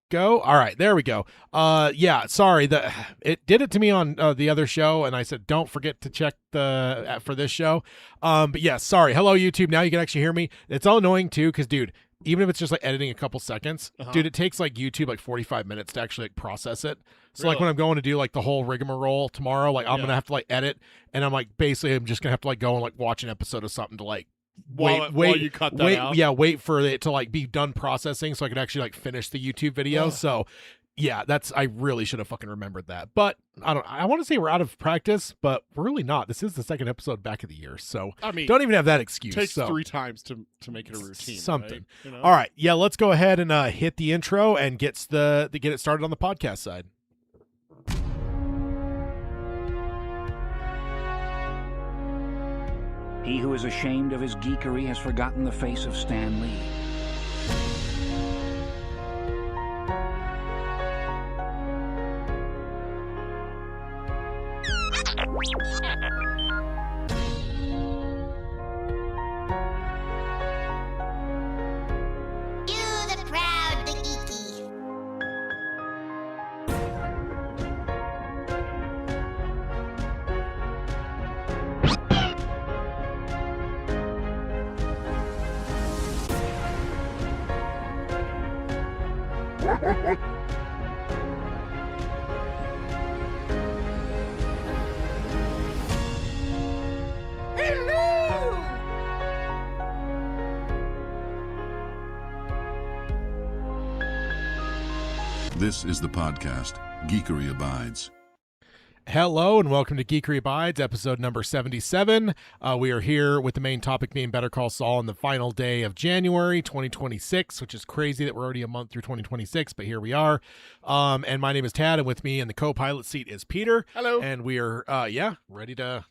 go. All right, there we go. Yeah, sorry, it did it to me on the other show, and I said don't forget to check the for this show. But yeah, sorry. Hello YouTube. Now you can actually hear me. It's all annoying too, because dude, even if it's just like editing a couple seconds, dude, it takes like YouTube like 45 minutes to actually like process it. So like when I'm going to do like the whole rigmarole tomorrow, like I'm gonna have to like edit, and I'm like basically I'm just gonna have to like go and like watch an episode of something to like while you cut that out. Yeah, wait for it to like be done processing so I can actually like finish the YouTube video. So yeah, I really should have fucking remembered that. But I want to say we're out of practice, but we're really not. This is the second episode back of the year. So I mean, don't even have that excuse. It takes 3 times to make it a routine. Something. Right? You know? All right. Yeah, let's go ahead and hit the intro and get it started on the podcast side. He who is ashamed of his geekery has forgotten the face of Stan Lee. This is the podcast, Geekery Abides. Hello and welcome to Geekery Abides, episode number 77. We are here with the main topic being Better Call Saul on the final day of January 2026, which is crazy that we're already a month through 2026, but here we are. And my name is Tad, and with me in the co-pilot seat is Peter. Hello. And we are, ready to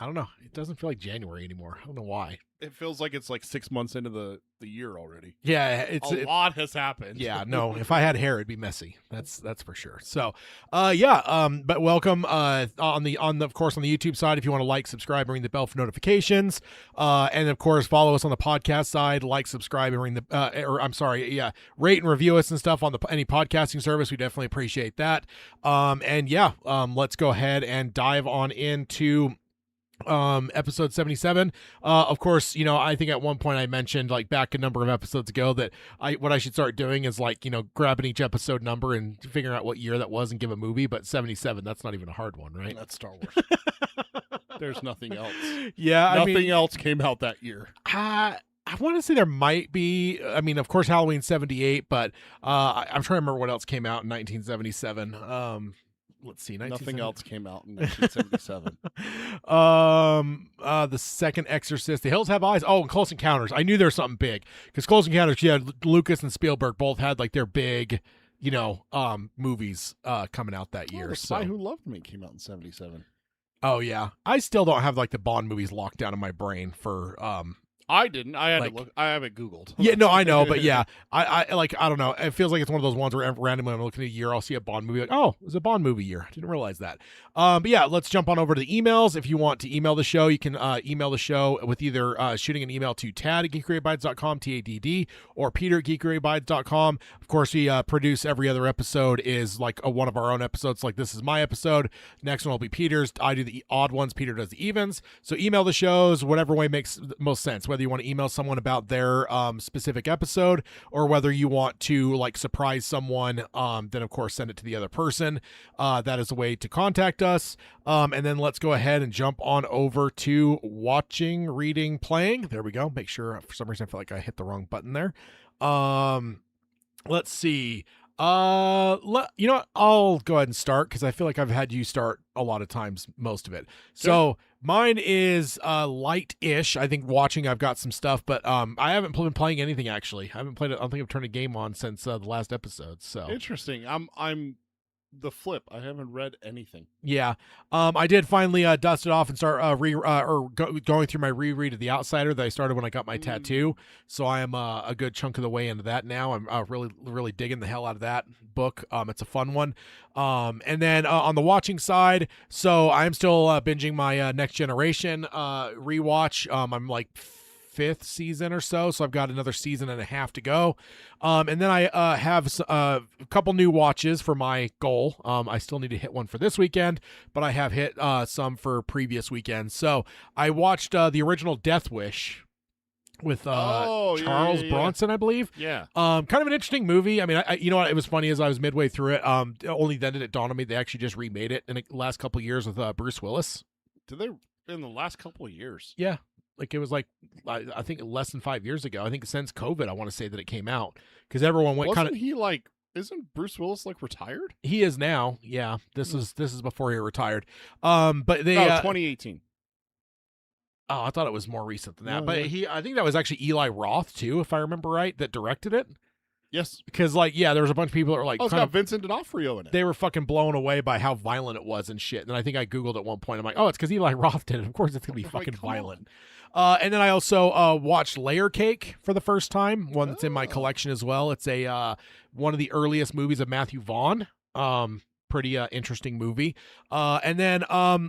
I don't know. It doesn't feel like January anymore. I don't know why. It feels like it's like 6 months into the year already. Yeah, a lot has happened. Yeah, no. If I had hair, it'd be messy. That's for sure. So, but welcome on the of course on the YouTube side. If you want to like, subscribe, and ring the bell for notifications, and of course follow us on the podcast side. Like, subscribe, and ring the rate and review us and stuff on any podcasting service. We definitely appreciate that. Let's go ahead and dive on into episode 77. Of course, I think at one point I mentioned like back a number of episodes ago that what I should start doing is like, grabbing each episode number and figuring out what year that was and give a movie. But 77, that's not even a hard one, right? That's Star Wars. There's nothing else. Yeah, nothing else came out that year. I want to say there might be. I mean, of course, Halloween 78, but I'm trying to remember what else came out in 1977. Let's see. Nothing else came out in 1977. The second Exorcist, The Hills Have Eyes. Oh, and Close Encounters. I knew there was something big because Close Encounters. Yeah, Lucas and Spielberg both had like their big, movies coming out that year. The Spy Who Loved Me came out in 77. Oh yeah, I still don't have like the Bond movies locked down in my brain for I didn't. I had to look. I have it Googled. Yeah, no, I know, but yeah, I don't know. It feels like it's one of those ones where randomly I'm looking at a year, I'll see a Bond movie, like, oh, it was a Bond movie year. I didn't realize that. But yeah, let's jump on over to the emails. If you want to email the show, you can email the show with either shooting an email to tad@geekeryabides.com, TADD, or peter@geekeryabides.com. Of course, we produce every other episode is like one of our own episodes. Like this is my episode. Next one will be Peter's. I do the odd ones. Peter does the evens. So email the shows whatever way makes most sense. Whether you want to email someone about their specific episode or whether you want to like surprise someone, then of course send it to the other person. That is a way to contact us. And then let's go ahead and jump on over to watching, reading, playing. There we go. Make sure, for some reason I feel like I hit the wrong button there. Let's see. You know what? I'll go ahead and start because I feel like I've had you start a lot of times, most of it. So mine is light-ish. I think watching, I've got some stuff, but I haven't been playing anything actually. I haven't played it. I don't think I've turned a game on since the last episode. So interesting. I'm the flip. I haven't read anything. Yeah. I did finally dust it off and start going through my reread of The Outsider that I started when I got my tattoo. So I am a good chunk of the way into that now. I'm really, really digging the hell out of that book. It's a fun one. And then on the watching side, so I'm still binging my Next Generation rewatch. I'm like 5th season or so. So I've got another season and a half to go. And then I have a couple new watches for my goal. I still need to hit one for this weekend, but I have hit some for previous weekends. So I watched the original Death Wish with Charles Bronson, I believe. Yeah. Kind of an interesting movie. I mean, you know what? It was funny as I was midway through it. Only then did it dawn on me they actually just remade it in the last couple of years with Bruce Willis. Did they in the last couple of years? Yeah. Like it was like I think less than 5 years ago. I think since COVID, I want to say that it came out because everyone went kind of. He like? Isn't Bruce Willis like retired? He is now. Yeah. This is before he retired. But they 2018. Oh, I thought it was more recent than that. No, But yeah. I think that was actually Eli Roth too, if I remember right, that directed it. Yes. Because there was a bunch of people that were like, it's got Vincent D'Onofrio in it. They were fucking blown away by how violent it was and shit. And I think I Googled at one point. I'm like, oh, it's because Eli Roth did it. Of course it's going to be fucking violent. And then I also watched Layer Cake for the first time, one that's in my collection as well. It's one of the earliest movies of Matthew Vaughn. Pretty interesting movie. And then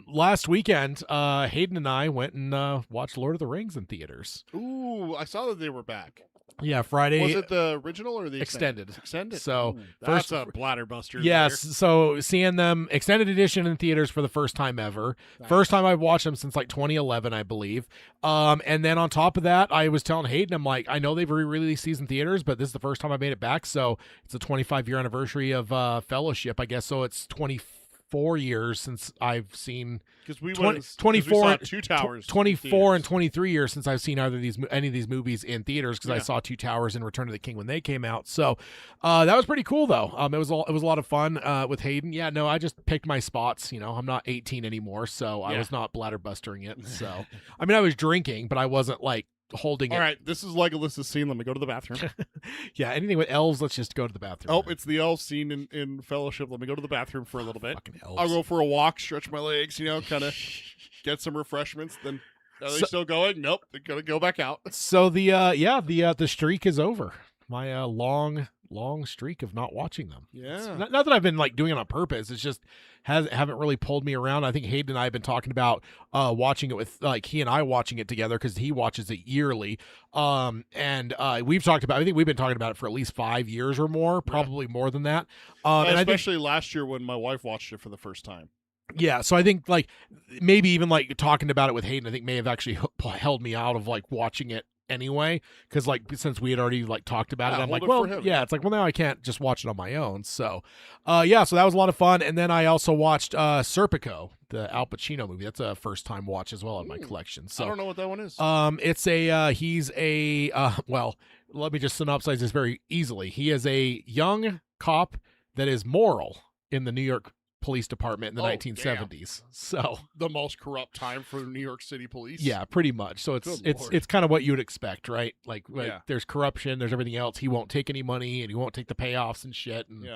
last weekend, Hayden and I went and watched Lord of the Rings in theaters. Ooh, I saw that they were back. Yeah, Friday. Was it the original or the extended? Extended. So that's a bladder buster. Yes. There. So seeing them extended edition in theaters for the first time ever. Nice. First time I've watched them since like 2011, I believe. And then on top of that, I was telling Hayden, I'm like, I know they've re-released these in theaters, but this is the first time I made it back. So it's a 25-year anniversary of Fellowship, I guess. So it's 24 years since I've seen. Because we 24 saw Two Towers. 24 and 23 years since I've seen any of these movies in theaters because I saw Two Towers and Return of the King when they came out. So that was pretty cool though. It was a lot of fun with Hayden. Yeah, no, I just picked my spots. You know, I'm not 18 anymore, so I was not bladderbustering it. So I mean, I was drinking, but I wasn't like holding it. All right, this is Legolas's scene. Let me go to the bathroom. Yeah, anything with elves, let's just go to the bathroom. Oh, it's the elf scene in Fellowship. Let me go to the bathroom for a little bit. Fucking elves. I'll go for a walk, stretch my legs, kind of get some refreshments. Then are they still going? Nope, they're gonna go back out. So the streak is over. My long streak of not watching them. Yeah. Not that I've been like doing it on purpose. It's just haven't really pulled me around. I think Hayden and I have been talking about watching it with he and I watching it together because he watches it yearly. And we've talked about. I think we've been talking about it for at least 5 years or more, probably more than that. And especially last year when my wife watched it for the first time. Yeah, so I think like maybe even like talking about it with Hayden, I think may have actually held me out of like watching it anyway, because like since we had already like talked about it, I'm like, well, yeah, it's like, well, now I can't just watch it on my own. So, so that was a lot of fun. And then I also watched Serpico, the Al Pacino movie. That's a first time watch as well in my collection. So I don't know what that one is. It's he's a well, let me just synopsize this very easily. He is a young cop that is moral in the New York Police Department in the 1970s. Damn. So the most corrupt time for New York City police. Yeah, pretty much. So it's kind of what you would expect, right? Like there's corruption, there's everything else. He won't take any money and he won't take the payoffs and shit. And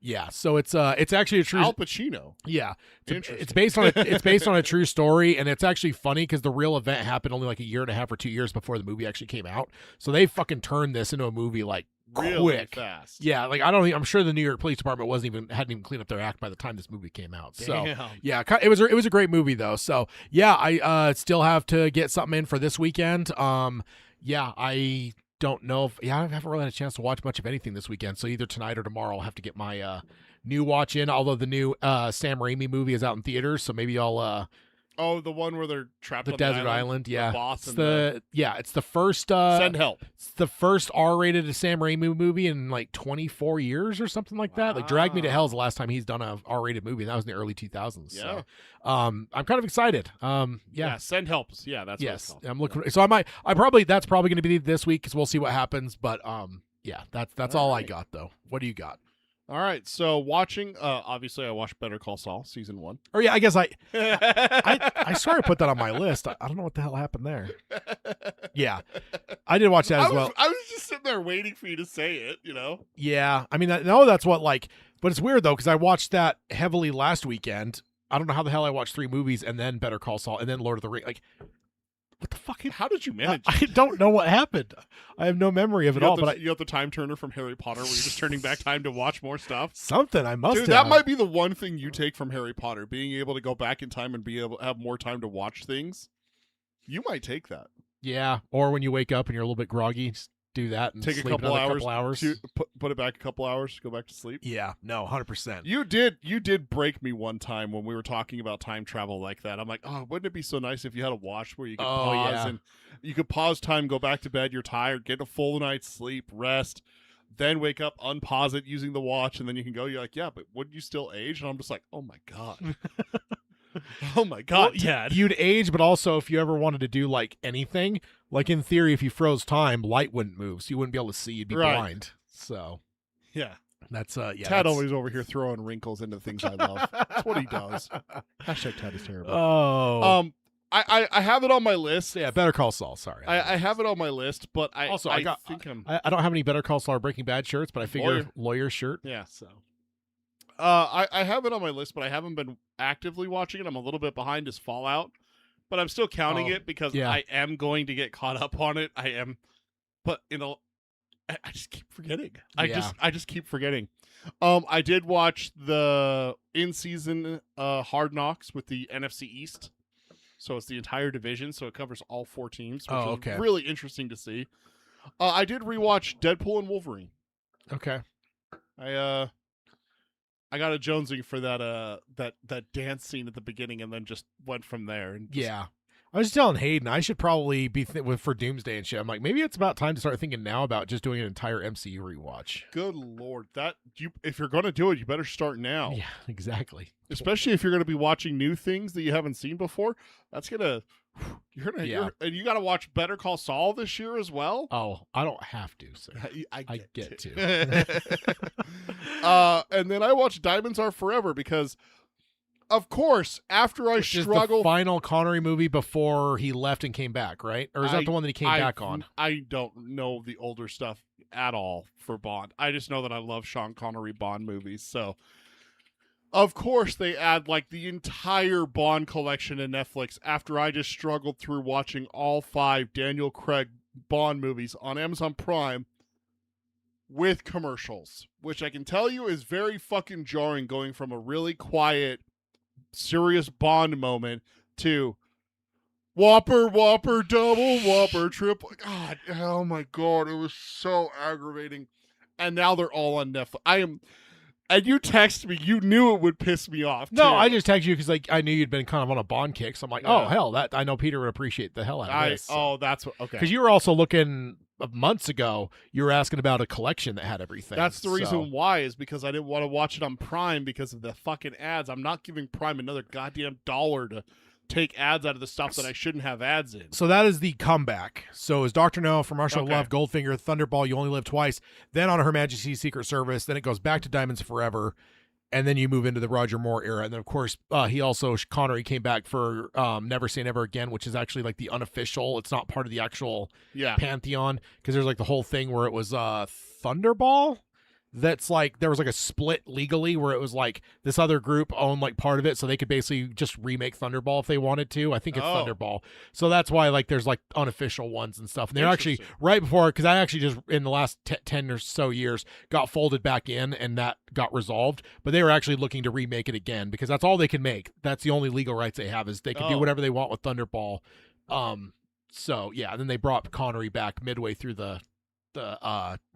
yeah. So it's actually a true Al Pacino. Yeah, it's based on a true story, and it's actually funny because the real event happened only like a year and a half or 2 years before the movie actually came out. So they fucking turned this into a movie like really quick, fast. Yeah, like I'm sure the New York Police Department hadn't even cleaned up their act by the time this movie came out. So yeah, it was a great movie though. So yeah, I still have to get something in for this weekend. I don't know if I haven't really had a chance to watch much of anything this weekend. So either tonight or tomorrow I'll have to get my new watch in. Although the new Sam Raimi movie is out in theaters, so maybe I'll. Oh, the one where they're trapped the on desert the island. Yeah, the boss it's the first. Send help. It's the first R-rated Sam Raimi movie in like 24 years or something like that. Like Drag Me to Hell is the last time he's done a R-rated movie, and that was in the early 2000s. Yeah. So, I'm kind of excited. Yeah. Send helps. Yeah, that's what it's called. I'm looking. So that's probably going to be this week because we'll see what happens. But yeah, that's all I got though. What do you got? All right, so watching, obviously I watched Better Call Saul, season 1. Oh yeah, I guess I swear I put that on my list. I don't know what the hell happened there. Yeah, I did watch that as well. I was just sitting there waiting for you to say it, Yeah, I mean, that's what but it's weird though, because I watched that heavily last weekend. I don't know how the hell I watched 3 movies and then Better Call Saul and then Lord of the Rings. Like, what the fuck? How did you manage? I don't know what happened. I have no memory of it all. But you have the time turner from Harry Potter where you're just turning back time to watch more stuff. Something I must. Dude, that might be the one thing you take from Harry Potter: being able to go back in time and be able to have more time to watch things. You might take that. Yeah, or when you wake up and you're a little bit groggy, just do that and Take a sleep couple another hours. couple hours. Put it back a couple hours. Go back to sleep. Yeah, no, 100%. You did break me one time when we were talking about time travel like that. I'm like, oh, wouldn't it be so nice if you had a watch where you could pause and you could pause time, go back to bed, you're tired, get a full night's sleep, rest, then wake up, unpause it using the watch, and then you can go. You're like, yeah, but wouldn't you still age? And I'm just like, oh my god. Oh my god, Dad. You'd age, but also if you ever wanted to do like anything, like in theory, if you froze time, light wouldn't move, so you wouldn't be able to see. You'd be blind. So yeah, that's Tad that's... always over here throwing wrinkles into things I love. That's what he does. Hashtag Tad is terrible. Oh, I have it on my list. yeah, Better Call Saul. Sorry, I have it on my list, but I don't have any Better Call Saul or Breaking Bad shirts, but I figure lawyer shirt. Yeah. So I have it on my list, but I haven't been actively watching it. I'm a little bit behind as Fallout, but I'm still counting it because I am going to get caught up on it. I am, but I just keep forgetting. I just keep forgetting. I did watch the in-season Hard Knocks with the NFC East, so it's the entire division, so it covers all 4 teams, which is really interesting to see. I did rewatch Deadpool and Wolverine. Okay. I got a jonesing for that dance scene at the beginning, and then just went from there. And I was telling Hayden I should probably be for Doomsday and shit. I'm like, maybe it's about time to start thinking now about just doing an entire MCU rewatch. Good Lord, if you're gonna do it, you better start now. Yeah, exactly. Especially if you're gonna be watching new things that you haven't seen before. That's gonna and you got to watch Better Call Saul this year as well. Oh, I don't have to. So I get to. And then I watched Diamonds Are Forever because, of course, after I struggled, the final Connery movie before he left and came back, right? Or is that the one that he came back on? I don't know the older stuff at all for Bond. I just know that I love Sean Connery Bond movies. So, of course, they add like the entire Bond collection to Netflix after I just struggled through watching all 5 Daniel Craig Bond movies on Amazon Prime with commercials, which I can tell you is very fucking jarring, going from a really quiet, serious Bond moment to Whopper, double Whopper, triple. God, oh my God, it was so aggravating. And now they're all on Netflix. And you text me, you knew it would piss me off. No, too. I just texted you because like I knew you'd been kind of on a Bond kick. So I'm like, oh hell, that I know Peter would appreciate the hell out of this. Oh, that's what. Okay, because you were also looking months ago. You were asking about a collection that had everything. That's the reason why, is because I didn't want to watch it on Prime because of the fucking ads. I'm not giving Prime another goddamn dollar to take ads out of the stuff that I shouldn't have ads in. So that is the comeback. So is Dr. No, For Martial Love, Goldfinger, Thunderball, You Only Live Twice, then on Her Majesty's Secret Service, then it goes back to Diamonds Forever, and then you move into the Roger Moore era. And then, of course, Connery came back for Never Say Never Again, which is actually like the unofficial. It's not part of the actual pantheon, because there's like the whole thing where it was Thunderball. That's like, there was like a split legally where it was like this other group owned like part of it, so they could basically just remake Thunderball if they wanted to. I think it's Thunderball. So that's why like there's like unofficial ones and stuff. And they're actually right before, because I actually just in the last 10 or so years got folded back in, and that got resolved. But they were actually looking to remake it again because that's all they can make. That's the only legal rights they have, is they can do whatever they want with Thunderball. So yeah, then they brought Connery back midway through the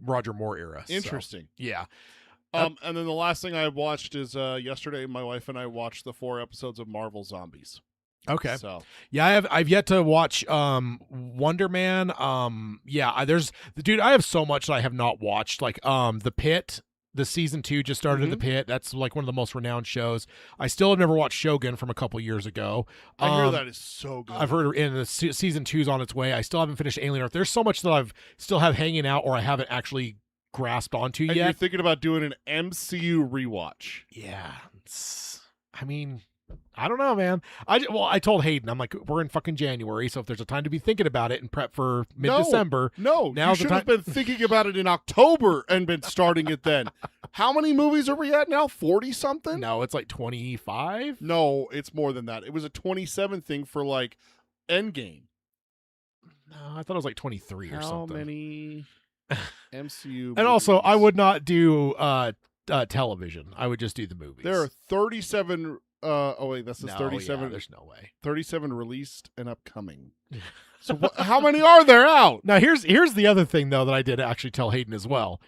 Roger Moore era. Interesting. So, yeah. And then the last thing I watched is yesterday my wife and I watched the 4 episodes of Marvel Zombies. Okay. So yeah, I've yet to watch Wonder Man. Dude, I have so much that I have not watched. Like The Pit. The season 2 just started in The Pit. That's like one of the most renowned shows. I still have never watched Shogun from a couple years ago. I hear that is so good. I've heard in the season 2's on its way. I still haven't finished Alien Earth. There's so much that I've still have hanging out or I haven't actually grasped onto yet. You're thinking about doing an MCU rewatch. Yeah. I mean, I don't know, man. I told Hayden, I'm like, we're in fucking January, so if there's a time to be thinking about it and prep for mid-December. No, you should have been thinking about it in October and been starting it then. How many movies are we at now? 40-something? No, it's like 25? No, it's more than that. It was a 27 thing for like Endgame. No, I thought it was like 23 or something. How many MCU And also, I would not do television. I would just do the movies. There are 37... this is 37. Yeah, there's no way. 37 released and upcoming. So how many are there out? Now here's the other thing though that I did actually tell Hayden as well.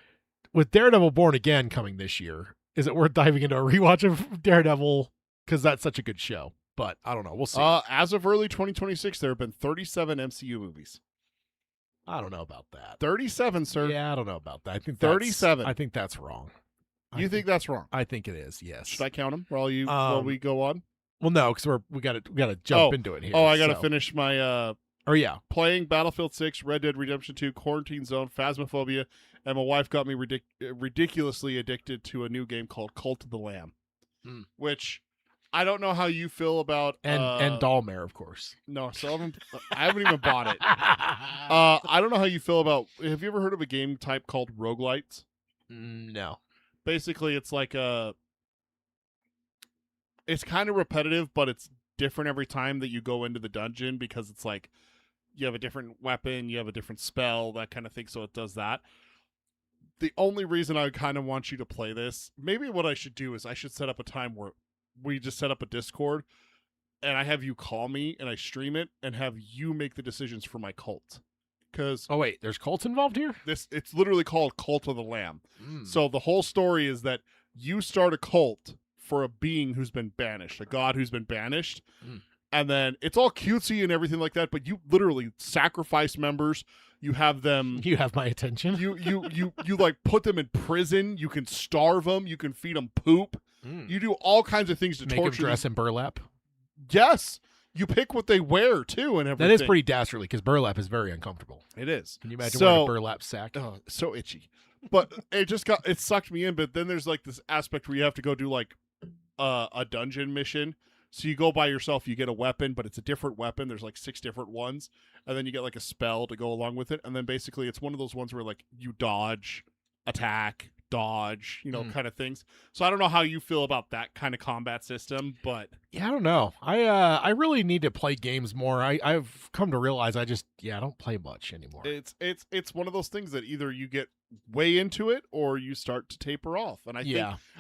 With Daredevil Born Again coming this year, is it worth diving into a rewatch of Daredevil? Because that's such a good show. But I don't know. We'll see. As of early 2026, there have been 37 MCU movies. I don't know about that. 37, sir. Yeah, I don't know about that. I think 37. I think that's wrong. You think that's wrong? I think it is. Yes. Should I count them while we go on? Well, no, because we got to jump into it here. Oh, I got to finish my Oh yeah. playing Battlefield 6, Red Dead Redemption 2, Quarantine Zone, Phasmophobia, and my wife got me ridiculously addicted to a new game called Cult of the Lamb, which I don't know how you feel about. And Dollmare, of course. No, I haven't even bought it. I don't know how you feel about. Have you ever heard of a game type called roguelites? No. Basically, it's like it's kind of repetitive, but it's different every time that you go into the dungeon because it's like you have a different weapon, you have a different spell, that kind of thing, so it does that. The only reason I kind of want you to play this, maybe what I should do is I should set up a time where we just set up a Discord and I have you call me and I stream it and have you make the decisions for my cult. Because oh wait, there's cults involved here? it's literally called Cult of the Lamb. So the whole story is that you start a cult for a being who's been banished, a god who's been banished. And then it's all cutesy and everything like that, but you literally sacrifice members. You have them. You have my attention. You like put them in prison. You can starve them. You can feed them poop. You do all kinds of things to Make torture them dress in burlap. Yes, you pick what they wear too, and everything. That is pretty dastardly because burlap is very uncomfortable. It is. Can you imagine wearing a burlap sack? Oh, so itchy. But it sucked me in. But then there's like this aspect where you have to go do like a dungeon mission. So you go by yourself, you get a weapon, but it's a different weapon. There's like 6 different ones. And then you get like a spell to go along with it. And then basically it's one of those ones where like you dodge, attack, dodge, kind of things. So I don't know how you feel about that kind of combat system, but yeah, I don't know. I really need to play games more. I've come to realize I don't play much anymore. It's one of those things that either you get way into it or you start to taper off. And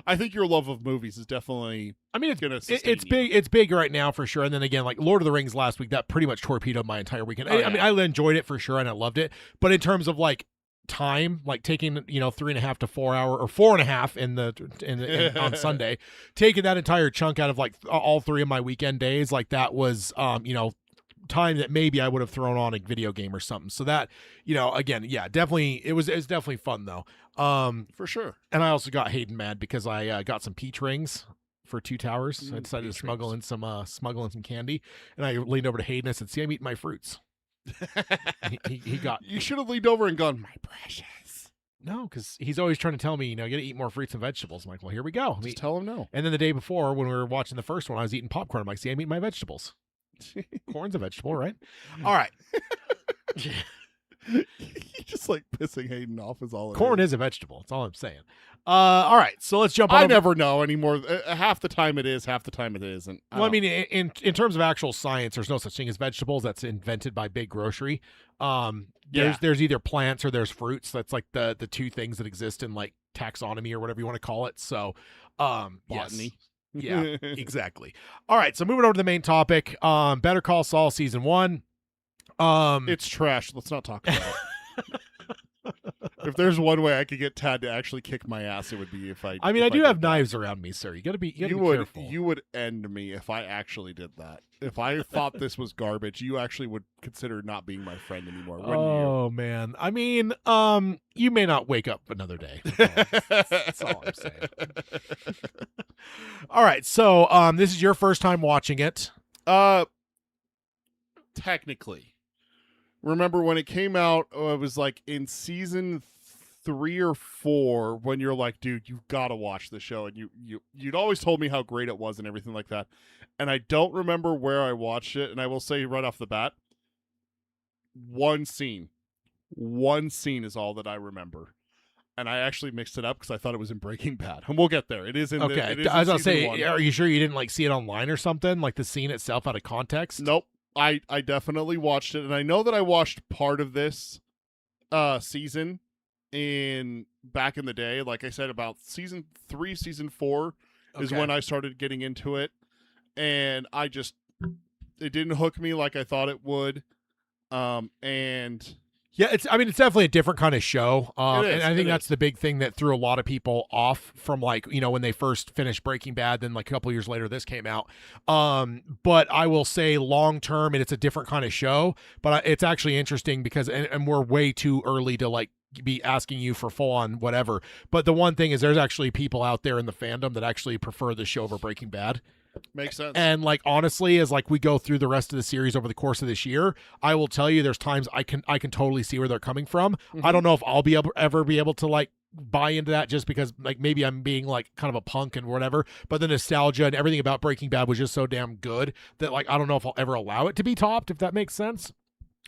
I think your love of movies is definitely it's big right now for sure. And then again, like Lord of the Rings last week, that pretty much torpedoed my entire weekend. I mean, I enjoyed it for sure and I loved it, but in terms of like time, like taking 3.5 to 4 hour or 4.5 in on Sunday, taking that entire chunk out of like all 3 of my weekend days, like that was time that maybe I would have thrown on a video game or something. So that again, yeah, definitely it was definitely fun though, for sure. And I also got Hayden mad because I got some peach rings for 2 towers. So I decided to smuggle in some candy, and I leaned over to Hayden and said, "See, I'm eating my fruits." he got. You should have leaned over and gone, "My precious." No, because he's always trying to tell me, you got to eat more fruits and vegetables. I'm like, well, here we go. Just tell him no. And then the day before, when we were watching the first one, I was eating popcorn. I'm like, see, I'm eating my vegetables. Corn's a vegetable, right? All right. Just like pissing Hayden off is all. Corn is a vegetable. That's all I'm saying. All right, so let's jump on. I never know anymore. Half the time it is, half the time it isn't. I mean, in terms of actual science, there's no such thing as vegetables. That's invented by Big Grocery. There's either plants or there's fruits. That's like the 2 things that exist in like taxonomy or whatever you want to call it. So, botany. Yes. Yeah, exactly. All right, so moving over to the main topic. Better Call Saul season 1. It's trash. Let's not talk about it. If there's one way I could get Tad to actually kick my ass, it would be if I. I mean, I do have knives around me, sir. You gotta be careful. You would end me if I actually did that. If I thought this was garbage, you actually would consider not being my friend anymore. Oh man, I mean, you may not wake up another day. That's all I'm saying. All right, so this is your first time watching it. Technically. Remember when it came out, it was like in season 3 or 4 when you're like, dude, you've got to watch the show. And you'd always told me how great it was and everything like that. And I don't remember where I watched it. And I will say right off the bat, one scene is all that I remember. And I actually mixed it up because I thought it was in Breaking Bad. And we'll get there. It is in okay. It is I was going to say, 1. Are you sure you didn't like see it online or something? Like the scene itself out of context? Nope. I definitely watched it, and I know that I watched part of this season back in the day. Like I said, about season 3, season 4 is when I started getting into it, and it didn't hook me like I thought it would. And Yeah, it's definitely a different kind of show. It is, And I think it that's is. the big thing that threw a lot of people off from, like, when they first finished Breaking Bad, then like a couple years later this came out. But I will say long term, and it's a different kind of show, but it's actually interesting because and we're way too early to like be asking you for full on whatever. But the one thing is there's actually people out there in the fandom that actually prefer this show over Breaking Bad. Makes sense. And like honestly, as like we go through the rest of the series over the course of this year, I will tell you there's times I can totally see where they're coming from. I don't know if I'll ever be able to like buy into that, just because like maybe I'm being like kind of a punk and whatever, but the nostalgia and everything about Breaking Bad was just so damn good that like I don't know if I'll ever allow it to be topped, if that makes sense.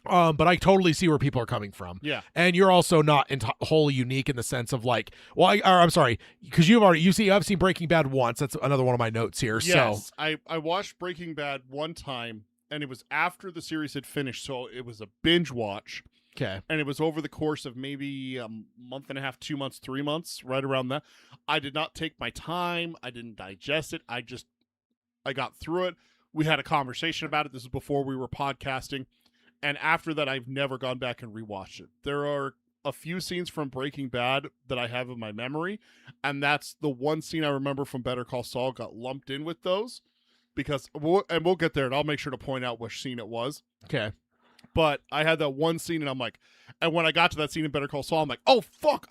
But I totally see where people are coming from. Yeah. And you're also not wholly unique in the sense of like, well, I'm sorry, because I've seen Breaking Bad once. That's another one of my notes here. Yes, So I watched Breaking Bad one time, and it was after the series had finished, so it was a binge watch. okay. And it was over the course of maybe a month and a half, 2 months, 3 months, right around that. I did not take my time. I didn't digest it. I got through it. We had a conversation about it. This is before we were podcasting. And after that, I've never gone back and rewatched it. There are a few scenes from Breaking Bad that I have in my memory, and that's the one scene I remember from Better Call Saul got lumped in with those, because we'll get there, and I'll make sure to point out which scene it was. Okay. But I had that one scene, and I'm like, and when I got to that scene in Better Call Saul, I'm like, oh fuck,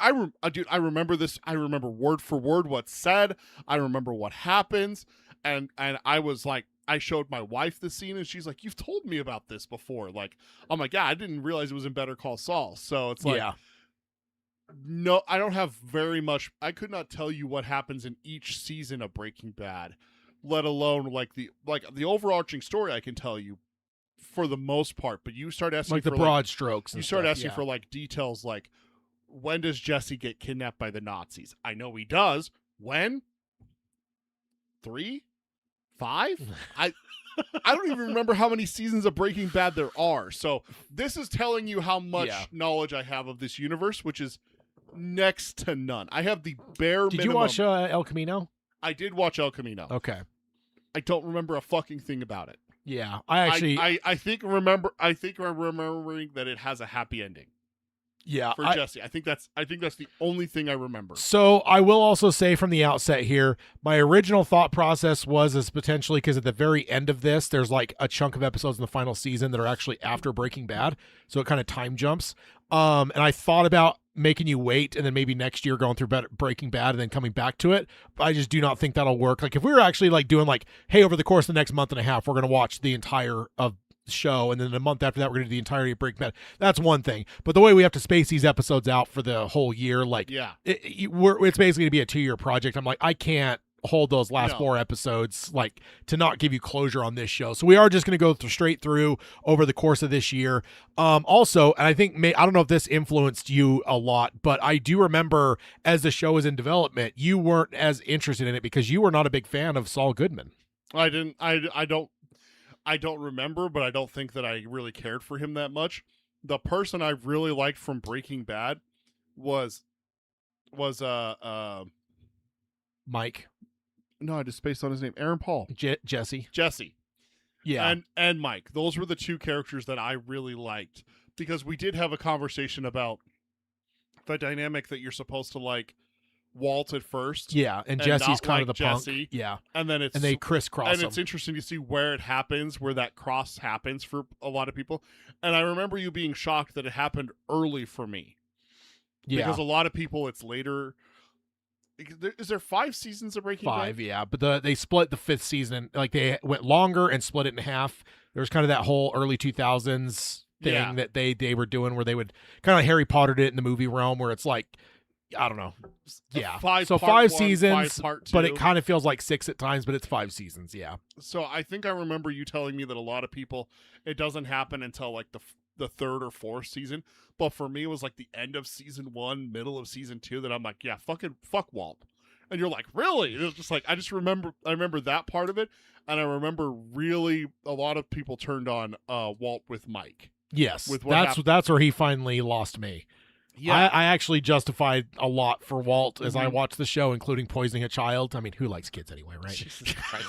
dude, I remember this. I remember word for word what's said. I remember what happens, and I was like, I showed my wife the scene, and she's like, you've told me about this before. Like, I'm like, yeah, I didn't realize it was in Better Call Saul. So it's like, yeah. no, I don't have very much. I could not tell you what happens in each season of Breaking Bad, let alone like the overarching story. I can tell you for the most part, but you start asking Like the for broad strokes. you and start stuff, asking yeah. for like details, like when does Jesse get kidnapped by the Nazis? I know he does. When? 3? 5? I don't even remember how many seasons of Breaking Bad there are. So this is telling you how much knowledge I have of this universe, which is next to none. I have the bare Did minimum. you watch El Camino? I did watch El Camino. Okay. I don't remember a fucking thing about it. Yeah. I actually I think I'm remembering that it has a happy ending yeah. for Jesse. I think that's the only thing I remember. So I will also say from the outset here, my original thought process was as potentially, because at the very end of this, there's like a chunk of episodes in the final season that are actually after Breaking Bad. So it kind of time jumps. And I thought about making you wait and then maybe next year going through Breaking Bad and then coming back to it. But I just do not think that'll work. Like if we were actually like doing like, hey, over the course of the next month and a half, we're going to watch the entire of show, and then a month after that we're going to do the entirety of Breaking Bad. That's one thing, but the way we have to space these episodes out for the whole year, like it's basically going to be a 2-year project. I'm like, I can't hold those last 4 episodes like to not give you closure on this show. So we are just going to go straight through over the course of this year. Also, and I think I don't know if this influenced you a lot, but I do remember as the show was in development, you weren't as interested in it because you were not a big fan of Saul Goodman. I don't remember, but I don't think that I really cared for him that much. The person I really liked from Breaking Bad was Mike. No, I just spaced on his name. Aaron Paul. Jesse. Yeah. And Mike. Those were the two characters that I really liked, because we did have a conversation about the dynamic that you're supposed to like Walt at first. Yeah, and Jesse's kind of the Jesse, punk. Yeah. And then they crisscross and it's interesting to see where it happens, where that cross happens for a lot of people. And I remember you being shocked that it happened early for me. Yeah. Because a lot of people, it's later. Is there 5 seasons of Breaking Bad? 5, yeah. But they split the 5th season. Like they went longer and split it in half. There was kind of that whole early 2000s thing that they were doing where they would kind of like Harry Pottered it in the movie realm, where it's like, I don't know. Yeah. 5 seasons, 5 part 2. but it kind of feels like 6 at times, but it's 5 seasons. Yeah. So I think I remember you telling me that a lot of people, it doesn't happen until like the 3rd or 4th season. But for me, it was like the end of season 1, middle of season 2 that I'm like, yeah, fuck Walt. And you're like, really? And it was just like, I remember that part of it. And I remember really a lot of people turned on Walt with Mike. Yes. That's where he finally lost me. Yeah. I actually justified a lot for Walt as I watched the show, including poisoning a child. I mean, who likes kids anyway, right? Jesus Christ.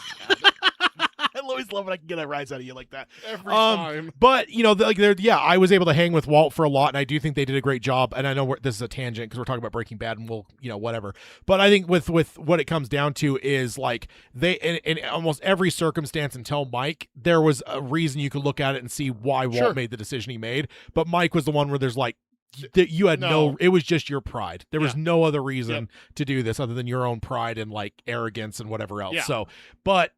always love when I can get a rise out of you like that. Every time. But I was able to hang with Walt for a lot, and I do think they did a great job. And I know this is a tangent because we're talking about Breaking Bad, and we'll whatever. But I think with what it comes down to is like they in almost every circumstance until Mike, there was a reason you could look at it and see why Walt made the decision he made. But Mike was the one where there's like that you had it was just your pride. There was no other reason to do this other than your own pride and like arrogance and whatever else. Yeah. So, but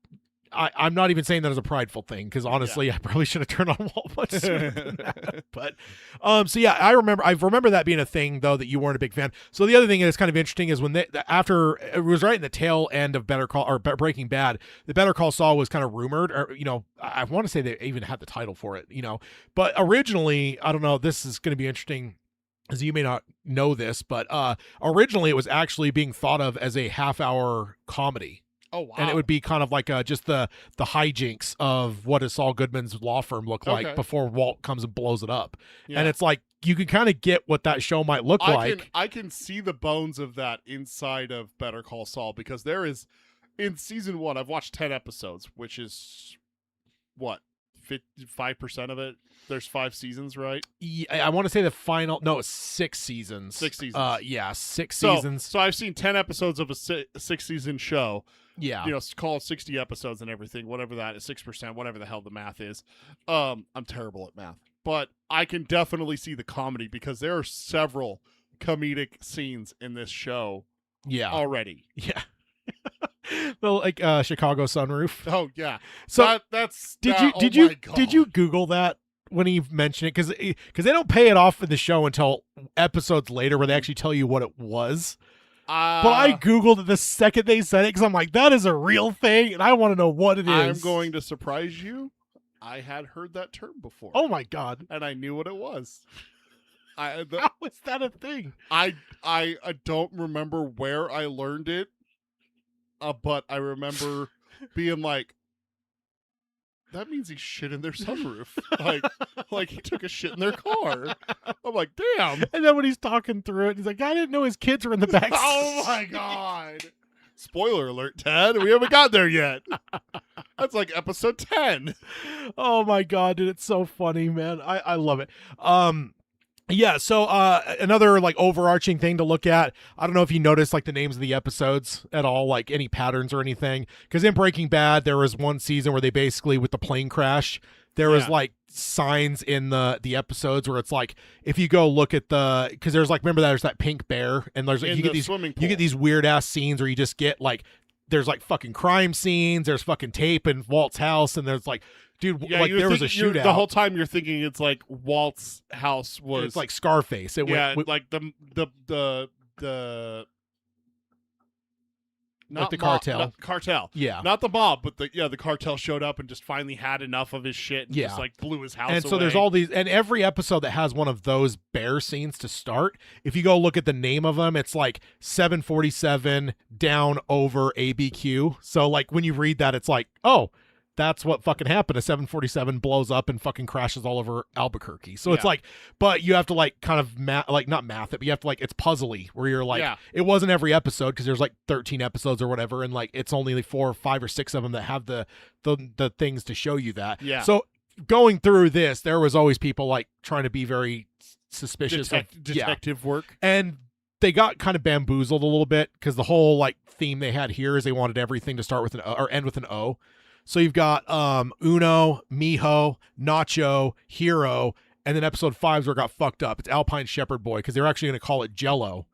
I'm not even saying that as a prideful thing because honestly, I probably should have turned on Walt much sooner than that. But, so yeah, I remember that being a thing though that you weren't a big fan. So the other thing that's kind of interesting is when after it was right in the tail end of Breaking Bad, the Better Call Saul was kind of rumored, or I want to say they even had the title for it, but originally, I don't know, this is going to be interesting. As you may not know this, but originally it was actually being thought of as a half-hour comedy. Oh, wow. And it would be kind of like just the hijinks of what does Saul Goodman's law firm look like before Walt comes and blows it up. Yeah. And it's like you can kind of get what that show might look like. I can see the bones of that inside of Better Call Saul because there is, in season 1, I've watched 10 episodes, which is, what, 5% of it? There's 5 seasons, right? Yeah, I want to say the final. No, it's 6 seasons. 6 seasons. 6 seasons. So I've seen 10 episodes of a 6-season show. Yeah. Call it 60 episodes and everything, whatever that is, 6%, whatever the hell the math is. I'm terrible at math. But I can definitely see the comedy because there are several comedic scenes in this show already. Yeah. Like Chicago Sunroof. Oh yeah. So did you God. Google that when he mentioned it? Because they don't pay it off in the show until episodes later where they actually tell you what it was. But I Googled it the second they said it because I'm like, that is a real thing, and I want to know what it is. I'm going to surprise you. I had heard that term before. Oh my God. And I knew what it was. How is that a thing? I don't remember where I learned it. But I remember being like, that means he shit in their sunroof. like he took a shit in their car. I'm like, damn. And then when he's talking through it, he's like, I didn't know his kids were in the back. Oh my God. Spoiler alert, Ted. We haven't got there yet. That's like episode 10. Oh my God, dude. It's so funny, man. I love it. Yeah, so another like overarching thing to look at. I don't know if you noticed like the names of the episodes at all, like any patterns or anything. Because in Breaking Bad, there was one season where they basically, with the plane crash, there was like signs in the episodes where it's like, if you go look at because there's like, remember there's that pink bear, and there's like, you get these weird ass scenes where you just get like, there's like fucking crime scenes, there's fucking tape in Walt's house, and there's like, dude, like there was a shootout. The whole time you're thinking it's like Walt's house was. It's like Scarface. Like the Not the cartel. Cartel. Yeah. Not the mob, but the cartel showed up and just finally had enough of his shit and just like blew his house away. And so there's all these, and every episode that has one of those bear scenes to start, if you go look at the name of them, it's like 747 down over ABQ. So like when you read that, it's like, oh, that's what fucking happened. A 747 blows up and fucking crashes all over Albuquerque. So it's like, but you have to like kind of not math it, but you have to like, it's puzzly where you're like, it wasn't every episode because there's like 13 episodes or whatever. And like, it's only like 4 or 5 or 6 of them that have the things to show you that. Yeah. So going through this, there was always people like trying to be very suspicious of detective work. And they got kind of bamboozled a little bit because the whole like theme they had here is they wanted everything to start with an O or end with an O. So you've got Uno, Mijo, Nacho, Hero, and then episode 5 is where it got fucked up. It's Alpine Shepherd Boy because they were actually going to call it Jello,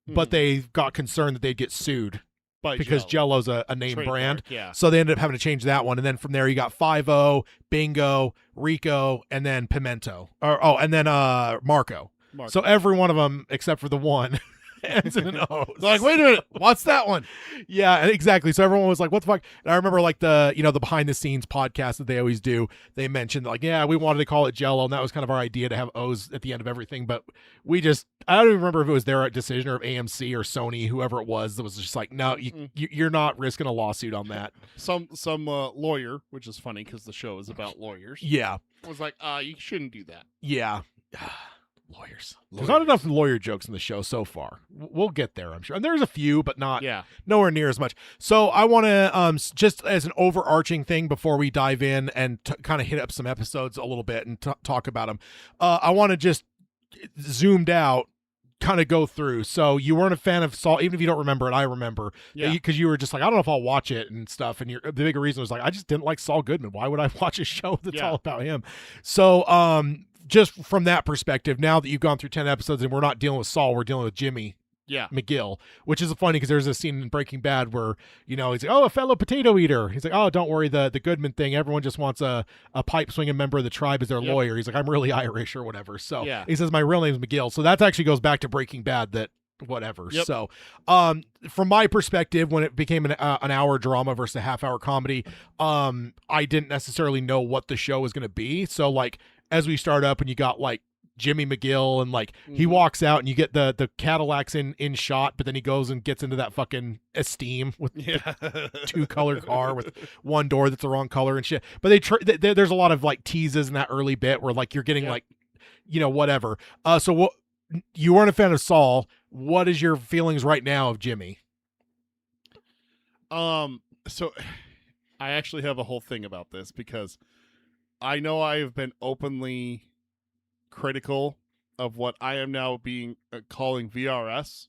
but they got concerned that they'd get sued because Jello's a name brand. So they ended up having to change that one. And then from there you got 5-0, Bingo, Rico, and then Pimento. And then Marco. So every one of them except for the one ends in an O. They're like, wait a minute, what's that one? Yeah, exactly. So everyone was like, what the fuck? And I remember like the behind the scenes podcast that they always do, they mentioned like, yeah, we wanted to call it Jello, and that was kind of our idea to have O's at the end of everything, but I don't even remember if it was their decision or if AMC or Sony, whoever it was, that was just like, no, you're not risking a lawsuit on that. Some lawyer, which is funny because the show is about lawyers. Yeah. Was like, you shouldn't do that. Yeah. Lawyers. There's not enough lawyer jokes in the show so far. We'll get there, I'm sure. And there's a few, but not nowhere near as much. So I want to just as an overarching thing before we dive in and kind of hit up some episodes a little bit and talk about them. I want to just zoomed out kind of go through. So you weren't a fan of Saul, even if you don't remember it. I remember because you were just like, I don't know if I'll watch it and stuff. And the bigger reason was like, I just didn't like Saul Goodman. Why would I watch a show that's all about him? So just from that perspective, now that you've gone through 10 episodes and we're not dealing with Saul, we're dealing with Jimmy McGill, which is funny because there's a scene in Breaking Bad where, he's like, oh, a fellow potato eater. He's like, oh, don't worry, the Goodman thing, everyone just wants a pipe swinging member of the tribe as their lawyer. He's like, I'm really Irish or whatever. So he says, my real name's McGill. So that actually goes back to Breaking Bad, that whatever. So from my perspective, when it became an hour drama versus a half-hour comedy, I didn't necessarily know what the show was going to be. So like as we start up and you got like Jimmy McGill and like he walks out and you get the Cadillacs in shot, but then he goes and gets into that fucking Esteem with the two-color car with one door that's the wrong color and shit. But there's a lot of like teases in that early bit where like you're getting like, whatever. So what, you weren't a fan of Saul. What is your feelings right now of Jimmy? So I actually have a whole thing about this because I know I have been openly critical of what I am now being calling VRS,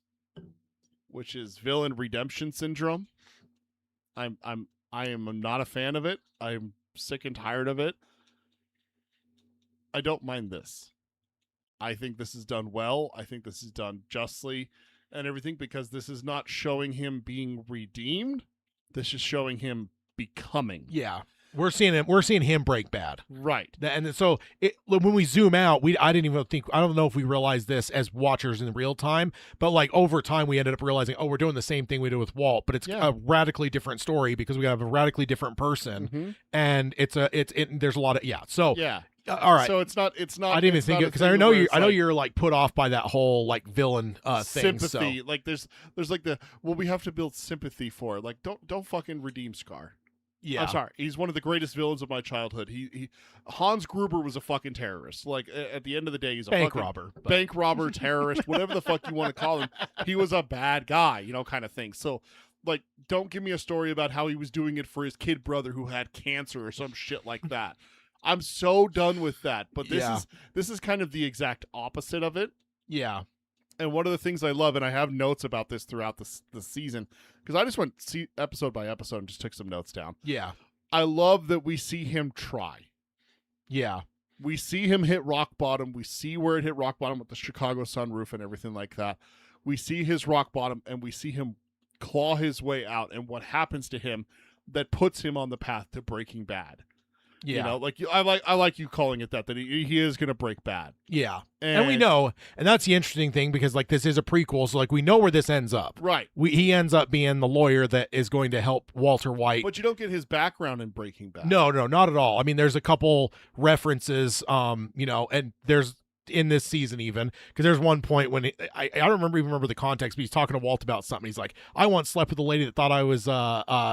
which is villain redemption syndrome. I am not a fan of it. I'm sick and tired of it. I don't mind this. I think this is done well. I think this is done justly and everything, because this is not showing him being redeemed. This is showing him becoming. Yeah. We're seeing him break bad. Right. And so when we zoom out, I don't know if we realized this as watchers in real time, but like over time we ended up realizing, oh, we're doing the same thing we did with Walt, but it's a radically different story because we have a radically different person and there's a lot of, So all right. So it's not. I didn't even think it because I know you're like put off by that whole like villain thing. Sympathy. So. Like there's like we have to build sympathy for it. Like don't fucking redeem Scar. Yeah. I'm sorry. He's one of the greatest villains of my childhood. He Hans Gruber was a fucking terrorist. Like at the end of the day, he's a bank robber, terrorist, whatever the fuck you want to call him. He was a bad guy, kind of thing. So like, don't give me a story about how he was doing it for his kid brother who had cancer or some shit like that. I'm so done with that. But this is kind of the exact opposite of it. Yeah. And one of the things I love, and I have notes about this throughout the season, because I just went episode by episode and just took some notes down. Yeah. I love that we see him try. Yeah. We see him hit rock bottom. We see where it hit rock bottom with the Chicago sunroof and everything like that. We see his rock bottom, and we see him claw his way out, and what happens to him that puts him on the path to Breaking Bad. Yeah. I like you calling it that he is going to break bad. Yeah. And we know, and that's the interesting thing, because like this is a prequel, so like we know where this ends up. Right. He ends up being the lawyer that is going to help Walter White. But you don't get his background in Breaking Bad. No, not at all. I mean, there's a couple references, and there's in this season even, because there's one point when I don't remember the context, but he's talking to Walt about something. He's like, I once slept with a lady that thought I was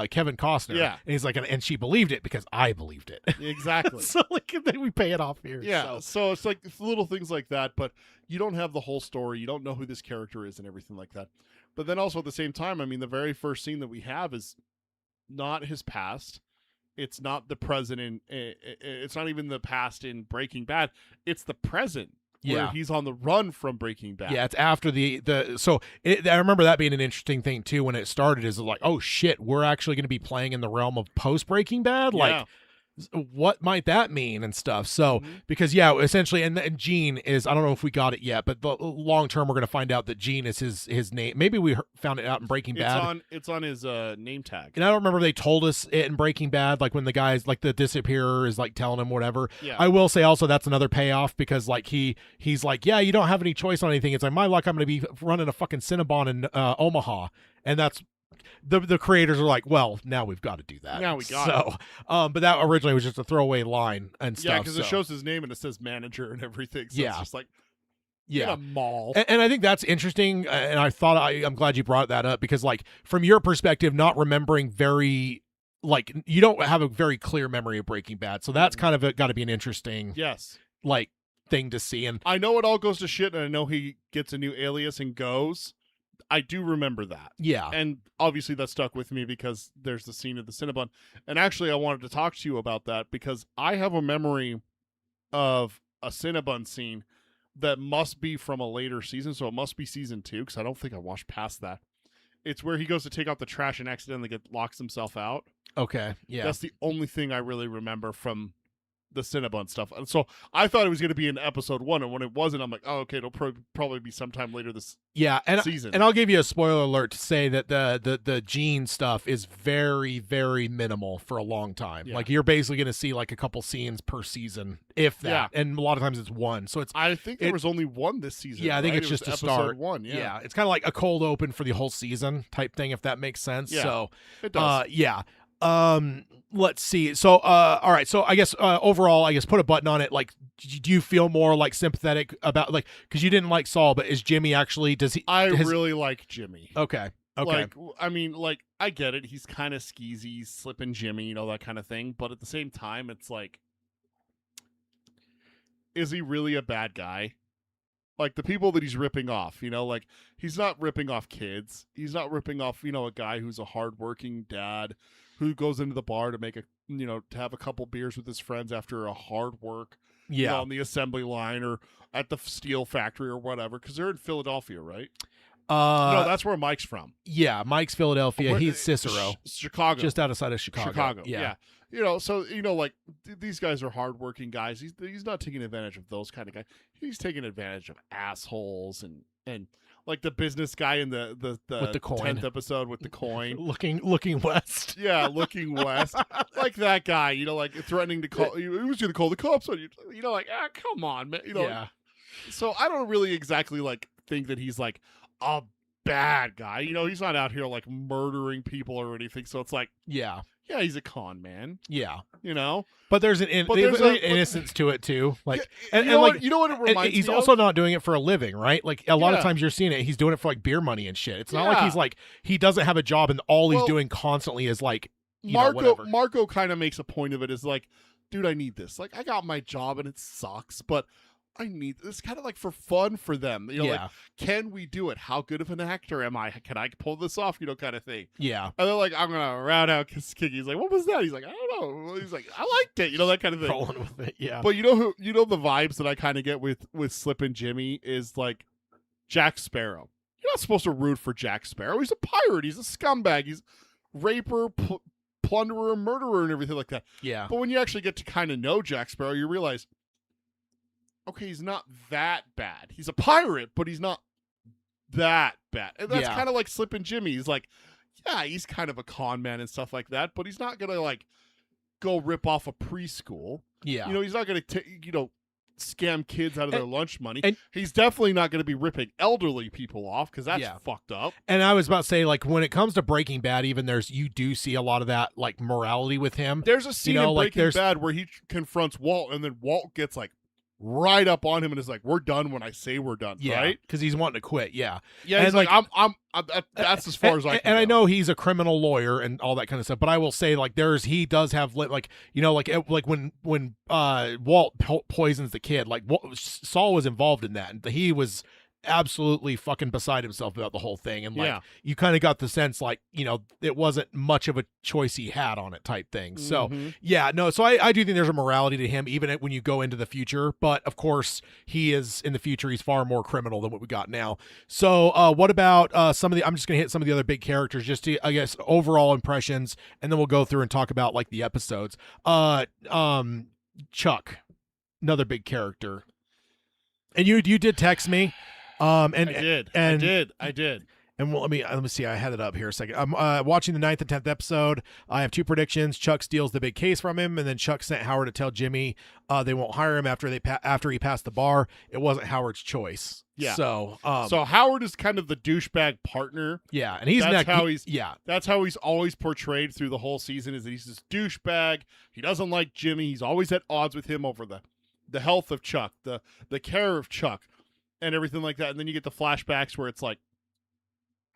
Kevin Costner. Yeah. And he's like, and she believed it because I believed it. Exactly. So like then we pay it off here. Yeah. So it's like little things like that, but you don't have the whole story. You don't know who this character is and everything like that. But then also at the same time, I mean, the very first scene that we have is not his past. It's not the present. It's not even the past in Breaking Bad. It's the present. Where he's on the run from Breaking Bad. Yeah, it's after I remember that being an interesting thing too when it started, is like, oh shit, we're actually going to be playing in the realm of post Breaking Bad. Like, what might that mean and stuff? So because essentially, and Gene is, I don't know if we got it yet, but the long term we're going to find out that Gene is his name. Maybe we found it out in Breaking Bad. It's on his name tag. And I don't remember if they told us it in Breaking Bad, like when the guys, like the disappearer is like telling him whatever. Yeah. I will say also that's another payoff, because like he's like, yeah, you don't have any choice on anything. It's like, my luck, I'm going to be running a fucking Cinnabon in Omaha, and that's. The creators are like, well, now we've got to do that. Now we got it. But that originally was just a throwaway line and stuff. Yeah, because it shows his name and it says manager and everything. So it's just like, in a mall. And I think that's interesting. And I thought I'm glad you brought that up, because like from your perspective, not remembering like you don't have a very clear memory of Breaking Bad. So that's kind of got to be an interesting, yes, like thing to see. And I know it all goes to shit, and I know he gets a new alias and goes. I do remember that. yeah, And obviously that stuck with me because there's the scene of the Cinnabon. And actually I wanted to talk to you about that because I have a memory of a Cinnabon scene that must be from a later season, so it must be season 2 because I don't think I watched past that. It's where he goes to take out the trash and accidentally locks himself out. okay, yeah. That's the only thing I really remember from the Cinnabon stuff. And so I thought it was going to be in episode 1, and when it wasn't, I'm like, oh, okay, it'll probably be sometime later this season. And I'll give you a spoiler alert to say that the Gene stuff is very, very minimal for a long time. Yeah. Like you're basically going to see like a couple scenes per season, if that. Yeah. And a lot of times it's one. So it's I think there was only one this season. yeah, I think right? it's It was just to episode start. 1. Yeah, It's kind of like a cold open for the whole season type thing, if that makes sense. Yeah, So it does. yeah. Let's see. So all right. So I guess overall, I guess put a button on it. Like, do you feel more like sympathetic about like because you didn't like Saul, but is Jimmy actually? Does he? I really like Jimmy. Okay. Like, I mean, like, I get it. He's kind of skeezy, slipping Jimmy, you know, that kind of thing. But at the same time, it's like, is he really a bad guy? Like, the people that he's ripping off, you know, like, he's not ripping off kids. He's not ripping off, you know, a guy who's a hardworking dad who goes into the bar to make to have a couple beers with his friends after a hard work, you know, on the assembly line or at the steel factory or whatever, because they're in Philadelphia, right? No, that's where Mike's from. Yeah, Mike's Philadelphia. He's Cicero, Chicago, just outside of Chicago. Yeah. You know, so you know, like these guys are hardworking guys. He's not taking advantage of those kind of guys. He's taking advantage of assholes and like the business guy in the with the coin. 10th episode with the coin, looking west. Yeah, looking west, like that guy. You know, like threatening to call. He was going to call the cops on you. You know, like come on, man. You know. Yeah. So I don't really exactly like think that he's like a bad guy. You know, he's not out here like murdering people or anything. So it's like, yeah, he's a con man. Yeah, you know. But there's an innocence to it too. Like, yeah, and like, you know what it reminds me of? He's also not doing it for a living, right? Like a lot of times you're seeing it. He's doing it for like beer money and shit. It's not like he's like he doesn't have a job and all he's doing constantly is like Marco kind of makes a point of it is like, dude, I need this. Like, I got my job and it sucks, but I need this kind of like for fun for them. You know, like, can we do it? How good of an actor am I? Can I pull this off? You know, kind of thing. Yeah. And they're like, I'm going to round out Kiki. He's like, what was that? He's like, I don't know. He's like, I liked it. You know, that kind of thing. Rolling with it, yeah. But you know the vibes that I kind of get with Slip and Jimmy is like Jack Sparrow. You're not supposed to root for Jack Sparrow. He's a pirate. He's a scumbag. He's raper, plunderer, murderer, and everything like that. Yeah. But when you actually get to kind of know Jack Sparrow, you realize, okay, he's not that bad. He's a pirate, but he's not that bad. And that's kind of like Slip and Jimmy. He's like, yeah, he's kind of a con man and stuff like that, but he's not going to like go rip off a preschool. Yeah. You know, he's not going to, scam kids out of their lunch money. And he's definitely not going to be ripping elderly people off because that's fucked up. And I was about to say, like, when it comes to Breaking Bad, even you do see a lot of that, like, morality with him. There's a scene in Breaking Bad where he confronts Walt, and then Walt gets, like, right up on him and is like, we're done when I say we're done, right? Because he's wanting to quit, yeah. Yeah, he's like that's as far as I can And go. I know he's a criminal lawyer and all that kind of stuff, but I will say, like, he does have, like, like when Walt poisons the kid, like, Saul was involved in that, and he was absolutely fucking beside himself about the whole thing, and like you kind of got the sense like it wasn't much of a choice he had on it type thing. So so I do think there's a morality to him even when you go into the future, but of course he is in the future, he's far more criminal than what we got now. So what about some of the I'm just gonna hit some of the other big characters just to, I guess, overall impressions, and then we'll go through and talk about like the episodes. Chuck, another big character, and you did text me. I did. And well, let me see. I had it up here a second. I'm watching the 9th and 10th episode. I have two predictions. Chuck steals the big case from him, and then Chuck sent Howard to tell Jimmy they won't hire him after he passed the bar. It wasn't Howard's choice. Yeah. So Howard is kind of the douchebag partner. Yeah, and that's how he's always portrayed through the whole season. Is that he's this douchebag. He doesn't like Jimmy. He's always at odds with him over the health of Chuck, the care of Chuck, and everything like that. And then you get the flashbacks where it's like,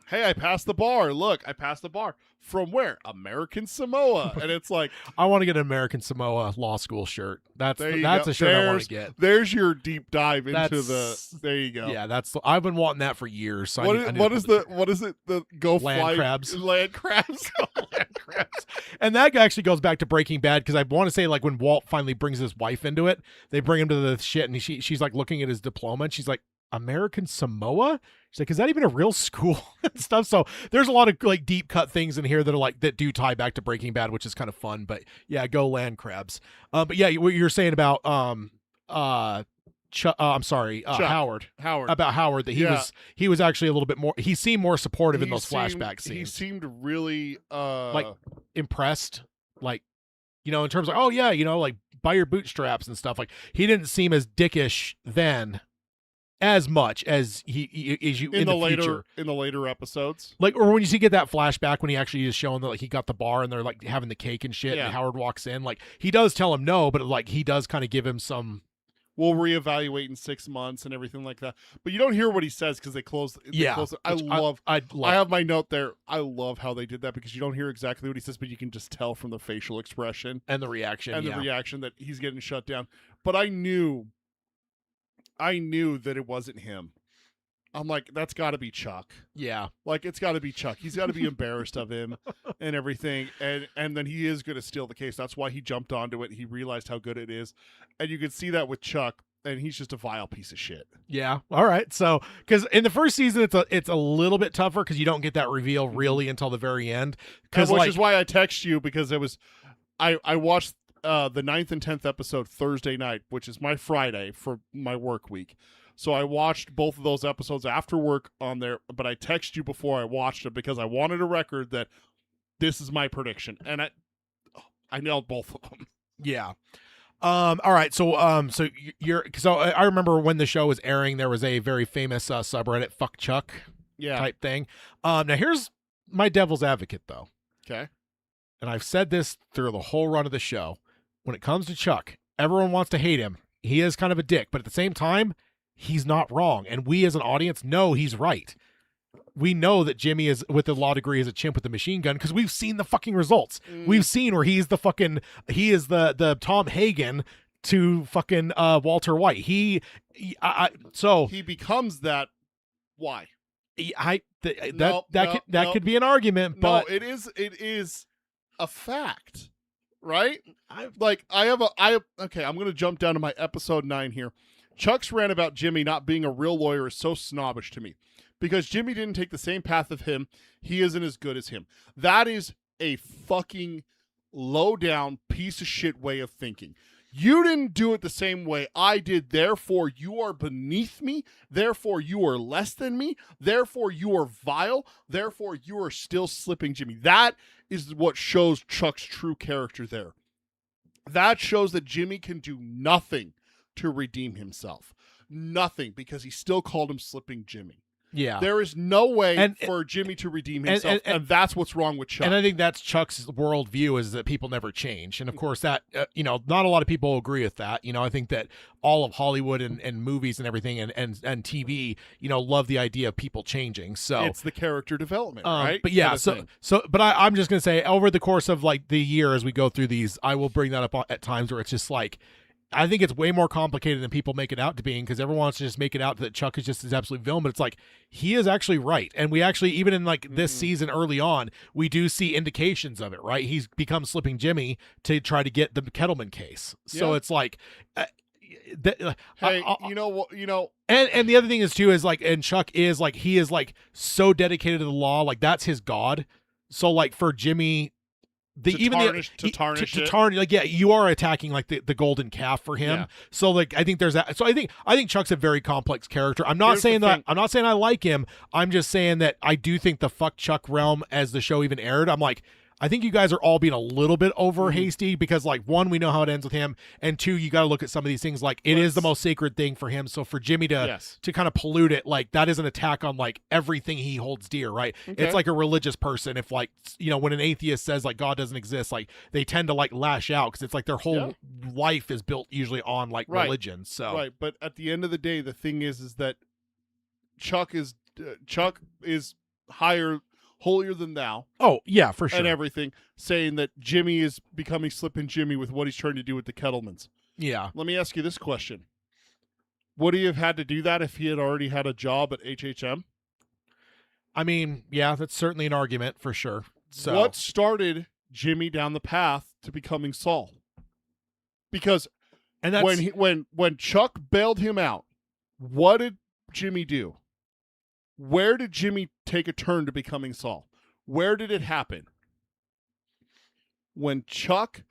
Hey, I passed the bar. Look, I passed the bar. From where? American Samoa. And it's like, I want to get an American Samoa law school shirt. That's there you that's go. a shirt I want to get. There's your deep dive into That's- there you go. Yeah, I've been wanting that for years. So What I is need what is it? The go Land fly crabs. Land crabs. land crabs. And that actually goes back to Breaking Bad because I want to say like when Walt finally brings his wife into it, they bring him to the shit and she's like looking at his diploma and she's like, American Samoa? She's like, is that even a real school and stuff? So there's a lot of like deep cut things in here that are like that do tie back to Breaking Bad, which is kind of fun. But yeah, go land crabs. But yeah, what you're saying about I'm sorry, Chuck. Howard. Howard. About Howard that he was actually a little bit more. He seemed more supportive in those flashback scenes. He seemed really like impressed, like in terms of, oh yeah, like buy your bootstraps and stuff. Like he didn't seem as dickish then as much as he is you in the future. In the later episodes. Like, or when you get that flashback when he actually is showing that like he got the bar and they're like having the cake and shit, Yeah. and Howard walks in, like he does tell him no, but like he does kind of give him some. We'll reevaluate in 6 months and everything like that. But you don't hear what he says because they close. Yeah, I love. I have my note there. I love how they did that because you don't hear exactly what he says, but you can just tell from the facial expression and the reaction the reaction that he's getting shut down. But I knew that it wasn't him. I'm like, that's got to be Chuck. Yeah, like it's got to be Chuck. He's got to be embarrassed of him and everything, and then he is going to steal the case. That's why he jumped onto it. He realized how good it is, and you can see that with Chuck. And he's just a vile piece of shit. Yeah. All right. So, because in the first season, it's a little bit tougher because you don't get that reveal really until the very end. Which is why I text you because it was, I watched the 9th and 10th episode Thursday night, which is my Friday for my work week. So I watched both of those episodes after work on there, but I texted you before I watched it because I wanted a record that this is my prediction, and I nailed both of them. Yeah. All right. So I remember when the show was airing, there was a very famous subreddit "fuck Chuck" type thing. Now here's my devil's advocate though. Okay. And I've said this through the whole run of the show. When it comes to Chuck, everyone wants to hate him. He is kind of a dick, but at the same time, he's not wrong. And we as an audience know he's right. We know that Jimmy is, with a law degree, is a chimp with a machine gun because we've seen the fucking results. We've seen where he is the Tom Hagen to fucking Walter White. So he becomes that. Why? That could be an argument, but no, it is a fact, right? I'm going to jump down to my episode 9 here. Chuck's rant about Jimmy not being a real lawyer is so snobbish to me because Jimmy didn't take the same path of him. He isn't as good as him. That is a fucking low down piece of shit way of thinking. You didn't do it the same way I did. Therefore, you are beneath me. Therefore, you are less than me. Therefore, you are vile. Therefore, you are still slipping Jimmy. That is what shows Chuck's true character there. That shows that Jimmy can do nothing to redeem himself. Nothing, because he still called him slipping Jimmy. Yeah. There is no way for Jimmy to redeem himself, and that's what's wrong with Chuck. And I think that's Chuck's worldview, is that people never change. And of course that, not a lot of people agree with that. I think that all of Hollywood and movies and everything and TV, love the idea of people changing. So it's the character development, right? But yeah, but I'm just going to say over the course of like the year as we go through these, I will bring that up at times where it's just like, I think it's way more complicated than people make it out to being, because everyone wants to just make it out that Chuck is just this absolute villain, but it's like he is actually right. And we actually, even in like this season early on, we do see indications of it, right? He's become Slipping Jimmy to try to get the Kettleman case. So it's like, hey, you know what, and the other thing is too is like, and Chuck is like, he is like so dedicated to the law, like that's his God. So like for Jimmy, to tarnish like, yeah, you are attacking like the golden calf for him. Yeah. So like I think there's that. So I think Chuck's a very complex character. I'm not saying I like him. I'm just saying that I do think the fuck Chuck realm, as the show even aired, I'm like, I think you guys are all being a little bit over hasty, because like, one, we know how it ends with him, and two, you got to look at some of these things like it is the most sacred thing for him. So for Jimmy to kind of pollute it, like that is an attack on like everything he holds dear, right? Okay. It's like a religious person. If like, when an atheist says like God doesn't exist, like they tend to like lash out because it's like their whole life is built usually on like religion. So but at the end of the day, the thing is that Chuck is holier than thou Oh, yeah, for sure. and everything, saying that Jimmy is becoming Slippin' Jimmy with what he's trying to do with the Kettlemans. Yeah. Let me ask you this question. Would he have had to do that if he had already had a job at HHM? I mean, yeah, that's certainly an argument for sure. So What started Jimmy down the path to becoming Saul? Because and that's when Chuck bailed him out, what did Jimmy do? Where did Jimmy take a turn to becoming Saul? Where did it happen? When Chuck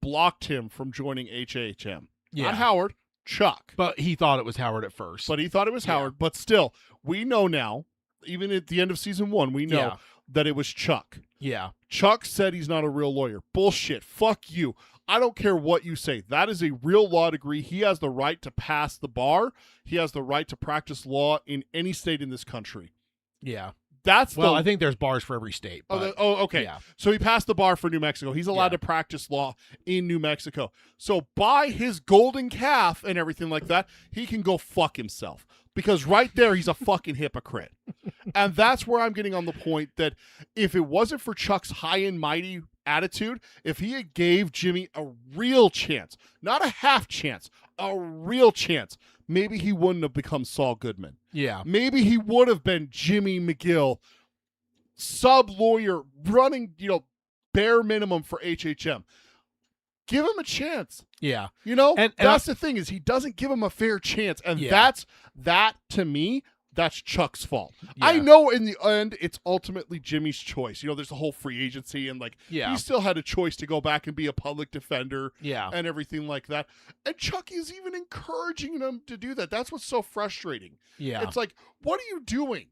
blocked him from joining HHM. yeah. Not Howard, Chuck. But he thought it was Howard at first. But he thought it was Yeah. Howard. But still, we know now, even at the end of season 1, we know Yeah. that it was Chuck. yeah. Chuck said he's not a real lawyer. Bullshit. Fuck you. I don't care what you say. That is a real law degree. He has the right to pass the bar. He has the right to practice law in any state in this country. Yeah. That's Well, the I think there's bars for every state. But, okay. Yeah. So he passed the bar for New Mexico. He's allowed Yeah. to practice law in New Mexico. So by his golden calf and everything like that, he can go fuck himself. Because right there, he's a fucking hypocrite. And that's where I'm getting on the point that if it wasn't for Chuck's high and mighty attitude, if he had gave Jimmy a real chance, not a half chance, a real chance, maybe he wouldn't have become Saul Goodman. Yeah. Maybe he would have been Jimmy McGill, sub-lawyer, running, bare minimum for HHM. Give him a chance. Yeah. And that's I- the thing is he doesn't give him a fair chance. And Yeah. that to me, that's Chuck's fault. Yeah. I know in the end, it's ultimately Jimmy's choice. There's a whole free agency and Yeah. he still had a choice to go back and be a public defender Yeah. and everything like that. And Chuck is even encouraging him to do that. That's what's so frustrating. Yeah. It's like, what are you doing?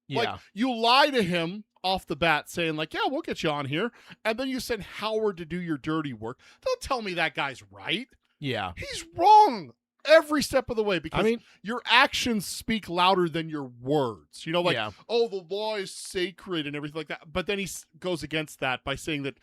Yeah. Like, you lie to him off the bat saying, like, yeah, we'll get you on here. And then you send Howard to do your dirty work. Don't tell me that guy's right. Yeah. He's wrong every step of the way because I mean, your actions speak louder than your words. yeah. Oh, the law is sacred and everything like that. But then he goes against that by saying that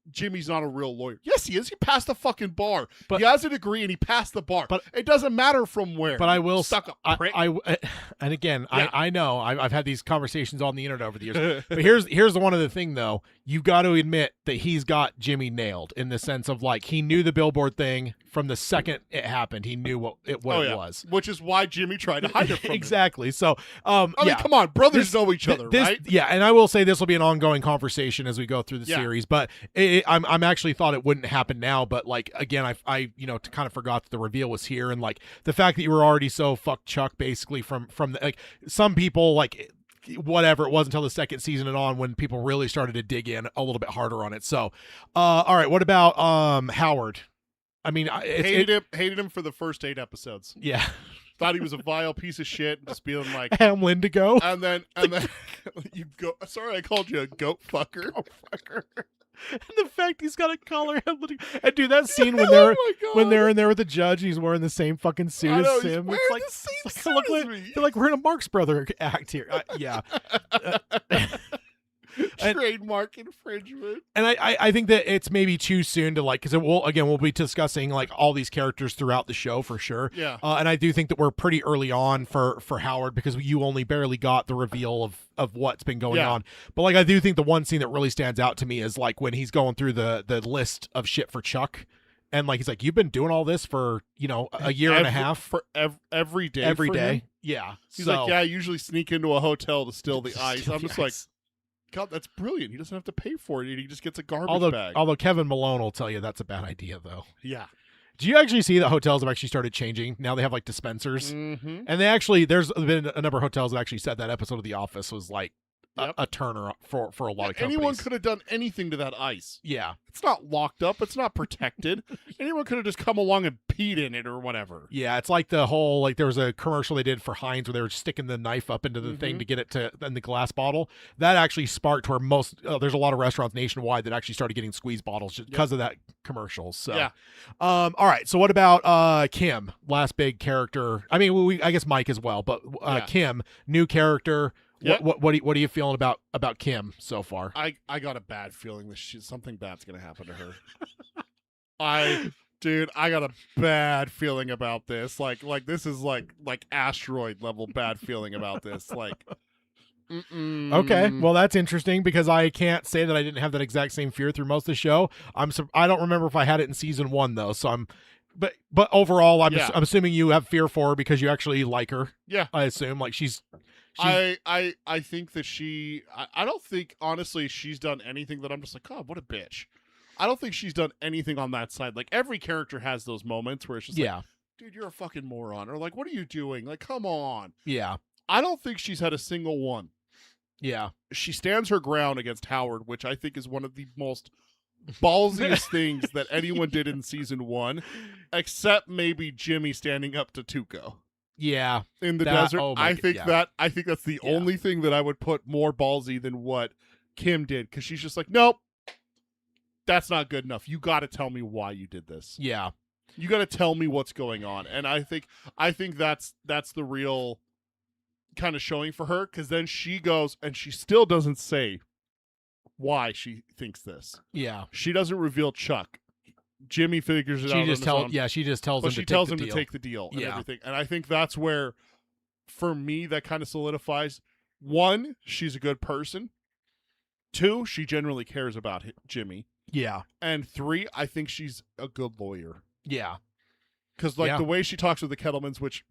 Jimmy's not a real lawyer. Yes, he is. He passed the fucking bar. But- he has a degree and he passed the bar. But- it doesn't matter from where. But I will Suck a prick. and again, Yeah. I know I've had these conversations on the internet over the years. But here's the one other thing though. You've got to admit that he's got Jimmy nailed in the sense of like he knew the billboard thing from the second it happened. He knew what it was. Which is why Jimmy tried to hide it from him. Exactly. So I mean, come on, brothers know each other, this, right? Yeah, and I will say this will be an ongoing conversation as we go through the Yeah. series. But I'm actually thought it wouldn't happen now. But like again, I kind of forgot that the reveal was here, and like the fact that you were already so fuck Chuck basically from the, like some people like. Whatever it was until the second season and on when people really started to dig in a little bit harder on it. So, all right, what about Howard? I mean, Hated him for the first 8 episodes. Yeah, Thought he was a vile piece of shit, and just being like, Hamlin to go. and then you go. Sorry, I called you a goat fucker. And the fact he's got a collar, and dude, that scene when they're Oh my God. when they're in there with the judge, and he's wearing the same fucking suit I know, as he's him. wearing It's like, the same it's suit like, as look, me. they're like we're in a Marx Brother act here. Yeah, and- Trademark infringement. and I think that it's maybe too soon to like because we'll be discussing like all these characters throughout the show for sure. Yeah. And I do think that we're pretty early on for Howard because you only barely got the reveal of what's been going Yeah. on. But like I do think the one scene that really stands out to me is like when he's going through the list of shit for Chuck. And like he's like, you've been doing all this for a year and a half for every day. every for day. him? Yeah. He's So- like, yeah, I usually sneak into a hotel to steal the ice. Steal I'm the just like, ice. God, that's brilliant. He doesn't have to pay for it. He just gets a garbage although bag. Kevin Malone will tell you that's a bad idea though. Yeah. Do you actually see that hotels have actually started changing? Now they have like dispensers. Mm-hmm. And they actually, there's been a number of hotels that actually said that episode of The Office was like Yep. a turner for a lot of companies. Anyone could have done anything to that ice. Yeah. It's not locked up. It's not protected. Anyone could have just come along and peed in it or whatever. Yeah, it's like the whole like there was a commercial they did for Heinz where they were sticking the knife up into the thing to get it to in the glass bottle. That actually sparked where there's a lot of restaurants nationwide that actually started getting squeeze bottles just because of that commercial. So, Yeah. all right. So what about Kim, last big character? I mean, I guess Mike as well, but Yeah. Kim, new character. Yeah. What are you feeling about Kim so far? I got a bad feeling something bad's gonna happen to her. I got a bad feeling about this. Like this is like asteroid level bad feeling about this. Like Mm-mm. Okay, well that's interesting because I can't say that I didn't have that exact same fear through most of the show. I don't remember if I had it in season 1 though. So but overall, I'm assuming you have fear for her because you actually like her. Yeah, I assume like she's I think that I don't think honestly she's done anything that I'm just like, God, what a bitch. I don't think she's done anything on that side. Like every character has those moments where it's just like, dude, you're a fucking moron, or like, what are you doing? Like, come on. Yeah. I don't think she's had a single one. Yeah. She stands her ground against Howard, which I think is one of the most ballsiest things that anyone did in season 1, except maybe Jimmy standing up to Tuco. Yeah. In the desert. I think that's the Yeah. only thing that I would put more ballsy than what Kim did, because she's just like, nope, that's not good enough. You got to tell me why you did this. Yeah. You got to tell me what's going on. And I think that's the real kind of showing for her, because then she goes and she still doesn't say why she thinks this. Yeah. She doesn't reveal Chuck. Jimmy figures it out. She just tells him. But she tells him to take the deal and Yeah. everything. And I think that's where, for me, that kind of solidifies. 1, she's a good person. 2, she genuinely cares about Jimmy. Yeah. And 3, I think she's a good lawyer. Yeah. Because the way she talks with the Kettlemans, which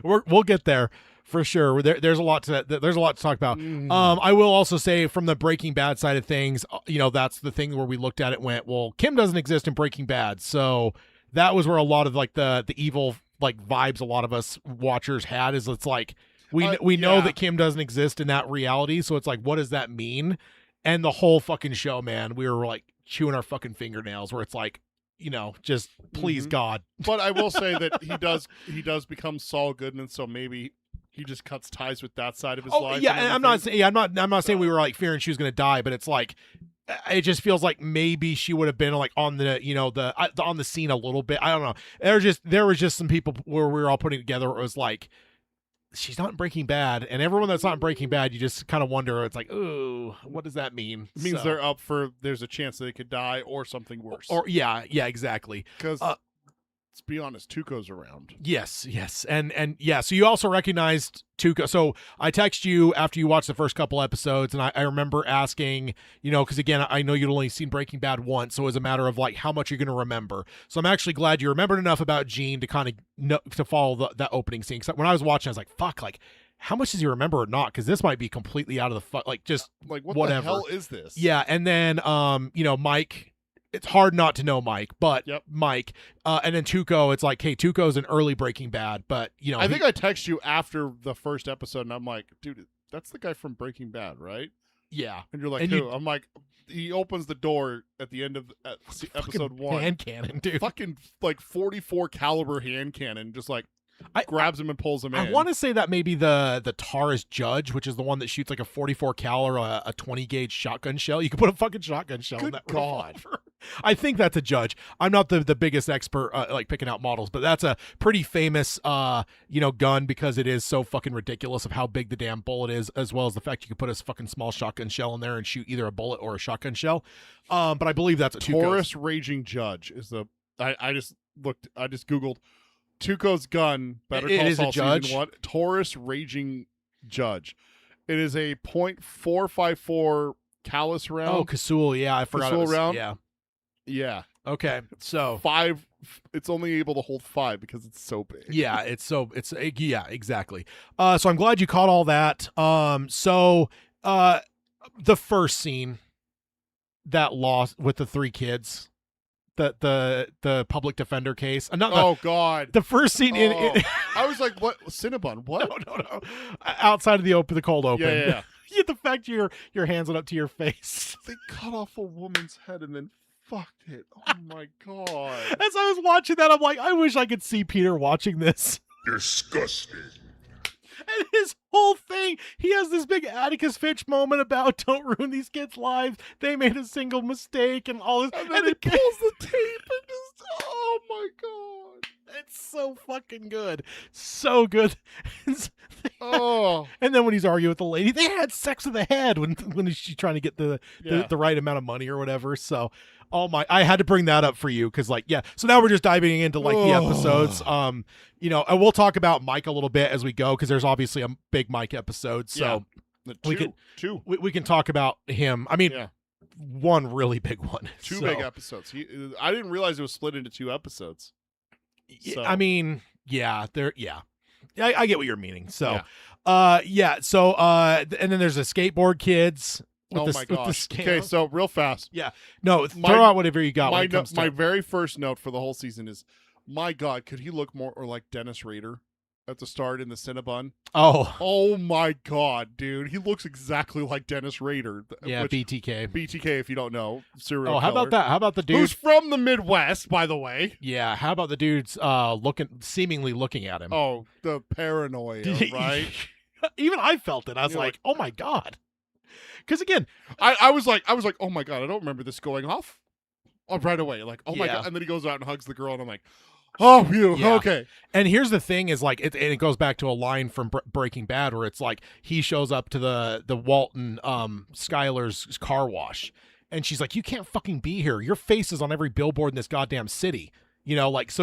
we'll get there for sure. There's a lot to talk about. I will also say from the Breaking Bad side of things, that's the thing where we looked at it and went, well, Kim doesn't exist in Breaking Bad, so that was where a lot of like the evil like vibes a lot of us watchers had. Is it's like we know that Kim doesn't exist in that reality, so it's like, what does that mean? And the whole fucking show, man, we were like chewing our fucking fingernails, where it's like, just please God. But I will say that he does become Saul Goodman, so maybe he just cuts ties with that side of his life. Yeah, and I'm not saying we were like fearing she was going to die, but it's like it just feels like maybe she would have been like on the on the scene a little bit. I don't know. There was just some people where we were all putting together where it was like, she's not in Breaking Bad, and everyone that's not in Breaking Bad, you just kind of wonder. It's like, ooh, what does that mean? It means they're up for. There's a chance that they could die or something worse. Or yeah, exactly. Because let's be honest, Tuco's around. Yes, and yeah. So you also recognized Tuco. So I text you after you watched the first couple episodes, and I remember asking, because again, I know you'd only seen Breaking Bad once, so it was a matter of like how much you're going to remember. So I'm actually glad you remembered enough about Gene to kind of to follow that opening scene. Because when I was watching, I was like, fuck, like how much does he remember or not? Because this might be completely out of the like just like what whatever. The hell is this? Yeah, and then Mike. It's hard not to know Mike, but Mike, and then Tuco. It's like, hey, Tuco's an early Breaking Bad, but I think I text you after the first episode, and I'm like, dude, that's the guy from Breaking Bad, right? Yeah, and you're like, who? I'm like, he opens the door at the end of episode 1. Hand cannon, dude. Fucking like 44 caliber hand cannon, just like grabs him and pulls him in. I want to say that maybe the Taurus Judge, which is the one that shoots like a 44 caliber, a 20 gauge shotgun shell. You can put a fucking shotgun shell in that revolver. I think that's a Judge. I'm not the biggest expert like picking out models, but that's a pretty famous gun because it is so fucking ridiculous of how big the damn bullet is, as well as the fact you can put a fucking small shotgun shell in there and shoot either a bullet or a shotgun shell. But I believe that's a Taurus Raging Judge is the. I just googled Tuco's gun. Better Call Saul season 1. Taurus Raging Judge. It is a .454 callus round. Oh, Casul, yeah, I forgot. Casul round. Yeah. Yeah. Okay. So 5. It's only able to hold 5 because it's so big. Yeah. Yeah. Exactly. So I'm glad you caught all that. So the first scene, that lost with the 3 kids, the public defender case. God. The first scene in I was like, what? Cinnabon? What? No. Outside of the cold open. Yeah. Yeah, the fact your hands went up to your face. They cut off a woman's head and then fucked it. Oh my God. As I was watching that, I'm like, I wish I could see Peter watching this. Disgusting. And his whole thing, he has this big Atticus Finch moment about don't ruin these kids' lives. They made a single mistake and all this. And then he pulls the tape and just, oh my God. so fucking good. So good. Oh, And then when he's arguing with the lady, they had sex with the head when she's trying to get the right amount of money or whatever. So, I had to bring that up for you because, like, yeah. So now we're just diving into like the episodes. And we'll talk about Mike a little bit as we go because there's obviously a big Mike episode. So we can talk about him. I mean, one really big one. Two big episodes. I didn't realize it was split into 2 episodes. So. I mean, I get what you're meaning. So, So, and then there's the skateboard kids. Oh my gosh. Okay, so real fast. Yeah. No, throw out whatever you got. My very first note for the whole season is, my God, could he look more or like Dennis Rader at the start in the Cinnabon? Oh my God, dude. He looks exactly like Dennis Rader. Yeah, BTK. BTK, if you don't know. Serial killer. How about that? How about the dude who's from the Midwest, by the way? Yeah, how about the dude's seemingly looking at him? Oh, the paranoia, right? Even I felt it. I was like, oh my God. Because again, I was like, oh my God, I don't remember this going off. Right away. Like, oh my God. And then he goes out and hugs the girl, and I'm like, oh, okay. And here's the thing is like, it goes back to a line from Breaking Bad where it's like, he shows up to the Walton Skylar's car wash. And she's like, you can't fucking be here. Your face is on every billboard in this goddamn city. Like,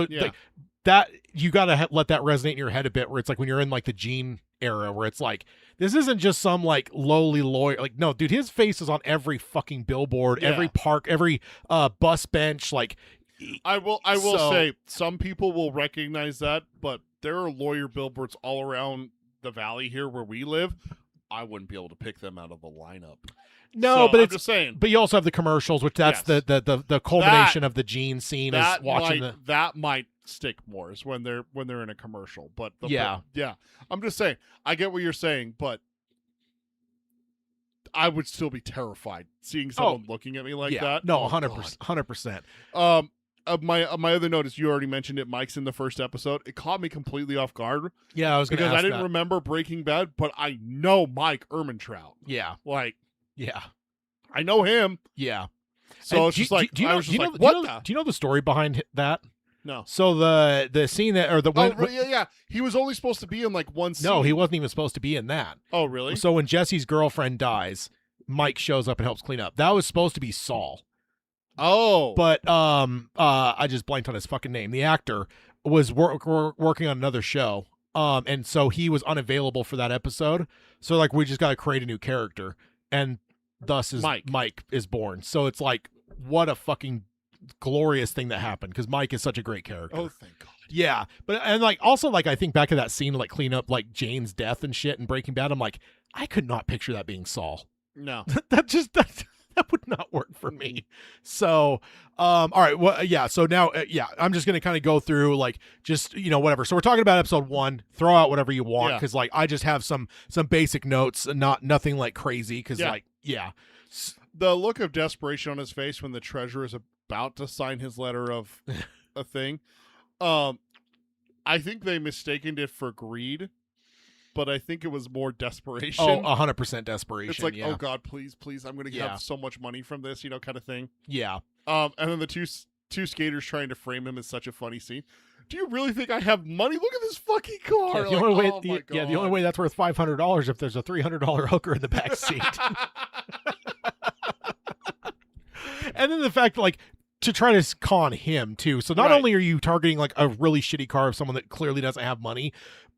that you got to let that resonate in your head a bit where it's like when you're in like the Gene era where it's like, this isn't just some like lowly lawyer. Like, no, dude, his face is on every fucking billboard, every park, every bus bench. Like, I will say some people will recognize that, but there are lawyer billboards all around the valley here where we live. I wouldn't be able to pick them out of the lineup. No, but I'm just saying. But you also have the commercials, which that's the culmination of the Gene scene is watching that might stick more is when they're in a commercial. But I'm just saying, I get what you're saying, but I would still be terrified seeing someone looking at me like that. No, 100%. My other note is you already mentioned it. Mike's in the first episode. It caught me completely off guard. Yeah, I was because I didn't remember Breaking Bad, but I know Mike Ehrmantraut. Yeah, I know him. Yeah. So it's just like, do you know the story behind that? No. So the scene that, or the one, he was only supposed to be in like one scene. No, he wasn't even supposed to be in that. Oh, really? So when Jesse's girlfriend dies, Mike shows up and helps clean up. That was supposed to be Saul. Oh. But I just blanked on his fucking name. The actor was working on another show. And so he was unavailable for that episode. So like we just got to create a new character, and thus is Mike is born. So it's like, what a fucking glorious thing that happened, because Mike is such a great character. Oh, thank God. Yeah, but and like also like I think back to that scene like clean up like Jane's death and shit in Breaking Bad. I'm like, I could not picture that being Saul. No, that would not work for me. So, all right, well, yeah. So now, I'm just gonna kind of go through like just whatever. So we're talking about episode 1. Throw out whatever you want because like I just have some basic notes, and nothing like crazy because the look of desperation on his face when the treasurer is about to sign his letter of a thing. I think they mistaken it for greed, but I think it was more desperation. Oh, 100% desperation. It's like, oh God, please, I'm going to have so much money from this, kind of thing. Yeah. And then the two skaters trying to frame him is such a funny scene. Do you really think I have money? Look at this fucking car. Yeah, the only way that's worth $500 if there's a $300 hooker in the back seat. And then the fact like to try to con him too. So not only are you targeting like a really shitty car of someone that clearly doesn't have money,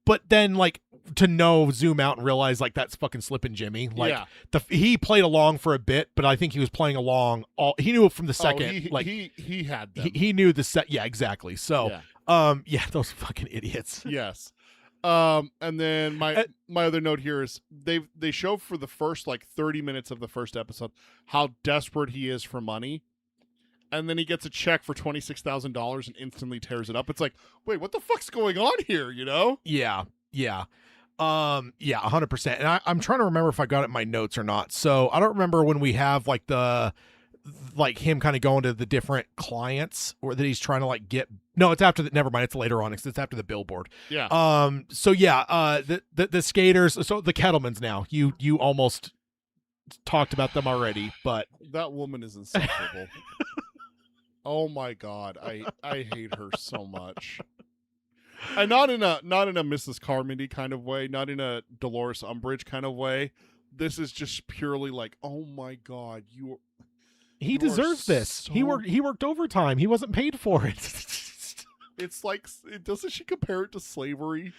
but then like to zoom out and realize like that's fucking Slippin' Jimmy. Like he played along for a bit, but I think he was playing along he knew it from the second. He had them. He knew the set. Yeah, exactly. So those fucking idiots. Yes. And then my other note here is they show for the first like 30 minutes of the first episode how desperate he is for money. And then he gets a check for $26,000 and instantly tears it up. It's like, wait, what the fuck's going on here? Yeah. 100%. And I'm trying to remember if I got it in my notes or not. So I don't remember when we have like him kind of going to the different clients or that he's trying to like get. No, it's after never mind. It's later on. It's after the billboard. Yeah. The skaters. So the Kettlemans now. You almost talked about them already, but that woman is insufferable. Oh my God, I hate her so much. And not in a Mrs. Carmody kind of way, not in a Dolores Umbridge kind of way. This is just purely like, oh my God, He you deserves are this. He worked overtime. He wasn't paid for it. It's like, doesn't she compare it to slavery?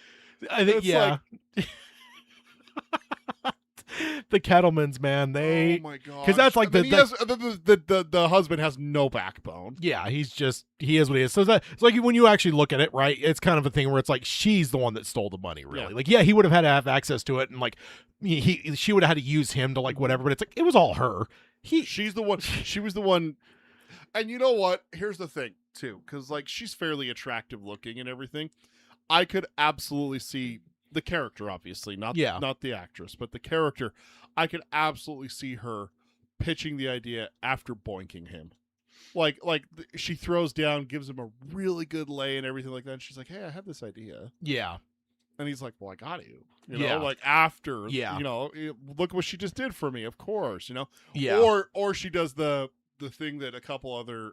I think, It's yeah. The Kettlemans, man, oh my God, because that's like the husband has no backbone. Yeah, he is what he is. So it's like when you actually look at it, right? It's kind of a thing where it's like she's the one that stole the money, really. Yeah. Like, yeah, he would have had to have access to it, and like she would have had to use him to like whatever. But it's like it was all her. She's the one. She was the one. And you know what? Here's the thing too, because like she's fairly attractive looking and everything. I could absolutely see the character, obviously, not the actress, but the character. I could absolutely see her pitching the idea after boinking him. Like she throws down, gives him a really good lay and everything like that. And she's like, "Hey, I have this idea." Yeah. And he's like, "Well, I got you." Yeah. know, like after, Yeah. Look what she just did for me, of course, Yeah. Or she does the thing that a couple other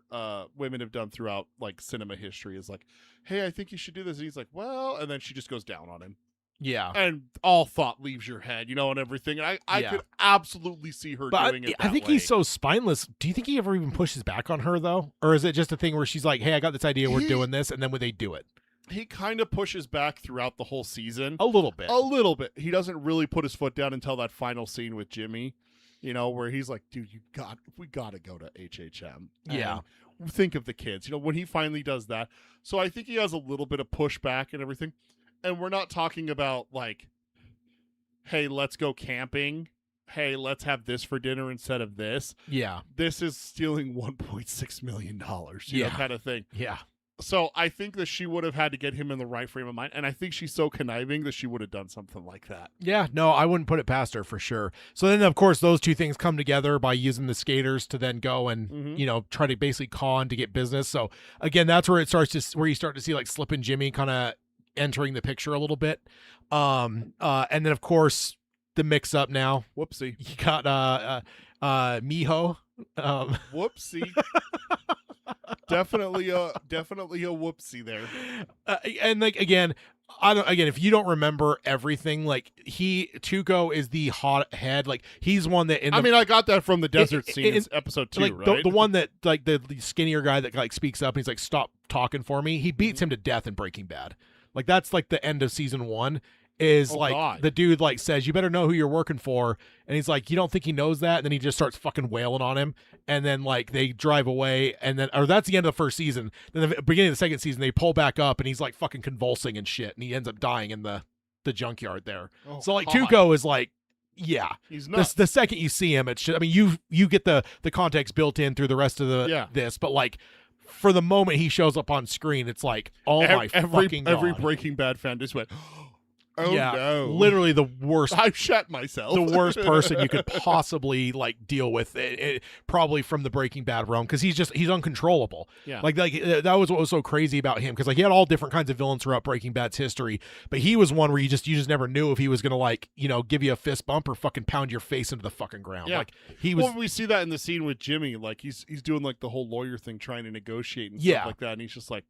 women have done throughout like cinema history is like, "Hey, I think you should do this." And he's like, "Well," and then she just goes down on him. Yeah. And all thought leaves your head, and everything. And I Yeah. could absolutely see her doing it I that think way. he's so spineless. Do you think he ever even pushes back on her though, or is it just a thing where she's like, "Hey, I got this idea. We're doing this," and then when they do it, He kind of pushes back throughout the whole season. a little bit. A little bit. He doesn't really put his foot down until that final scene with Jimmy, where he's like, "Dude, we got to go to HHM. Yeah. And think of the kids." When he finally does that. So I think he has a little bit of pushback and everything. And we're not talking about like, "Hey, let's go camping. Hey, let's have this for dinner instead of this." Yeah. This is stealing $1.6 million, kind of thing. Yeah. So I think that she would have had to get him in the right frame of mind. And I think she's so conniving that she would have done something like that. Yeah, no, I wouldn't put it past her for sure. So then, of course, those two things come together by using the skaters to then go and, try to basically con to get business. So again, that's where where you start to see like Slip and Jimmy kind of entering the picture a little bit. And then, of course, the mix up now. Whoopsie. You got Miho. Whoopsie. Definitely a whoopsie there. And like again, if you don't remember everything, like Tuco is the hot head. Like he's one that I got that from the desert scene in episode 2, like right? the one that like the skinnier guy that like speaks up and he's like, "Stop talking for me." He beats him to death in Breaking Bad. Like that's like the end of season 1. Is God. The dude like says, "You better know who you're working for," and he's like, "You don't think he knows that?" And then he just starts fucking wailing on him, and then like they drive away, and then that's the end of the first season. Then the beginning of the second season, they pull back up, and he's like fucking convulsing and shit, and he ends up dying in the junkyard there. Oh, so like God. Tuco is like, yeah, He's nuts. the second you see him, it's just, I mean you get the context built in through the rest of this, but like. For the moment he shows up on screen, it's like, oh my fucking God. Every Breaking Bad fan just went, "Oh no!" Literally the worst. I've shat myself. The worst person you could possibly like deal with, probably from the Breaking Bad realm, because he's uncontrollable. Yeah. Like that was what was so crazy about him, because like he had all different kinds of villains throughout Breaking Bad's history, but he was one where you just never knew if he was gonna like give you a fist bump or fucking pound your face into the fucking ground. Yeah. Like he was. Well, we see that in the scene with Jimmy. Like he's doing like the whole lawyer thing, trying to negotiate and Yeah. stuff like that, and he's just like,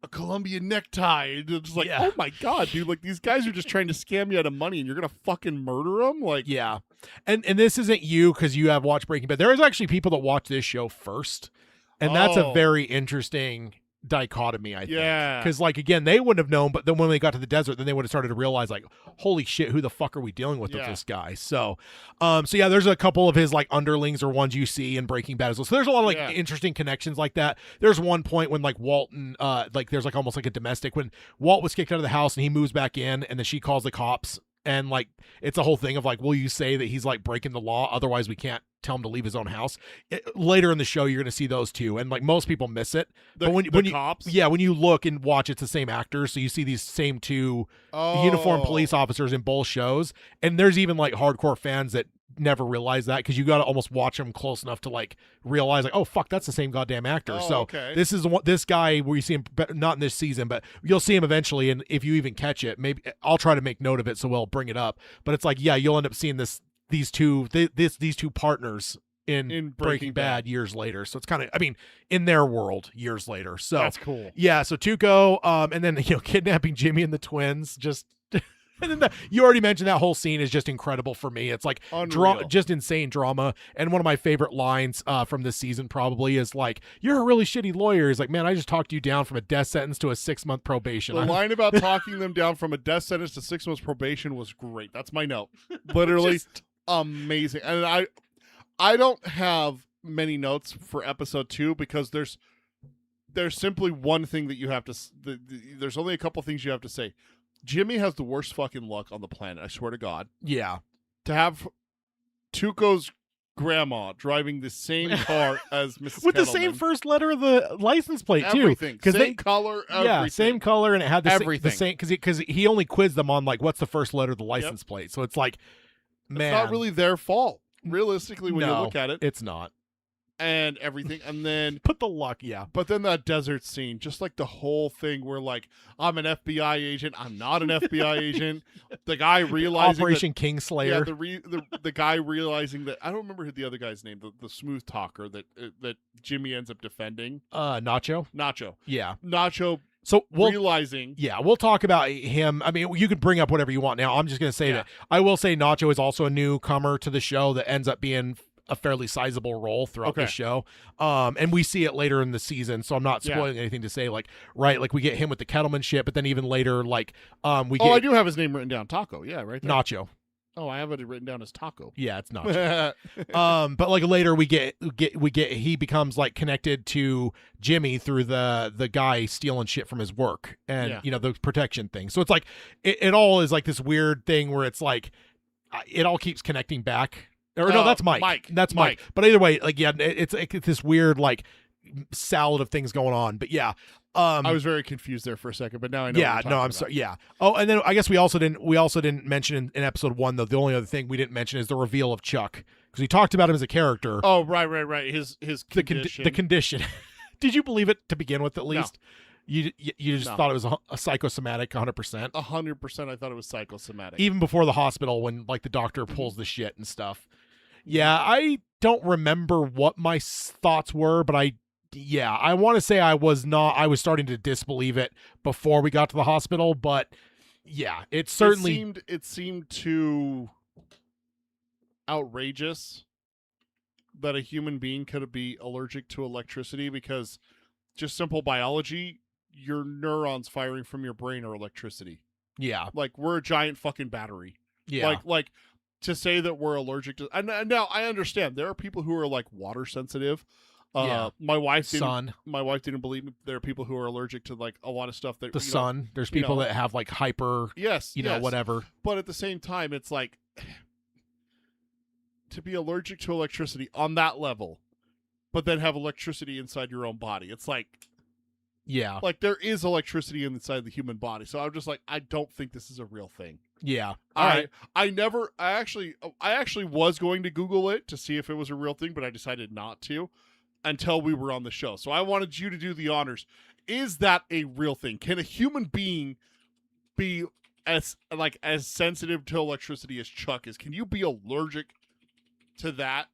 a Colombian necktie. And it's like, Yeah. oh my God, dude! Like these guys are just trying to scam you out of money, and you're gonna fucking murder them. Like, Yeah, and this isn't you because you have watched Breaking Bad. There is actually people that watch this show first, and that's a Oh. very interesting dichotomy, I think. Yeah. Because like again, they wouldn't have known, but then when they got to the desert, then they would have started to realize like, holy shit, who the fuck are we dealing with Yeah. this guy? So, yeah, there's a couple of his like underlings or ones you see in Breaking Bad as well. So there's a lot of like Yeah. interesting connections like that. There's one point when like Walton, like there's like almost like a domestic when Walt was kicked out of the house and he moves back in, and then she calls the cops. And like it's a whole thing of like, will you say that he's like breaking the law? Otherwise, we can't tell him to leave his own house. Later in the show, you're going to see those two, and like most people miss it. But when you cops, when you look and watch, it's the same actors, so you see these same two uniformed police officers in both shows. And there's even like hardcore fans that never realize that, because you got to almost watch them close enough to like realize like, oh fuck, that's the same goddamn actor. Oh, so okay. this is this guy where you see him, not in this season, but you'll see him eventually. And if you even catch it, maybe I'll try to make note of it so we'll bring it up. But it's like, yeah, you'll end up seeing these two partners in Breaking Bad Bad. years later. So it's kind of, I mean, in their world years later. So That's cool. yeah, so Tuco, and then kidnapping Jimmy and the twins, just and then you already mentioned that whole scene is just incredible for me. It's like Unreal. just insane drama. And one of my favorite lines from this season probably is like, "You're a really shitty lawyer." He's like, "Man, I just talked you down from a death sentence to a 6-month probation." The line about talking them down from a death sentence to 6 months probation was great. That's my note. Literally amazing. And I don't have many notes for episode 2 because there's simply one thing that you have to. There's only a couple things you have to say. Jimmy has the worst fucking luck on the planet. I swear to God. Yeah. To have Tuco's grandma driving the same car as Mrs. With the Kettleman. same first letter of the license plate too. Everything. Same color. Everything. Yeah, same color, and it had the Everything. same because he only quizzed them on like what's the first letter of the license plate. So it's like, man, It's not really their fault, realistically, when you no, look at it. it's not. And everything, and then Put the luck, yeah. but then that desert scene, just like the whole thing where like I'm an FBI agent, I'm not an FBI agent. The guy realizing Operation that, Kingslayer. the guy realizing that I don't remember who the other guy's name, the smooth talker that Jimmy ends up defending. Nacho. Nacho. Yeah. Nacho So realizing. yeah, we'll talk about him. I mean, you can bring up whatever you want now. I'm just going to say that I will say Nacho is also a newcomer to the show that ends up being a fairly sizable role throughout the show. And we see it later in the season, so I'm not spoiling anything to say like we get him with the Kettleman shit, but then even later we get I do have his name written down. Taco. Yeah, right there. Nacho. Oh, I have it written down as Taco. Yeah, it's Nacho. But like later we get he becomes like connected to Jimmy through the guy stealing shit from his work and the protection thing. So it's like it all is like this weird thing where it's like it all keeps connecting back. Or no, that's Mike. That's Mike. But either way, like it's this weird like salad of things going on. But yeah, I was very confused there for a second, but now I know. Yeah, no, I'm sorry. Yeah. Oh, and then I guess we also didn't mention in episode 1 though. The only other thing we didn't mention is the reveal of Chuck because we talked about him as a character. Oh, right. His condition. The condition. Did you believe it to begin with? At least you just thought it was a psychosomatic 100%. 100%. I thought it was psychosomatic. Even before the hospital when like the doctor pulls the shit and stuff. Yeah, I don't remember what my thoughts were, but I want to say I was starting to disbelieve it before we got to the hospital, but yeah, it certainly it seemed too outrageous that a human being could be allergic to electricity because just simple biology, your neurons firing from your brain are electricity. Yeah. Like we're a giant fucking battery. Yeah. Like to say that we're allergic to, and now I understand there are people who are like water sensitive. My wife didn't believe me. There are people who are allergic to like a lot of stuff that the sun. There's people that have like hyper. Yes. Whatever. But at the same time, it's like to be allergic to electricity on that level, but then have electricity inside your own body. It's like. Yeah. Like there is electricity inside the human body. So I'm just like, I don't think this is a real thing. Yeah. I actually was going to Google it to see if it was a real thing, but I decided not to until we were on the show. So I wanted you to do the honors. Is that a real thing? Can a human being be as sensitive to electricity as Chuck is? Can you be allergic to that?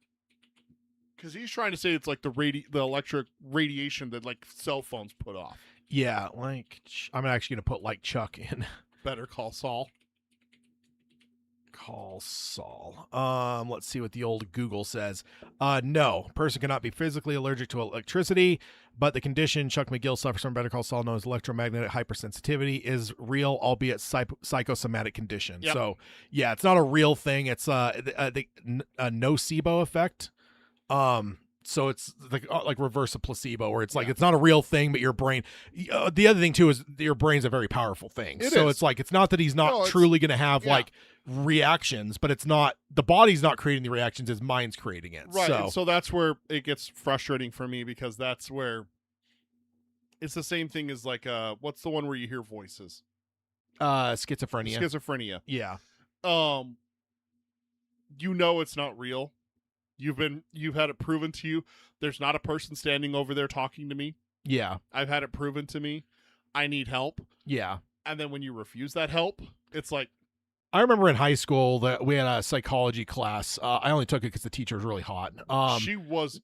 Because he's trying to say it's like the electric radiation that like cell phones put off. Yeah, like I'm actually gonna put like Chuck in. Better Call Saul. Let's see what the old Google says. No, person cannot be physically allergic to electricity, but the condition Chuck McGill suffers from Better Call Saul, known as electromagnetic hypersensitivity, is real, albeit psychosomatic condition. Yep. So yeah, it's not a real thing. It's a nocebo effect. So it's like reverse a placebo, where it's like it's not a real thing, but your brain. The other thing too is your brain's a very powerful thing. It's like it's not that he's not truly going to have like reactions, but it's not the body's not creating the reactions; his mind's creating it. Right. So that's where it gets frustrating for me because that's where it's the same thing as like what's the one where you hear voices? Schizophrenia. Schizophrenia. Yeah. It's not real. You've had it proven to you. There's not a person standing over there talking to me. Yeah. I've had it proven to me. I need help. Yeah. And then when you refuse that help, it's like, I remember in high school that we had a psychology class. I only took it because the teacher was really hot. She was.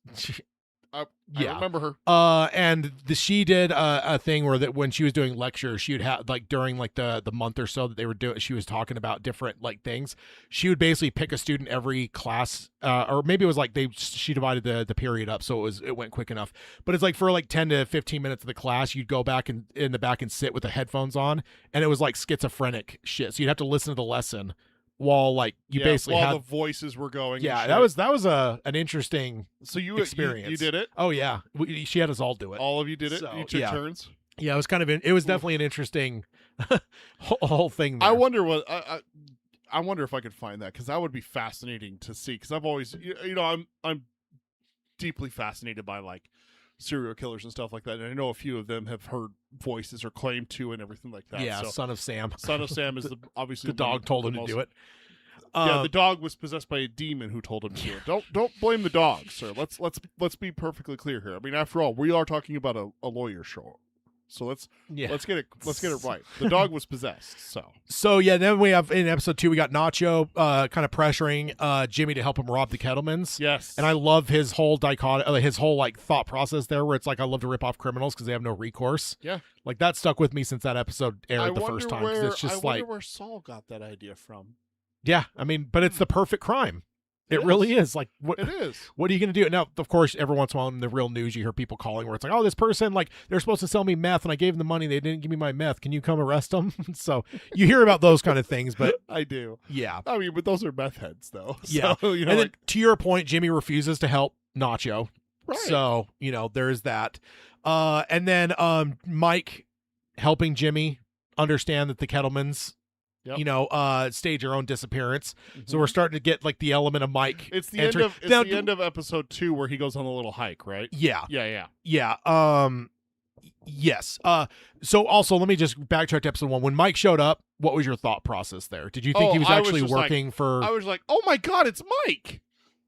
I Yeah. remember her. And she did a thing where that when she was doing lectures, she would have like during like the month or so that they were doing, she was talking about different like things. She would basically pick a student every class, or maybe it was like she divided the period up so it went quick enough. But it's like for like 10 to 15 minutes of the class, you'd go back and in the back and sit with the headphones on, and it was like schizophrenic shit. So you'd have to listen to the lesson while like you basically while had the voices were going. yeah, and that was an interesting so experience. You did it. Oh yeah, she had us all do it. All of you did it. So, You took yeah. turns. Yeah, it was it was definitely an interesting whole thing there. I wonder what I wonder if I could find that, because that would be fascinating to see. Because I've always I'm deeply fascinated by like serial killers and stuff like that, and I know a few of them have heard voices or claimed to and everything like that. Yeah, so, Son of Sam. Son of Sam is obviously The dog told him to do it. Yeah, the dog was possessed by a demon who told him to do it. Don't blame the dog, sir. Let's be perfectly clear here. I mean, after all, we are talking about a lawyer show, so let's get it right. The dog was possessed. So yeah, then we have in episode 2 we got Nacho kind of pressuring Jimmy to help him rob the Kettlemans. Yes, and I love his whole his whole like thought process there, where it's like I love to rip off criminals because they have no recourse. Yeah, like that stuck with me since that episode aired the first time. Because it's just I wonder where Saul got that idea from. Yeah, I mean, but it's the perfect crime. It really is. Like, what? It is. What are you going to do? Now, of course, every once in a while in the real news, you hear people calling where it's like, oh, this person, like, they're supposed to sell me meth, and I gave them the money. They didn't give me my meth. Can you come arrest them? So you hear about those kind of things, but I do. Yeah. I mean, but those are meth heads, though. Yeah. So, and then, to your point, Jimmy refuses to help Nacho. Right. So, there's that. And then Mike helping Jimmy understand that the Kettlemans, stage your own disappearance. Mm-hmm. So we're starting to get like the element of Mike. It's the end of episode 2 where he goes on a little hike, right? Yeah. Yeah. Yes. So also let me just backtrack to episode 1. When Mike showed up, what was your thought process there? Did you think he was actually working for? I was like, oh my God, it's Mike.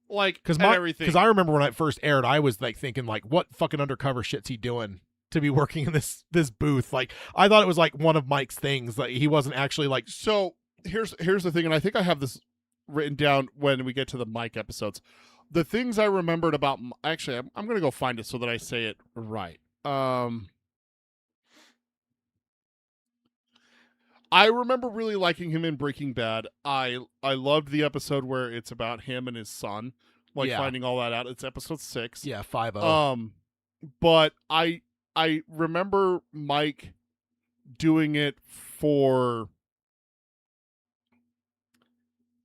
Like, everything. Because I remember when it first aired, I was like thinking like, what fucking undercover shit's he doing to be working in this booth? Like, I thought it was like one of Mike's things. Like, he wasn't actually like. So here's the thing, and I think I have this written down when we get to the Mike episodes. The things I remembered about, actually, I'm gonna go find it so that I say it right. I remember really liking him in Breaking Bad. I loved the episode where it's about him and his son, finding all that out. It's episode 6. Yeah, 5-0. But I remember Mike doing it for.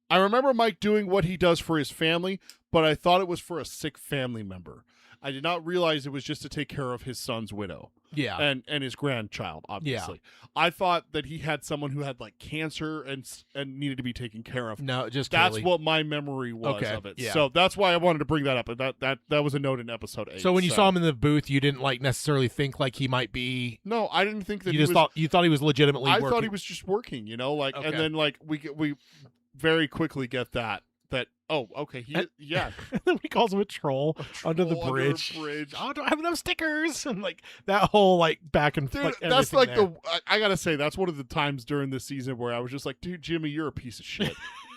I remember Mike doing what he does for his family, but I thought it was for a sick family member. I did not realize it was just to take care of his son's widow. Yeah. And his grandchild, obviously. Yeah. I thought that he had someone who had like cancer and needed to be taken care of. No, that's what my memory was of it. Yeah. So that's why I wanted to bring that up. And that was a note in episode 8. So when you saw him in the booth, you didn't like necessarily think like he might be. No, I didn't think that you thought he was legitimately I working. thought he was just working, and then like we very quickly get that oh, okay, yeah. And then he calls him a troll under the bridge. Oh, do I have enough stickers? And like that whole like back and dude, like, that's like there. I gotta say that's one of the times during this season where I was just like, dude, Jimmy, you're a piece of shit.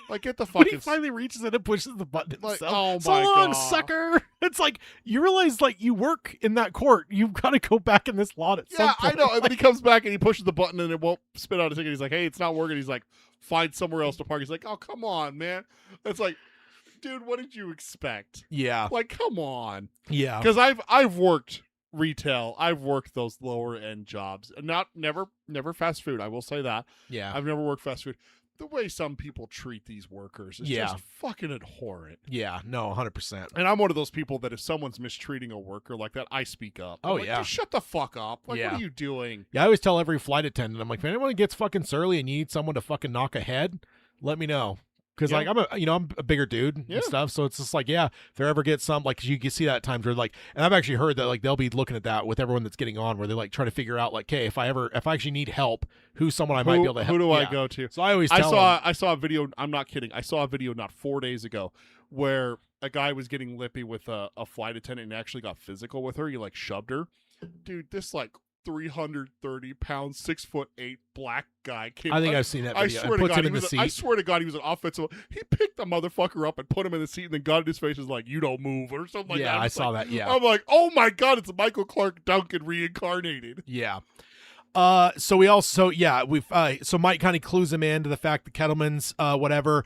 Like, get the fucking. When he finally reaches in and pushes the button himself. Oh so my long, God. sucker! It's like you realize like you work in that court. You've got to go back in this lot at some point. Yeah, I know. And then he comes back and he pushes the button and it won't spit out a ticket. He's like, hey, it's not working. He's like, find somewhere else to park. He's like, oh, come on, man. It's like, dude, what did you expect? Yeah. Like, come on. Yeah. Because I've worked retail. I've worked those lower end jobs. Never fast food. I will say that. Yeah. I've never worked fast food. The way some people treat these workers is just fucking abhorrent. Yeah, no, 100%. And I'm one of those people that if someone's mistreating a worker like that, I speak up. Oh, I'm like, yeah. Just shut the fuck up. Like, what are you doing? Yeah, I always tell every flight attendant, I'm like, if anyone gets fucking surly and you need someone to fucking knock a head, let me know. Because like I'm a bigger dude and stuff, so it's just like if there ever gets some like you can see that at times where like, and I've actually heard that like they'll be looking at that with everyone that's getting on where they like try to figure out like, hey, if I actually need help, who's someone I might be able to help? Who do I go to? So I always tell I saw a video. I'm not kidding. I saw a video not 4 days ago where a guy was getting lippy with a flight attendant and actually got physical with her. He like shoved her. Dude, this 330-pound, 6'8" black guy came. I think I've seen that video. I swear to Puts God, him in the seat. I swear to God, he was an offensive. He picked the motherfucker up and put him in the seat, and then got in his face and was like, "You don't move," or something like that. Yeah, I saw that. Yeah, I'm like, oh my God, it's Michael Clark Duncan reincarnated. yeah. So we also, so Mike kind of clues him in to the fact that Kettleman's, whatever.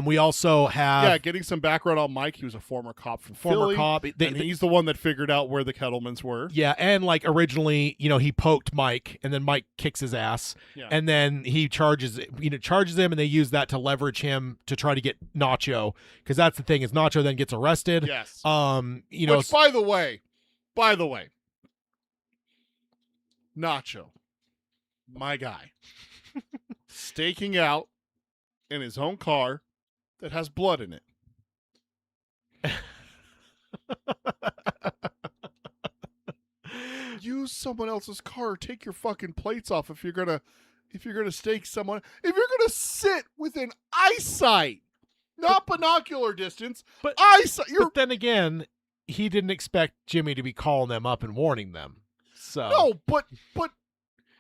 We also have, Getting some background on Mike. He was a former cop from former Philly, cop. and he's the one that figured out where the Kettlemans were. Yeah, and like originally, he poked Mike, and then Mike kicks his ass, and then he charges him, and they use that to leverage him to try to get Nacho, because that's the thing is Nacho then gets arrested. Yes. Which, by the way, Nacho, my guy, staking out in his own car that has blood in it. Use someone else's car. Take your fucking plates off if you're gonna stake someone. If you're gonna sit within eyesight, not binocular distance, but eyesight. But then again, he didn't expect Jimmy to be calling them up and warning them. So no, but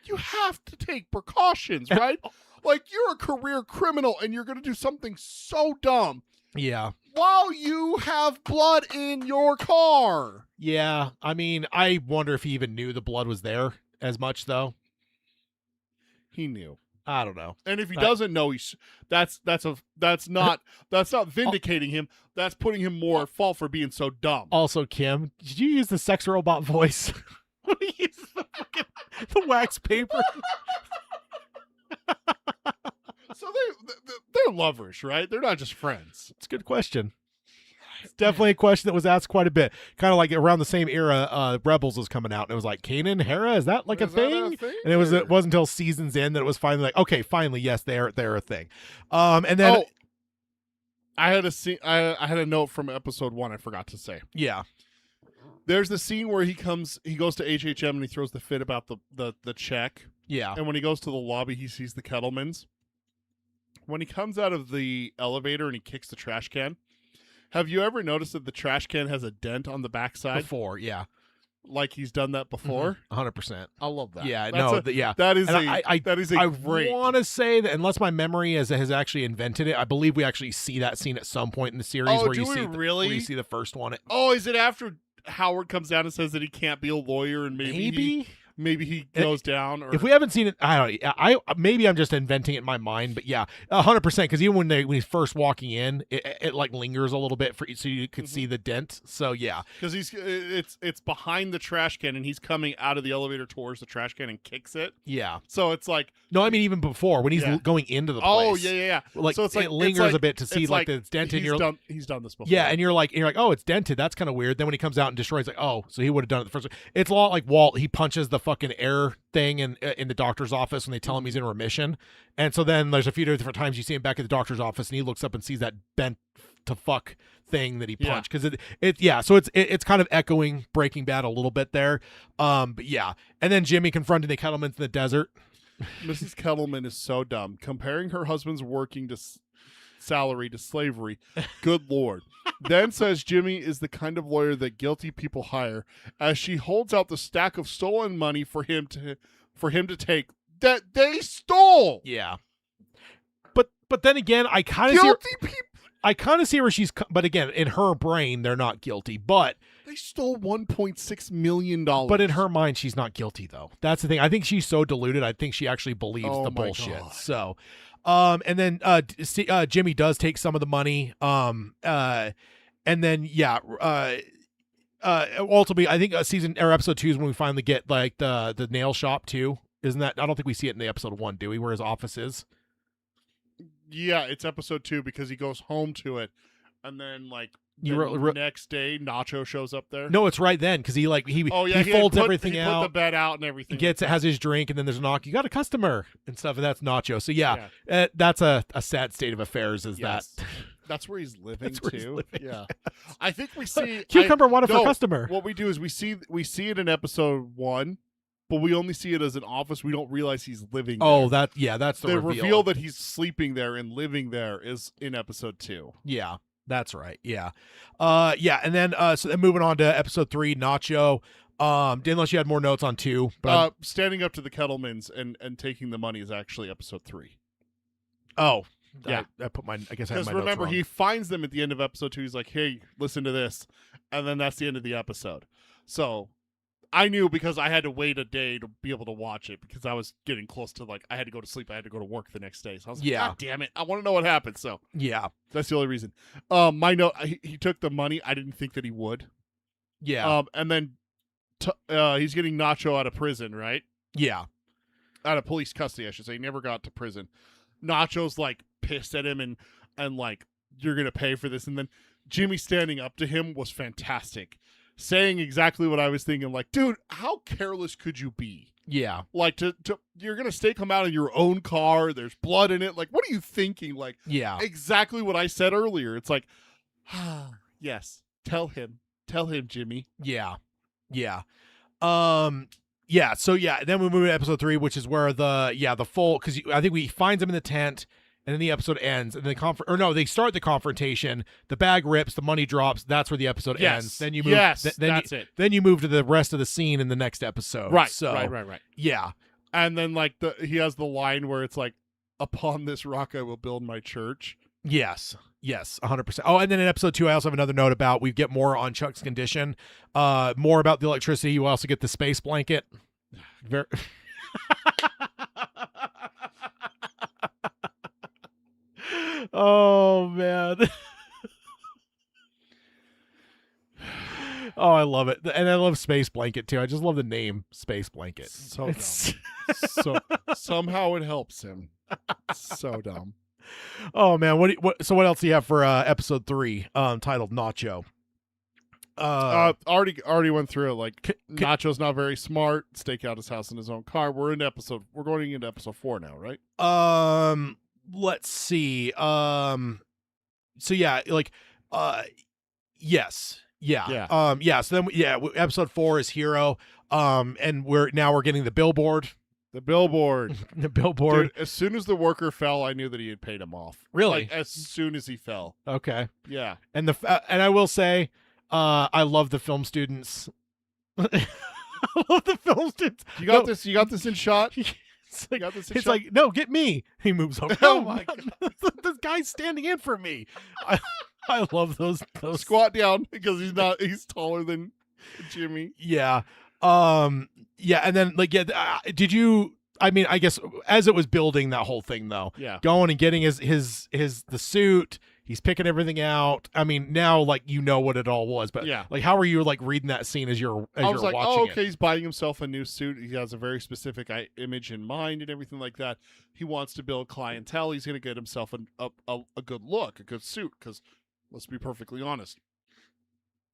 you have to take precautions, right? Like, you're a career criminal and you're going to do something so dumb. Yeah. While you have blood in your car. Yeah. I mean, I wonder if he even knew the blood was there as much, though. He knew. I don't know. And if he doesn't know, that's not vindicating him. That's putting him more at fault for being so dumb. Also, Kim, did you use the sex robot voice? He uses the wax paper. So they're lovers, right? They're not just friends. It's a good question. It's definitely a question that was asked quite a bit. Kind of like around the same era, Rebels was coming out, and it was like, Kanan, Hera, is that like a thing? And it wasn't until seasons in that it was finally like, okay, finally, yes, they're a thing. And then I had a note from episode 1 I forgot to say. Yeah. There's the scene where he goes to HHM and he throws the fit about the check. Yeah. And when he goes to the lobby, he sees the Kettlemans. When he comes out of the elevator and he kicks the trash can, have you ever noticed that the trash can has a dent on the backside? Before, yeah. Like he's done that before? 100%. I love that. Yeah, yeah. That is great. I want to say that unless my memory has actually invented it, I believe we actually see that scene at some point in the series where you see the first one. Is it after Howard comes down and says that he can't be a lawyer and maybe he goes down? Or... If we haven't seen it, I don't know. I maybe I'm just inventing it in my mind, but yeah, 100%. Because even when he's first walking in, it like lingers a little bit so you could see the dent. So yeah, because it's behind the trash can and he's coming out of the elevator towards the trash can and kicks it. Yeah. So it's like no, I mean even before when he's going into the place. Oh yeah. Like so it's like it lingers a bit to see like the dent in your. He's done this before. Yeah, and you're like, oh, it's dented. That's kind of weird. Then when he comes out and destroys, like, oh, so he would have done it the first. It's a lot like Walt. He punches the fucking air thing in the doctor's office when they tell him he's in remission, and so then there's a few different times you see him back at the doctor's office and he looks up and sees that bent to fuck thing that he punched because so it's kind of echoing Breaking Bad a little bit there, but yeah, and then Jimmy confronting the Kettlemans in the desert. Mrs. Kettleman is so dumb, comparing her husband's working salary to slavery. Good Lord. Then says Jimmy is the kind of lawyer that guilty people hire, as she holds out the stack of stolen money for him to take that they stole. Yeah. But then again, I kind of see where she's, but again, in her brain, they're not guilty, but they stole $1.6 million. But in her mind, she's not guilty though. That's the thing. I think she's so deluded. I think she actually believes the bullshit. God. So, and then Jimmy does take some of the money. And then ultimately, I think episode 2 is when we finally get like the nail shop too. Isn't that? I don't think we see it in the episode 1, do we? Where his office is. Yeah, it's episode 2 because he goes home to it, and then like next day Nacho shows up there. No, it's right then because he folds everything out, put the bed out and everything. Has his drink, and then there's a knock. You got a customer and stuff, and that's Nacho. So that's a sad state of affairs. That's where he's living That's where too. He's living. Yeah, I think we see cucumber water for customer. What we do is we see it in episode 1. But we only see it as an office. We don't realize he's living there. Oh, that's the reveal that he's sleeping there and living there is in episode 2. Yeah, that's right. Yeah. And then so then moving on to episode 3, Nacho. Unless you had more notes on 2, but Standing up to the Kettlemans and taking the money is actually episode 3. oh, Yeah. I put my. I guess I have Because my remember, notes wrong. he finds them at the end of episode 2. He's like, "Hey, listen to this," and then that's the end of the episode. So I knew because I had to wait a day to be able to watch it because I was getting close to I had to go to sleep. I had to go to work the next day. So I was like, Yeah. God damn it, I want to know what happened. So Yeah, that's the only reason. My note, he took the money. I didn't think that he would. yeah, And then he's getting Nacho out of prison, right? yeah, Out of police custody, I should say. He never got to prison. Nacho's pissed at him and you're gonna pay for this. And then Jimmy standing up to him was fantastic, saying exactly what I was thinking. Dude, how careless could you be? yeah, To you're gonna stake him out in your own car. There's blood in it. What are you thinking? yeah, Exactly what I said earlier. It's yes, tell him, Jimmy. yeah, yeah. Yeah. So yeah, then we move to episode 3, which is where the full, because I think we finds him in the tent, and then the episode ends, and they start the confrontation. The bag rips, the money drops. That's where the episode ends. Then you move. That's it. Then you move to the rest of the scene in the next episode. Right. So Right. yeah, And then he has the line where it's upon this rock I will build my church. yes, 100%. Oh, and then in episode 2, I also have another note about we get more on Chuck's condition, more about the electricity. You also get the space blanket. Very. Oh man. Oh, I love it. And I love Space Blanket too. I just love the name Space Blanket. So dumb. So somehow it helps him. So dumb. Oh man, so what else do you have for episode 3 titled Nacho? Already went through it. Nacho's not very smart, stake out his house in his own car. We're going into episode 4 now, right? Let's see. So yeah, yes. Yeah. So then episode 4 is Hero. And we're getting the billboard. The billboard. The billboard. Dude, as soon as the worker fell, I knew that he had paid him off. Really? As soon as he fell. Okay. Yeah. And and I will say, I love the film students. I love the film students. You got this. You got this in shot. It's like, You got this in it's shot? like, no, get me. He moves over. Oh No, my God. This guy's standing in for me. I love those. Squat down because he's taller than Jimmy. Yeah. Yeah. And then did you? I mean, I guess as it was building that whole thing though. Yeah. Going and getting the suit. He's picking everything out. I mean, now you know what it all was, but Yeah. how are you reading that scene as you're I was like, watching oh, it? okay, he's buying himself a new suit. He has a very specific image in mind and everything like that. He wants to build clientele. He's going to get himself a good look, a good suit. Because let's be perfectly honest,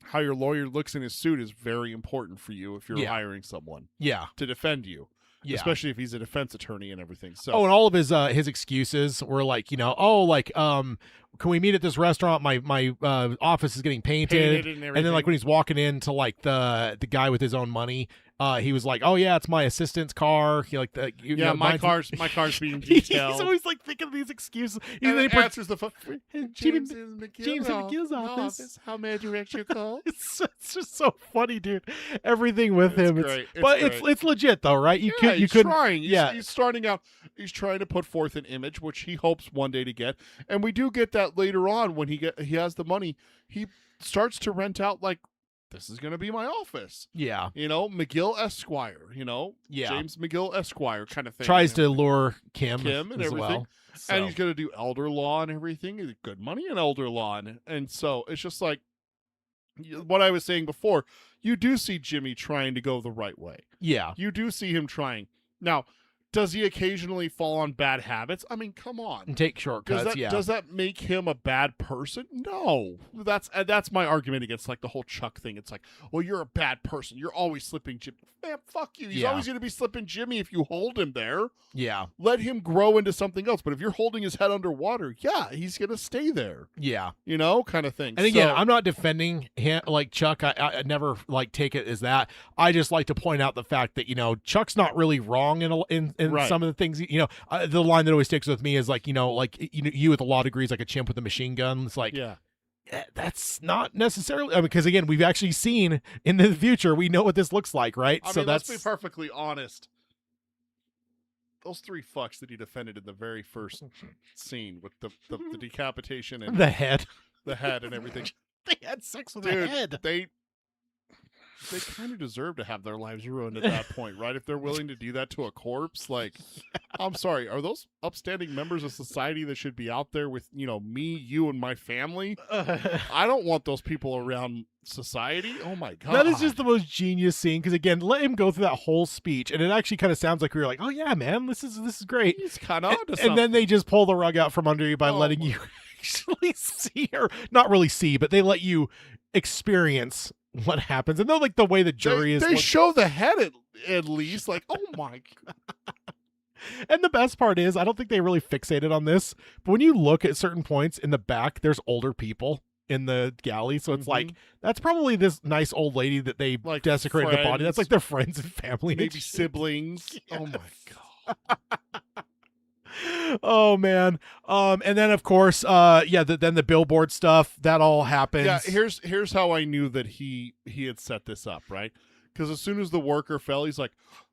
how your lawyer looks in his suit is very important for you if you're hiring someone Yeah. to defend you. Yeah. Especially if he's a defense attorney and everything. So and all of his excuses were can we meet at this restaurant? My office is getting painted. and And then when he's walking into the guy with his own money, he was like, "Oh yeah, it's my assistant's car." He my car's being detailed. He's always thinking of these excuses. And then answers the phone. James McGill's McGill's office. How may I direct your call? It's just so funny, dude. Everything with him. Great. But it's legit though, right? You he's couldn't. trying. Yeah. He's starting out. He's trying to put forth an image which he hopes one day to get, and we do get that later on when he has the money. He starts to rent out this is going to be my office. Yeah. McGill Esquire. Yeah. James McGill Esquire kind of thing. Tries to lure Kim and as everything. well. So. And he's going to do elder law and everything. Good money in elder law. And so it's just what I was saying before. You do see Jimmy trying to go the right way. Yeah. You do see him trying. Now, does he occasionally fall on bad habits? I mean, come on. And take shortcuts, Does that make him a bad person? No. That's my argument against the whole Chuck thing. It's well, you're a bad person. You're always slipping Jimmy. Man, fuck you. He's always going to be slipping Jimmy if you hold him there. Yeah. Let him grow into something else. But if you're holding his head underwater, he's going to stay there. Yeah. Kind of thing. And again, I'm not defending him Chuck. I never take it as that. I just like to point out the fact that, Chuck's not really wrong in Right. some of the things, the line that always sticks with me is you with a law degree is like a chimp with a machine gun. It's yeah. that's not necessarily, I mean, because again, we've actually seen in the future, we know what this looks like, right? I mean, let's be perfectly honest. Those 3 fucks that he defended in the very first scene with the decapitation and the head. the head and everything. They had sex with Dude, a head. they kind of deserve to have their lives ruined at that point, right? If they're willing to do that to a corpse, like, I'm sorry, are those upstanding members of society that should be out there with, me, you, and my family? I don't want those people around society. Oh my God. That is just the most genius scene, because again, let him go through that whole speech, and it actually kind of sounds like we were like, oh yeah, man, this is great. He's kind of onto And something. then they just pull the rug out from under you by letting you actually see, or not really see, but they let you experience what happens. And then like the way the jury they show the head at least, like, oh my God. And the best part is, I don't think they really fixated on this, but when you look at certain points in the back, there's older people in the galley. So it's like, that's probably this nice old lady that they Like desecrated the body. friends. That's like their friends and family. Maybe siblings. Yes. Oh my God. Oh man. And then of course, then the billboard stuff, that all happens. Yeah, here's how I knew that he had set this up, right? Because as soon as the worker fell, he's like,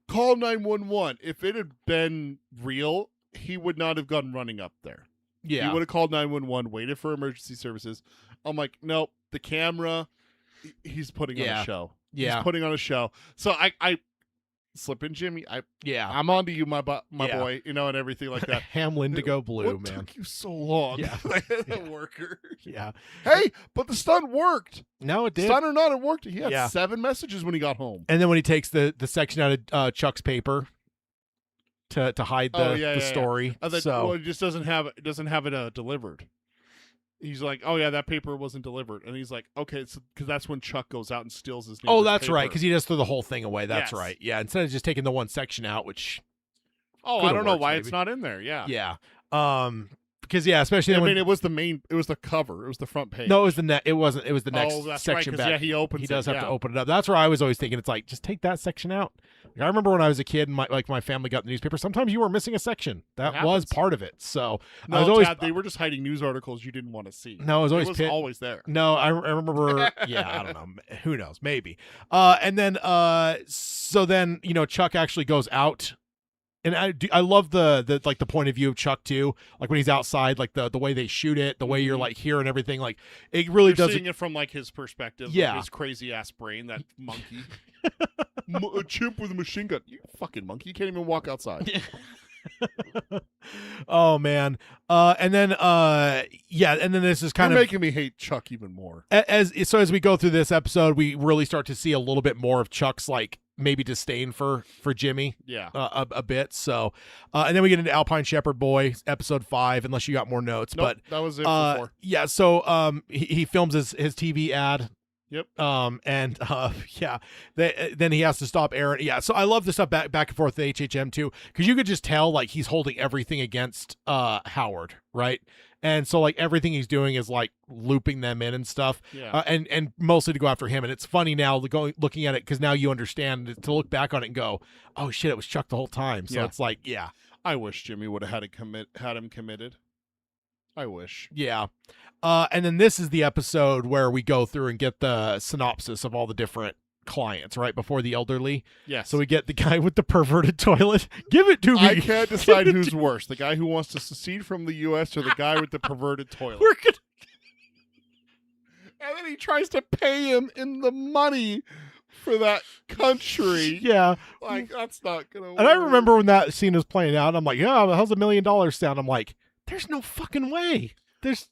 call 911. If it had been real, he would not have gone running up there. Yeah. He would have called 911, waited for emergency services. I'm like, nope, the camera, he's putting on a show. Yeah. He's putting on a show. So I slip in Jimmy. I'm on to you, my boy, and everything like that. Hamlin to go blue, what man. took you so long? Yeah. The worker. Yeah. Hey, but the stunt worked. No, it did. Stunt or not, it worked. He had Yeah. 7 messages when he got home. And then when he takes the section out of Chuck's paper to hide the story. Well, it just doesn't have it delivered. He's like, oh yeah, that paper wasn't delivered, and he's like, okay, because that's when Chuck goes out and steals his. Oh, that's paper. right, because he just threw the whole thing away. That's Yes. right. Yeah, instead of just taking the one section out, which. Oh, I don't know why it's not in there. Yeah. Yeah. Because especially. I mean, it was the cover. It was the front page. No, it was the net. It wasn't. It was the next Oh, that's section right, 'cause, back. he opens. He does it, have to open it up. That's where I was always thinking. It's like, just take that section out. Like, I remember when I was a kid and my family got the newspaper. Sometimes you were missing a section. That was part of it. So no, I was always. Dad, they were just hiding news articles you didn't want to see. No, it was always always there. No, I remember. Yeah, I don't know. Who knows? Maybe. And then so then Chuck actually goes out. And I love the like the point of view of Chuck too, like when he's outside, like the way they shoot it, the way you're like hearing everything, like it really does. Seeing it from like his perspective, yeah, his crazy ass brain, that monkey, a chimp with a machine gun. You fucking monkey, you can't even walk outside. Oh man, and then and then this is kind You're of making me hate Chuck even more. As we go through this episode, we really start to see a little bit more of Chuck's like maybe disdain for Jimmy. Yeah. A bit. So, and then we get into Alpine Shepherd Boy, episson 5, unless you got more notes. Nope, but that was it for 4. Yeah. So, he films his TV ad. Yep. And then he has to stop Aaron. Yeah. So I love the stuff back and forth with HHM too, because you could just tell like he's holding everything against Howard, right? And so like everything he's doing is like looping them in and stuff, and mostly to go after him. And it's funny now looking at it, because now you understand, to look back on it and go, oh shit, it was Chuck the whole time. So it's like, yeah, I wish Jimmy would have had him committed. I wish. Yeah. And then this is the episode where we go through and get the synopsis of all the different clients right before the elderly. Yes. So we get the guy with the perverted toilet. Give it to me. I can't decide who's worse, the guy who wants to secede from the U.S. or the guy with the perverted toilet. And then he tries to pay him in the money for that country. Yeah. Like, that's not going to work. And I remember when that scene was playing out, I'm like, yeah, how's $1 million sound? I'm like, there's no fucking way.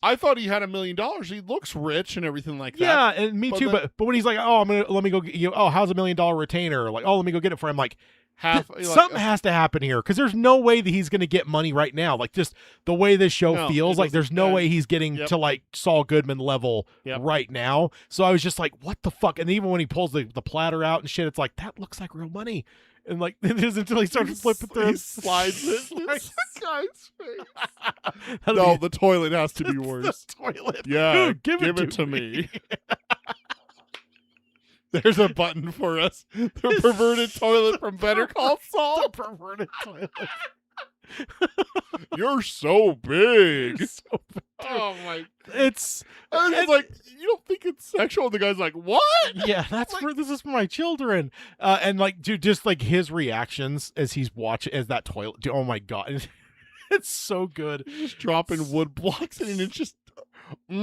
I thought he had $1 million. He looks rich and everything like that. Yeah, and me too. But when he's like, oh, let me go get you. Oh, how's $1 million retainer? Like, oh, let me go get it for him. Like, something has to happen here, because there's no way that he's going to get money right now. Like, just the way this show feels, like there's no way he's getting to like Saul Goodman level right now. So I was just like, what the fuck? And even when he pulls the platter out and shit, it's like, that looks like real money. And like it is until he starts flipping through. He slides it in this guy's face. No, the toilet has to be worse. The toilet. Yeah, Dude, give it to me. There's a button for us. The perverted toilet from Better Call Saul. The perverted toilet. You're so big. Oh my! It's And it's like, you don't think it's sexual? And the guy's like, what? yeah, this is for my children. And like, dude, just like his reactions as he's watching as that toilet. Dude, oh my god, it's so good. He's just dropping wood blocks and it's just, yeah.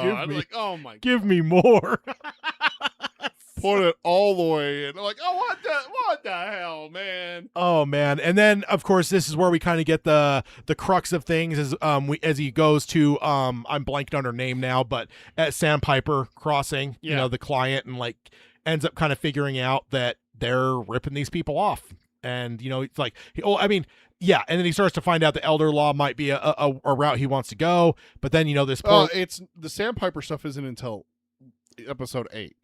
Give I'm me- like, oh my! Give me more. Put it all the way in. I'm like, oh, what the hell, man? Oh man, and then of course this is where we kind of get the crux of things as he goes to I'm blanking on her name now, but at Sandpiper Crossing, you Yeah. know, the client, and like ends up kind of figuring out that they're ripping these people off, and you know it's like yeah, and then he starts to find out the elder law might be a route he wants to go, but then you know this poor It's the Sandpiper stuff isn't until episode 8.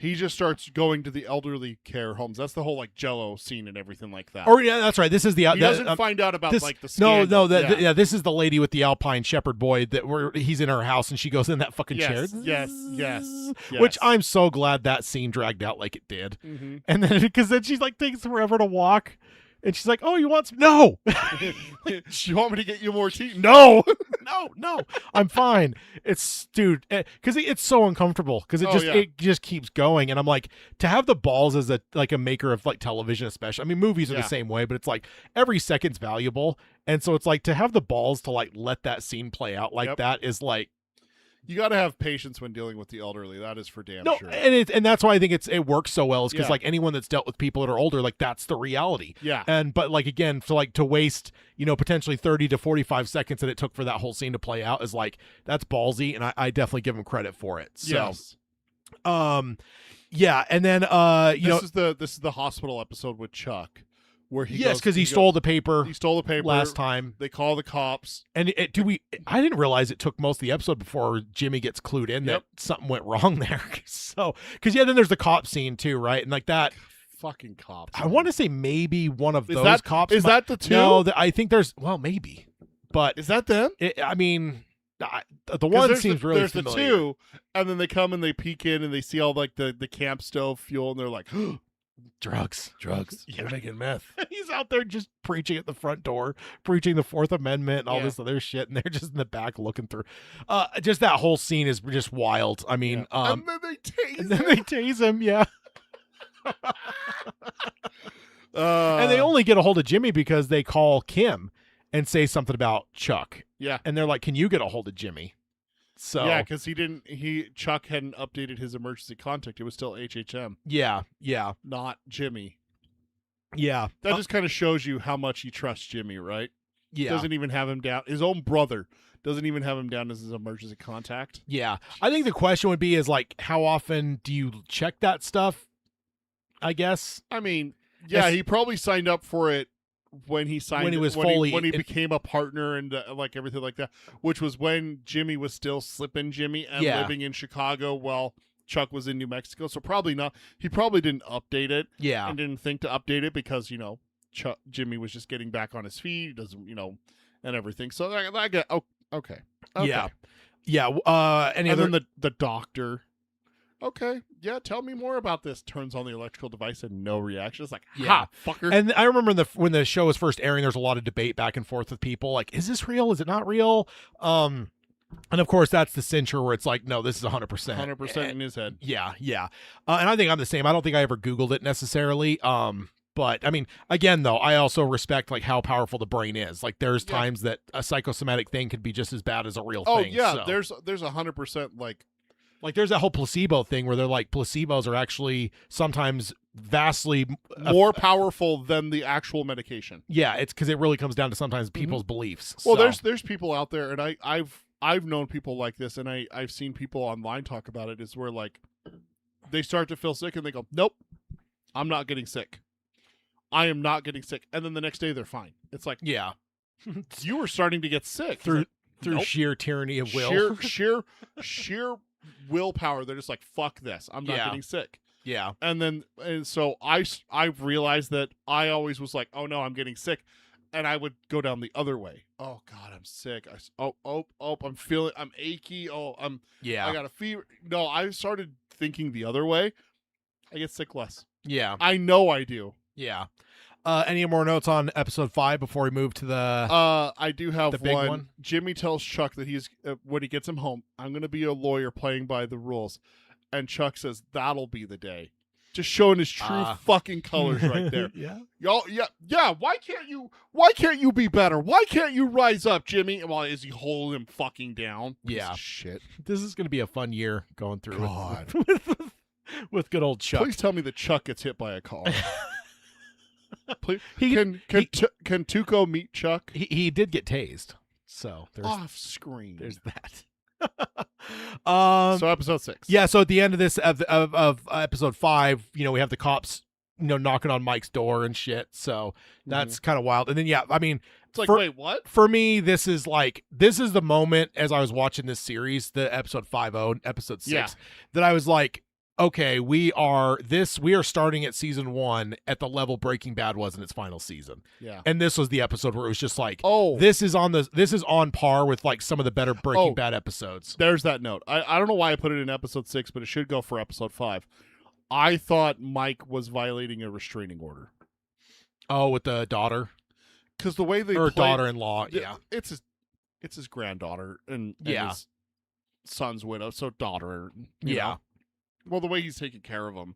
He just starts going to the elderly care homes. That's the whole like Jello scene and everything like that. or yeah, that's right. This is the He doesn't find out about this, like the no, scandal. yeah, this is the lady with the Alpine Shepherd boy that where he's in her house and she goes in that fucking chair. Yes. Which I'm so glad that scene dragged out like it did. Mm-hmm. And then because then she's like takes forever to walk, and she's like, "Oh, you want some?" No, You want me to get you more tea? no, no, I'm fine. It's dude, because it's so uncomfortable because Oh, yeah. it just keeps going, and I'm like to have the balls as a maker of like television, especially. I mean, movies are Yeah. the same way, but it's like every second's valuable, and so it's like to have the balls to like let that scene play out like Yep. that is like. You got to have patience when dealing with the elderly. That is for damn No, sure. and that's why I think it works so well is because Yeah. like anyone that's dealt with people that are older, like that's the reality. Yeah. But like again, to waste potentially 30 to 45 seconds that it took for that whole scene to play out is like that's ballsy, and I definitely give him credit for it. So, Yes. yeah, and then This is the hospital episode with Chuck, where he yes, goes- because he stole the paper he stole the paper last time, They call the cops. and I didn't realize it took most of the episode before Jimmy gets clued in Yep. that something went wrong there. So because then there's the cop scene too, right? And like that. Fucking cops. I want to say maybe one of Is those that cops. Is that the two? No, I think there's. Well, maybe, but Is that them? I mean, the 'Cause one there's seems really there's familiar. the two, and then they come and they peek in and they see all like the camp stove fuel, and they're like, Drugs. They're making meth. He's out there just preaching at the front door, preaching the Fourth Amendment and all Yeah. this other shit, and they're just in the back looking through. Just that whole scene is just wild. I mean, And then they tase and then him. they tase him, yeah. Uh, And they only get a hold of Jimmy because they call Kim and say something about Chuck. yeah. And they're like, "Can you get a hold of Jimmy?" So Yeah, because Chuck hadn't updated his emergency contact. It was still HHM, yeah. not Jimmy. Yeah. That just kind of shows you how much he trusts Jimmy, right? Yeah. Doesn't even have him down. His own brother doesn't even have him down as his emergency contact. Yeah. I think the question would be is like, how often do you check that stuff? I guess. I mean, yeah, Yes. he probably signed up for it when he signed When he was when fully- when he became a partner and like everything like that, which was when Jimmy was still slipping Jimmy and Yeah. living in Chicago while Chuck was in New Mexico. So probably not. He probably didn't update it Yeah. and didn't think to update it because Jimmy was just getting back on his feet. He doesn't and everything. So I get okay. Yeah. Yeah. Any And other? then the doctor. Okay, yeah. Tell me more about this. Turns on the electrical device and no reaction. It's like, Yeah. ha, fucker. And I remember when the show was first airing, there's a lot of debate back and forth with people like, is this real? Is it not real? And of course that's the cincher where it's like, no, this is 100%. 100% in his head. Yeah. And I think I'm the same. I don't think I ever Googled it necessarily. But I mean, again, though, I also respect like how powerful the brain is. Like there's Yeah. times that a psychosomatic thing could be just as bad as a real Oh thing. yeah, so. there's 100% Like there's that whole placebo thing where they're like placebos are actually sometimes vastly more powerful than the actual medication. yeah, it's because it really comes down to sometimes people's beliefs. Well, So, there's people out there, and I've known people like this, and I've seen people online talk about it. Is where like they start to feel sick and they go, nope, I'm not getting sick. I am not getting sick, and then the next day they're fine. It's like yeah, you were starting to get sick through It's like, nope. sheer tyranny of will. sheer willpower. They're just like, fuck this. I'm not Yeah. getting sick. Yeah, And so I've realized that I always was like, oh no, I'm getting sick, and I would go down the other way. Oh God, I'm sick. I'm achy. yeah, I got a fever. No, I started thinking the other way. I get sick less. yeah, I know I do. yeah. Any more notes on episode 5 before we move to the? I do have the big one? Jimmy tells Chuck that he's when he gets him home, I'm going to be a lawyer playing by the rules, and Chuck says that'll be the day. Just showing his true fucking colors right there. Yeah. Y'all, yeah. Why can't you be better? Why can't you rise up, Jimmy? Well, is he holding him fucking down? Yeah. Shit. This is going to be a fun year going through God. with good old Chuck. Please tell me that Chuck gets hit by a car. Please. He- Can Tuco meet Chuck? He did get tased, so there's Off screen. there's that. So episode 6. Yeah, so at the end of this of episode 5, we have the cops, knocking on Mike's door and shit. So that's kind of wild. And then I mean, It's like, wait, what? for me, this is the moment as I was watching this series, the episode 50 and episode 6, that I was like, okay, we are starting at season 1 at the level Breaking Bad was in its final season. Yeah. And this was the episode where it was just like, Oh, this is on par with like some of the better Breaking Bad episodes. There's that note. I don't know why I put it in episode 6, but it should go for episode 5. I thought Mike was violating a restraining order. Oh, with the daughter? Because the way they Or play, daughter-in-law, yeah. It's his granddaughter and Yeah. his son's widow, so daughter. you Yeah. know. Well, the way he's taking care of him,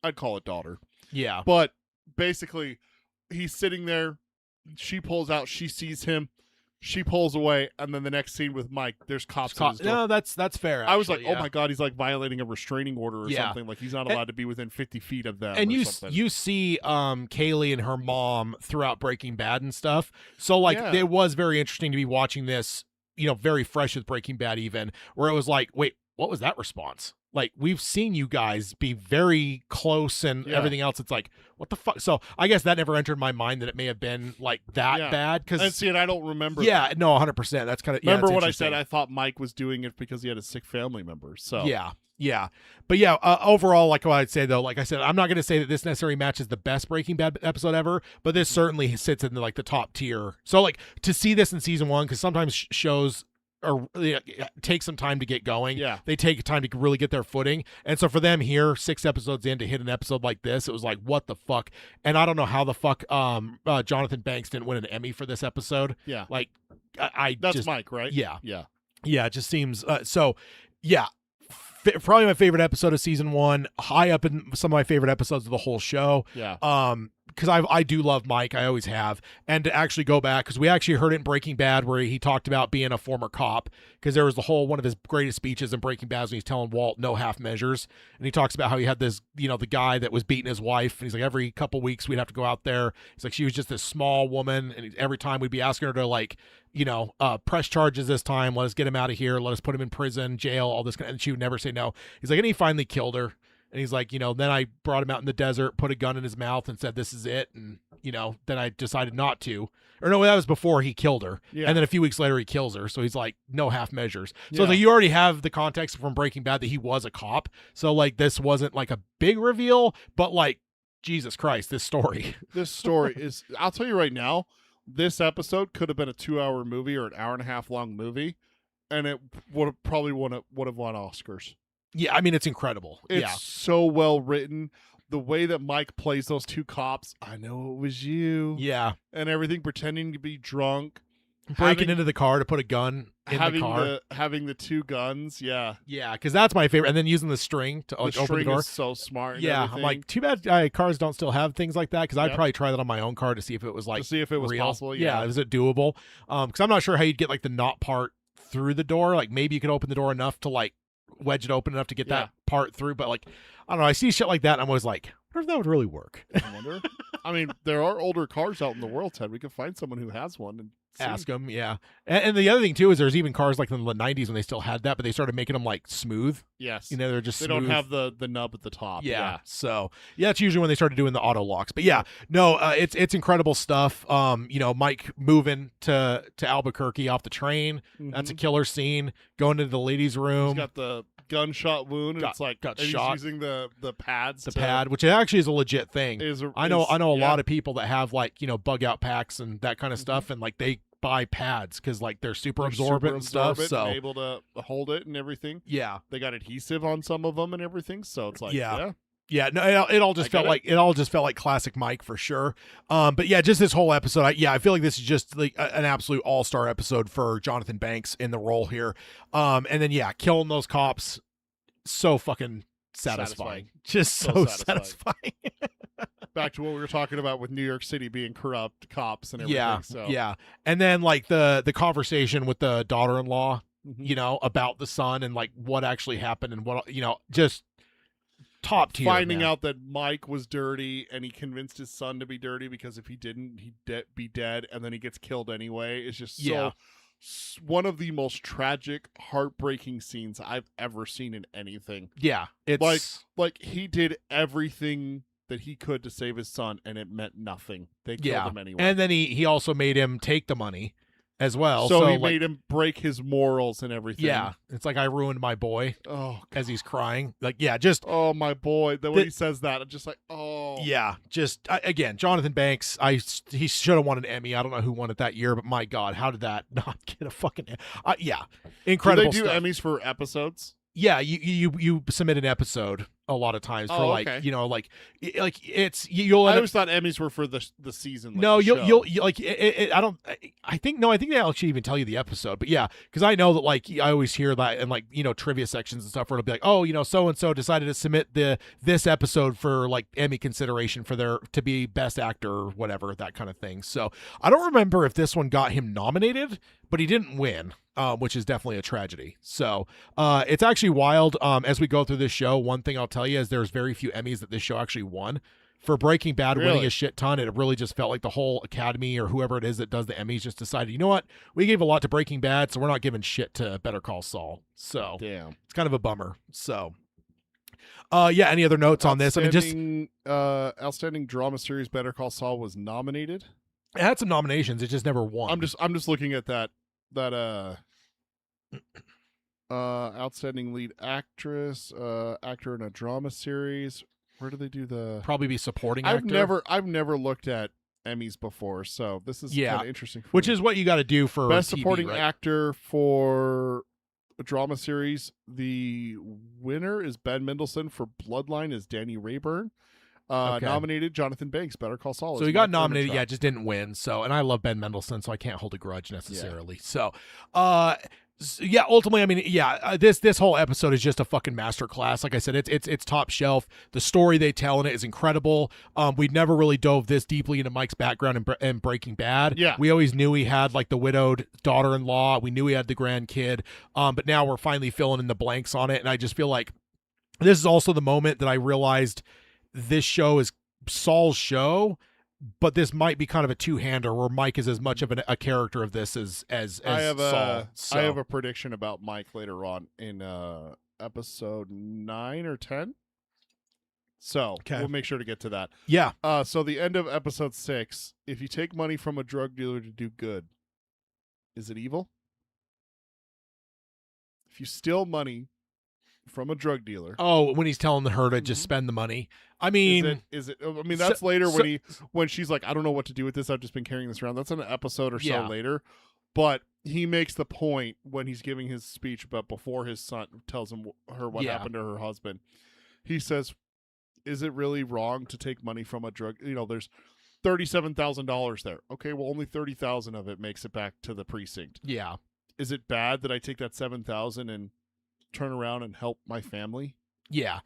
I'd call it daughter. Yeah. But basically, he's sitting there. She pulls out. She sees him. She pulls away, and then the next scene with Mike, there's cops at his door. No, that's fair. I was like, actually, oh my god, he's like violating a restraining order or Yeah. something. Like he's not allowed to be within 50 feet of them. And or you something. you see Kaylee and her mom throughout Breaking Bad and stuff. So like Yeah. it was very interesting to be watching this, very fresh with Breaking Bad even, where it was like, wait, what was that response? Like, we've seen you guys be very close and everything else. It's like, what the fuck? So I guess that never entered my mind that it may have been like that bad. And Because see, and I don't remember. yeah, that. no, 100%. That's kind of Remember what I said? I thought Mike was doing it because he had a sick family member. So Yeah. But yeah, overall, like what I'd say though, like I said, I'm not going to say that this necessarily matches the best Breaking Bad episode ever, but this certainly sits in the top tier. So like to see this in season 1, because sometimes shows take some time to get going. Yeah. They take time to really get their footing. And so for them here, 6 episodes in, to hit an episode like this, it was like, what the fuck? And I don't know how the fuck Jonathan Banks didn't win an Emmy for this episode. Yeah. Like I That's just, Mike, right? Yeah. Yeah. Yeah, it just seems so. Yeah, probably my favorite episode of season 1. High up in some of my favorite episodes of the whole show. Yeah. Because I do love Mike, I always have, and to actually go back, because we actually heard it in Breaking Bad where he talked about being a former cop, because there was one of his greatest speeches in Breaking Bad when he's telling Walt no half measures, and he talks about how he had this, the guy that was beating his wife, and he's like, every couple weeks we'd have to go out there. He's like, she was just this small woman, and every time we'd be asking her to press charges this time, let us get him out of here, let us put him in prison, jail, all this, and she would never say no. He's like, and he finally killed her. And he's like, then I brought him out in the desert, put a gun in his mouth and said, this is it. And, then I decided not to. Or no, that was before he killed her. Yeah. And then a few weeks later, he kills her. So he's like, no half measures. So Yeah. it's like, you already have the context from Breaking Bad that he was a cop. So like, this wasn't like a big reveal, but like, Jesus Christ, this story. This story is, I'll tell you right now, this episode could have been a 2-hour movie or an hour-and-a-half long movie, and it would have won Oscars. Yeah, I mean, it's incredible. It's so well written. The way that Mike plays those 2 cops, I know it was you. Yeah. And everything, pretending to be drunk. Breaking into the car to put a gun in the car. Having the 2 guns, yeah. Yeah, because that's my favorite. And then using the string to The open the string door. is so smart. and Yeah, I'm everything. like, too bad cars don't still have things like that, because I'd Yep. probably try that on my own car to see if it was like to see if it was real. possible. Yeah, is it doable? Because I'm not sure how you'd get like the knot part through the door. Like maybe you could open the door enough to like wedge it open enough to get that part through. But like, I don't know. I see shit like that, and I'm always like, I wonder if that would really work. I wonder. I mean, there are older cars out in the world, Ted. We could find someone who has one and see. Ask them, yeah. And the other thing too is there's even cars like in the 90s when they still had that, but they started making them like smooth. Yes. They're just They smooth. don't have the nub at the top. Yeah. So yeah, it's usually when they started doing the auto locks. But yeah, no, it's incredible stuff. Mike moving to Albuquerque off the train. Mhm. That's a killer scene. Going into the ladies' room. He's got the gunshot wound, and it's like got and shot. He's using the pads. The pad, which actually is a legit thing. I know a yeah. lot of people that have like bug out packs and that kind of stuff, and like they buy pads because like they're super absorbent and stuff. So and able to hold it and everything. yeah, They got adhesive on some of them and everything. So it's like Yeah. Yeah, no, it all just felt like classic Mike for sure. But yeah, just this whole episode, I feel like this is just like an absolute all-star episode for Jonathan Banks in the role here. And then killing those cops, so fucking satisfying. Just so satisfying. Back to what we were talking about with New York City being corrupt cops and everything. Yeah. And then like the conversation with the daughter-in-law, Mhm. About the son and like what actually happened and what just top tier. Finding out that Mike was dirty and he convinced his son to be dirty because if he didn't, he'd be dead, and then he gets killed anyway. It's just one of the most tragic, heartbreaking scenes I've ever seen in anything. Yeah, it's like he did everything that he could to save his son, and it meant nothing. They killed him anyway. And then he also made him take the money as well. So he made him break his morals and everything. Yeah, it's like I ruined my boy. Oh, as he's crying, like just oh my boy. Then when he says that, I'm just like, oh yeah. Just again, Jonathan Banks. He should have won an Emmy. I don't know who won it that year, but my God, how did that not get a fucking? Incredible. Do they do stuff. Emmys for episodes? Yeah, you submit an episode a lot of times for okay. it's you'll. I always thought Emmys were for the season. Like no, the you'll show. like it, I don't. I think they actually even tell you the episode, but yeah, because I know that like I always hear that in like trivia sections and stuff where it'll be like, oh so and so decided to submit this episode for like Emmy consideration for their to be best actor or whatever, that kind of thing. So I don't remember if this one got him nominated, but he didn't win. Which is definitely a tragedy. So it's actually wild. As we go through this show, one thing I'll tell you is there's very few Emmys that this show actually won. For Breaking Bad winning a shit ton, it really just felt like the whole Academy or whoever it is that does the Emmys just decided, you know what? We gave a lot to Breaking Bad, so we're not giving shit to Better Call Saul. So damn, it's kind of a bummer. So any other notes on this? I mean, just outstanding drama series Better Call Saul was nominated. It had some nominations. It just never won. I'm just looking at that outstanding lead actress, actor in a drama series. Where do they do the probably be supporting actor? I've never looked at Emmys before, so this is kind of interesting. Which is what you got to do for best TV, supporting right? actor for a drama series. The winner is Ben Mendelsohn for Bloodline is Danny Rayburn. Nominated Jonathan Banks, Better Call Saul. So he got nominated, just didn't win. So, and I love Ben Mendelsohn, so I can't hold a grudge necessarily. So, ultimately, I mean, this whole episode is just a fucking masterclass. Like I said, it's top shelf. The story they tell in it is incredible. We never really dove this deeply into Mike's background in Breaking Bad. Yeah, we always knew he had like the widowed daughter-in-law. We knew he had the grandkid. But now we're finally filling in the blanks on it, and I just feel like this is also the moment that I realized this show is Saul's show, but this might be kind of a two-hander where Mike is as much of a character of this as Saul. I have a prediction about Mike later on in episode 9 or 10. So we'll make sure to get to that. Yeah. So the end of episode 6, if you take money from a drug dealer to do good, is it evil? If you steal money from a drug dealer. Oh, when he's telling her to just spend the money. I mean, is it? I mean, that's later when she's like, I don't know what to do with this. I've just been carrying this around. That's an episode or so later. But he makes the point when he's giving his speech about before his son tells her what happened to her husband. He says, "Is it really wrong to take money from a drug? There's $37,000 there. Okay, well, only 30,000 of it makes it back to the precinct. Yeah, is it bad that I take that 7,000 and turn around and help my family? Yeah,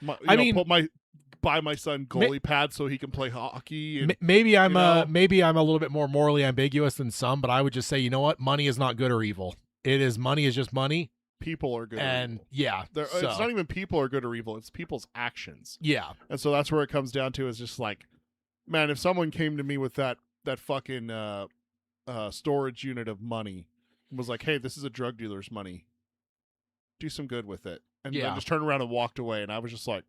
buy my son goalie pads so he can play hockey. And, maybe I'm a little bit more morally ambiguous than some, but I would just say, you know what, money is not good or evil. Money is just money. People are good, and it's not even people are good or evil. It's people's actions. Yeah, and so that's where it comes down to. Is just like, man, if someone came to me with that fucking storage unit of money, and was like, hey, this is a drug dealer's money, do some good with it, and then just turned around and walked away, and I was just like.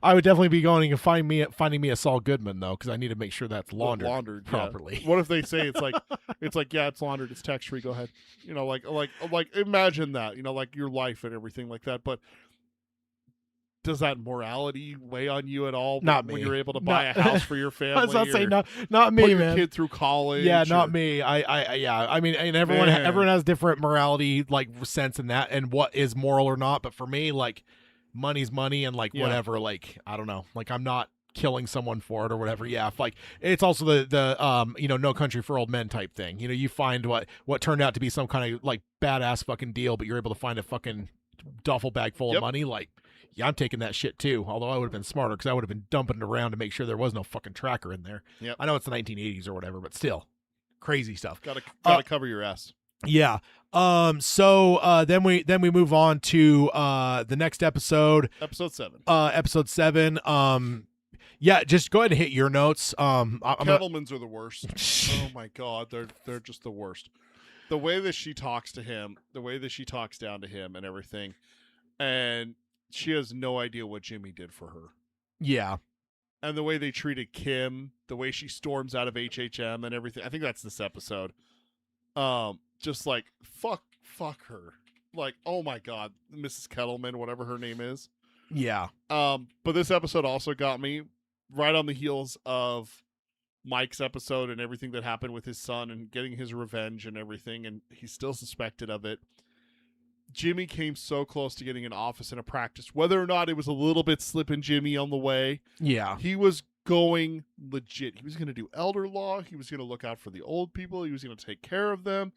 I would definitely be going and finding me a Saul Goodman though, because I need to make sure that's laundered properly. Yeah. What if they say it's like it's laundered, it's tax free, go ahead. Like imagine that, like your life and everything like that. But does that morality weigh on you at all? Not when me. you're able to buy a house for your family. I was not saying not me, put your man. Kid through college. Yeah, not me. I mean, and everyone has different morality like sense in that and what is moral or not. But for me, like, money's money and like whatever, like I don't know, like I'm not killing someone for it or whatever. Yeah, if, like it's also the No Country for Old Men type thing. You find what turned out to be some kind of like badass fucking deal, but you're able to find a fucking duffel bag full of money. Like, yeah, I'm taking that shit too. Although I would have been smarter because I would have been dumping it around to make sure there was no fucking tracker in there. Yep. I know it's the 1980s or whatever, but still, crazy stuff. Gotta cover your ass. Yeah. So then we move on to the next episode. Episode 7. Episode 7. Yeah, just go ahead and hit your notes. Kettlemans are the worst. Oh my god, they're just the worst. The way that she talks to him, the way that she talks down to him and everything, and she has no idea what Jimmy did for her. Yeah. And the way they treated Kim, the way she storms out of HHM and everything. I think that's this episode. Just like fuck her. Like, oh my god, Mrs. Kettleman, whatever her name is. Yeah. But this episode also got me right on the heels of Mike's episode and everything that happened with his son and getting his revenge and everything, and he's still suspected of it. Jimmy came so close to getting an office and a practice, whether or not it was a little bit slipping Jimmy on the way. Yeah. He was going legit. He was going to do elder law. He was going to look out for the old people. He was going to take care of them.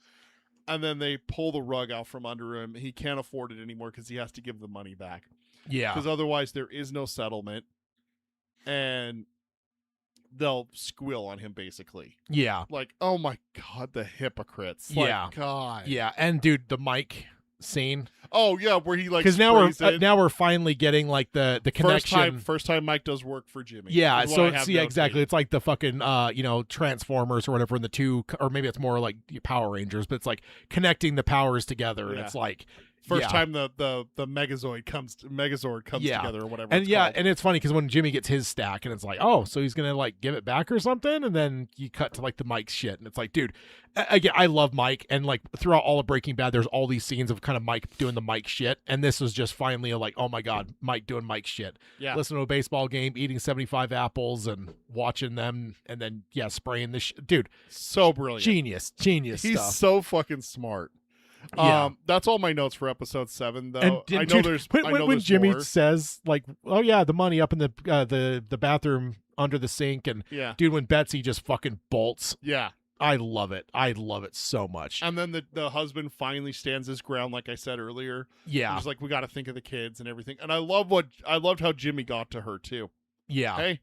And then they pull the rug out from under him. He can't afford it anymore because he has to give the money back. Yeah. Because otherwise there is no settlement. And they'll squeal on him, basically. Yeah. Like, oh my god, the hypocrites. Yeah. Like, god. Yeah. And dude, the Mike scene. Oh yeah, where he like because now we're finally getting like the connection. First time Mike does work for Jimmy. Yeah, so exactly. It's like the fucking Transformers or whatever in the two, or maybe it's more like Power Rangers, but it's like connecting the powers together, and it's like first time the Megazord comes together or whatever. And called. And it's funny because when Jimmy gets his stack, and it's like, oh, so he's gonna like give it back or something, and then you cut to like the Mike shit, and it's like, dude, again, I love Mike, and like throughout all of Breaking Bad, there's all these scenes of kind of Mike doing the Mike shit, and this was just finally like, oh my god, Mike doing Mike shit. Yeah, listen to a baseball game, eating 75 apples, and watching them, and then spraying this dude. So brilliant, genius He's stuff. so fucking smart. Yeah. That's all my notes for episode 7, though. And, I know dude, there's when Jimmy more. says like, "Oh yeah, the money up in the bathroom under the sink," and dude, when Betsy just fucking bolts, I love it. I love it so much. And then the husband finally stands his ground, like I said earlier. Yeah, he's like, we got to think of the kids and everything. And I loved how Jimmy got to her too. Yeah. Hey,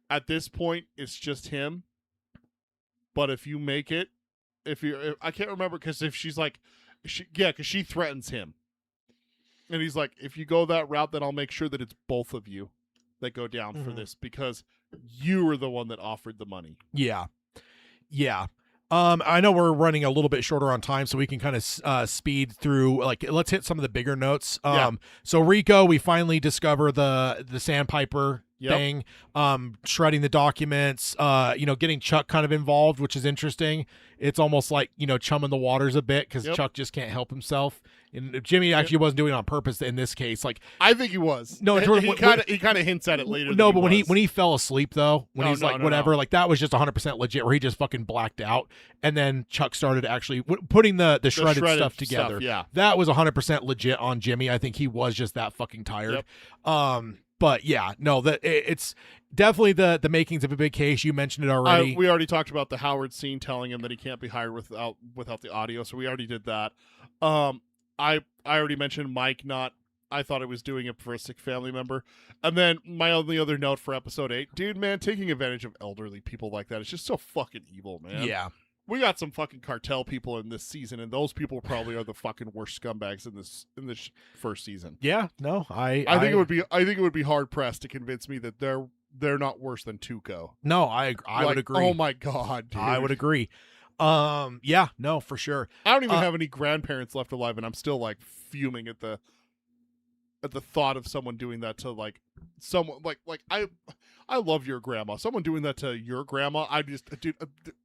at this point, it's just him. But if you make it. I can't remember because if she's like, because she threatens him, and he's like, if you go that route, then I'll make sure that it's both of you that go down for this because you were the one that offered the money. Yeah. I know we're running a little bit shorter on time, so we can kind of speed through. Like, let's hit some of the bigger notes. So Rico, we finally discover the sandpiper thing, shredding the documents, getting Chuck kind of involved, which is interesting. It's almost like, chumming the waters a bit because Chuck just can't help himself. And Jimmy actually wasn't doing it on purpose in this case. Like, I think he was. No, he kind of hints at it later. No, but when he fell asleep though, when he's like whatever, no. like that was just 100% legit. Where he just fucking blacked out, and then Chuck started actually putting the shredded stuff together. That was 100% legit on Jimmy. I think he was just that fucking tired. But yeah, no, it's definitely the makings of a big case. You mentioned it already. We already talked about the Howard scene telling him that he can't be hired without the audio, so we already did that. I already mentioned Mike I thought I was doing it for a sick family member. And then my only other note for episode 8, dude, man, taking advantage of elderly people like that is just so fucking evil, man. Yeah. We got some fucking cartel people in this season, and those people probably are the fucking worst scumbags in this first season. Yeah, no, I think it would be hard pressed to convince me that they're not worse than Tuco. No, I would agree. Oh my god, dude. I would agree. Yeah, no, for sure. I don't even have any grandparents left alive, and I'm still like fuming at the thought of someone doing that to like someone like I love your grandma. Someone doing that to your grandma, I just dude.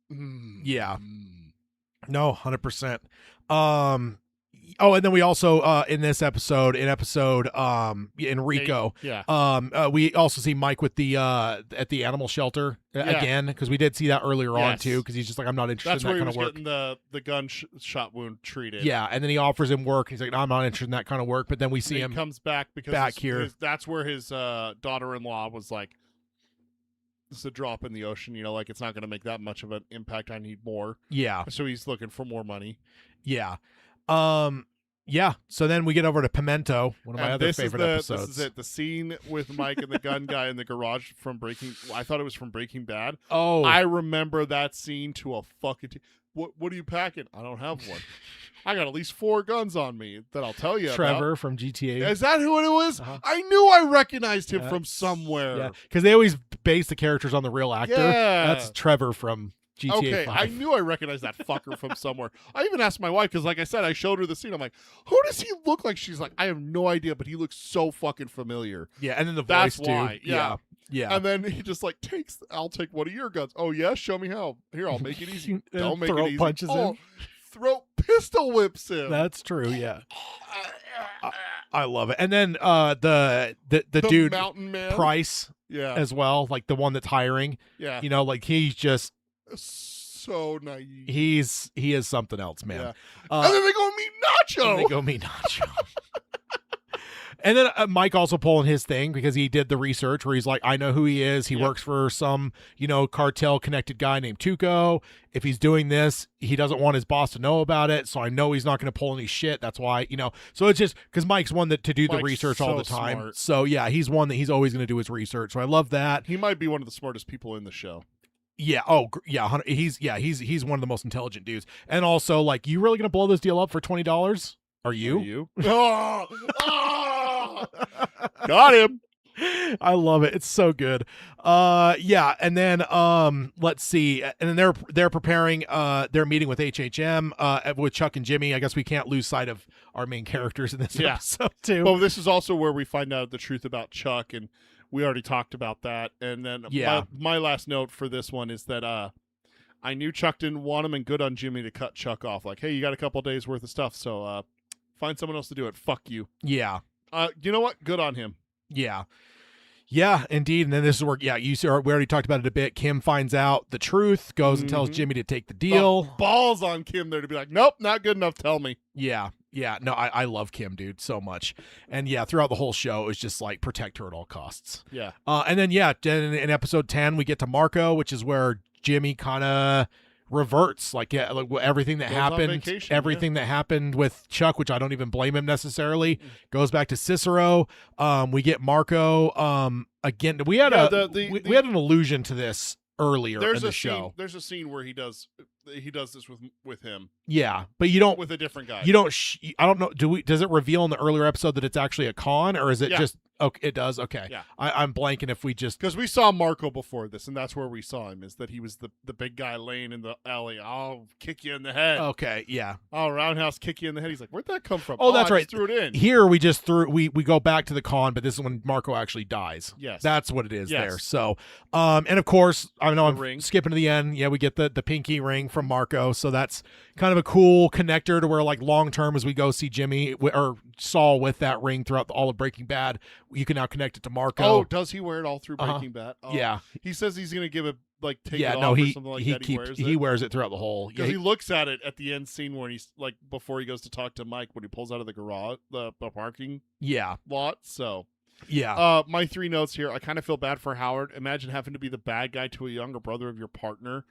Yeah. No, 100%. Oh, and then we also in Enrico, we also see Mike with the at the animal shelter again, because we did see that earlier on too, because he's just like, I'm not interested in that kind of work. That's where he was getting the gun shot wound treated. Yeah, and then he offers him work. He's like, no, I'm not interested in that kind of work. But then we see him comes back because that's where his daughter-in-law was like, this is a drop in the ocean, like it's not going to make that much of an impact. I need more. Yeah. So he's looking for more money. Yeah. Yeah. So then we get over to Pimento, one of my other favorite episodes. This is it. The scene with Mike and the gun guy in the garage from I thought it was from Breaking Bad. Oh. I remember that scene to a fucking What are you packing? I don't have one. I got at least 4 guns on me that I'll tell you Trevor about. from GTA. Is that who it was? I knew I recognized him from somewhere. Yeah, because they always base the characters on the real actor. Yeah. That's Trevor from GTA Okay, 5. I knew I recognized that fucker from somewhere. I even asked my wife, because like I said, I showed her the scene. I'm like, who does he look like? She's like, I have no idea, but he looks so fucking familiar. Yeah, and then the That's voice why. too. Yeah. And then he just like I'll take one of your guns. Oh yeah, show me how. Here, I'll make it easy. Don't make it easy. Punches him. Throat pistol whips him. That's true. Yeah. I love it. And then the dude Mountain Man Price, as well, like the one that's hiring. Yeah. Like he's just so naive. He is something else, man. Yeah. And then they go meet Nacho. And then Mike also pulling his thing because he did the research where he's like, I know who he is. He works for some, cartel connected guy named Tuco. If he's doing this, he doesn't want his boss to know about it. So I know he's not going to pull any shit. That's why, so it's just because Mike's one to do the research all the time. Smart. So yeah, he's one that he's always going to do his research. So I love that. He might be one of the smartest people in the show. Yeah. Oh, yeah. He's one of the most intelligent dudes. And also, like, you really going to blow this deal up for $20? Are you? Got him. I love it. It's so good. Yeah, and then let's see. And then they're preparing their meeting with HHM with Chuck and Jimmy. I guess we can't lose sight of our main characters in this episode too. Well, this is also where we find out the truth about Chuck, and we already talked about that. And then my last note for this one is that I knew Chuck didn't want him, and good on Jimmy to cut Chuck off. Like, hey, you got a couple days worth of stuff, so find someone else to do it. Fuck you. Yeah. You know what? Good on him. Yeah. Yeah, indeed. And then this is where, we already talked about it a bit. Kim finds out the truth, goes and tells Jimmy to take the deal. Balls on Kim there to be like, nope, not good enough. Tell me. Yeah. Yeah. No, I love Kim, dude, so much. And yeah, throughout the whole show, it was just like protect her at all costs. Yeah. And then, in episode 10, we get to Marco, which is where Jimmy kind of reverts like everything that happened with Chuck, which I don't even blame him necessarily, goes back to Cicero. We get Marco again. We had we had an allusion to this earlier in the show. There's a scene where he does this with him. Yeah, but you don't with a different guy. You don't. I don't know. Does it reveal in the earlier episode that it's actually a con, or is it just? Okay, it does. Okay. Yeah. I'm blanking if we just because we saw Marco before this, and that's where we saw him. Is that he was the big guy laying in the alley? I'll kick you in the head. Okay. Yeah. Oh, roundhouse kick you in the head. He's like, where'd that come from? Oh, that's right. I just threw it in. Here we just threw. We go back to the con, but this is when Marco actually dies. Yes. That's what it is there. So, and of course, I know I'm skipping to the end. Yeah, we get the pinky ring from Marco. So that's kind of a cool connector to where, like, long term, as we go see Jimmy or Saul with that ring throughout all of Breaking Bad, you can now connect it to Marco. Oh, does he wear it all through Breaking Bad? Oh, yeah. He says he's going to give it, like, take it off or something like that. He wears it throughout the whole. Because he looks at it at the end scene when he's, like, before he goes to talk to Mike, when he pulls out of the garage, the parking lot. So, yeah. My 3 notes here. I kind of feel bad for Howard. Imagine having to be the bad guy to a younger brother of your partner,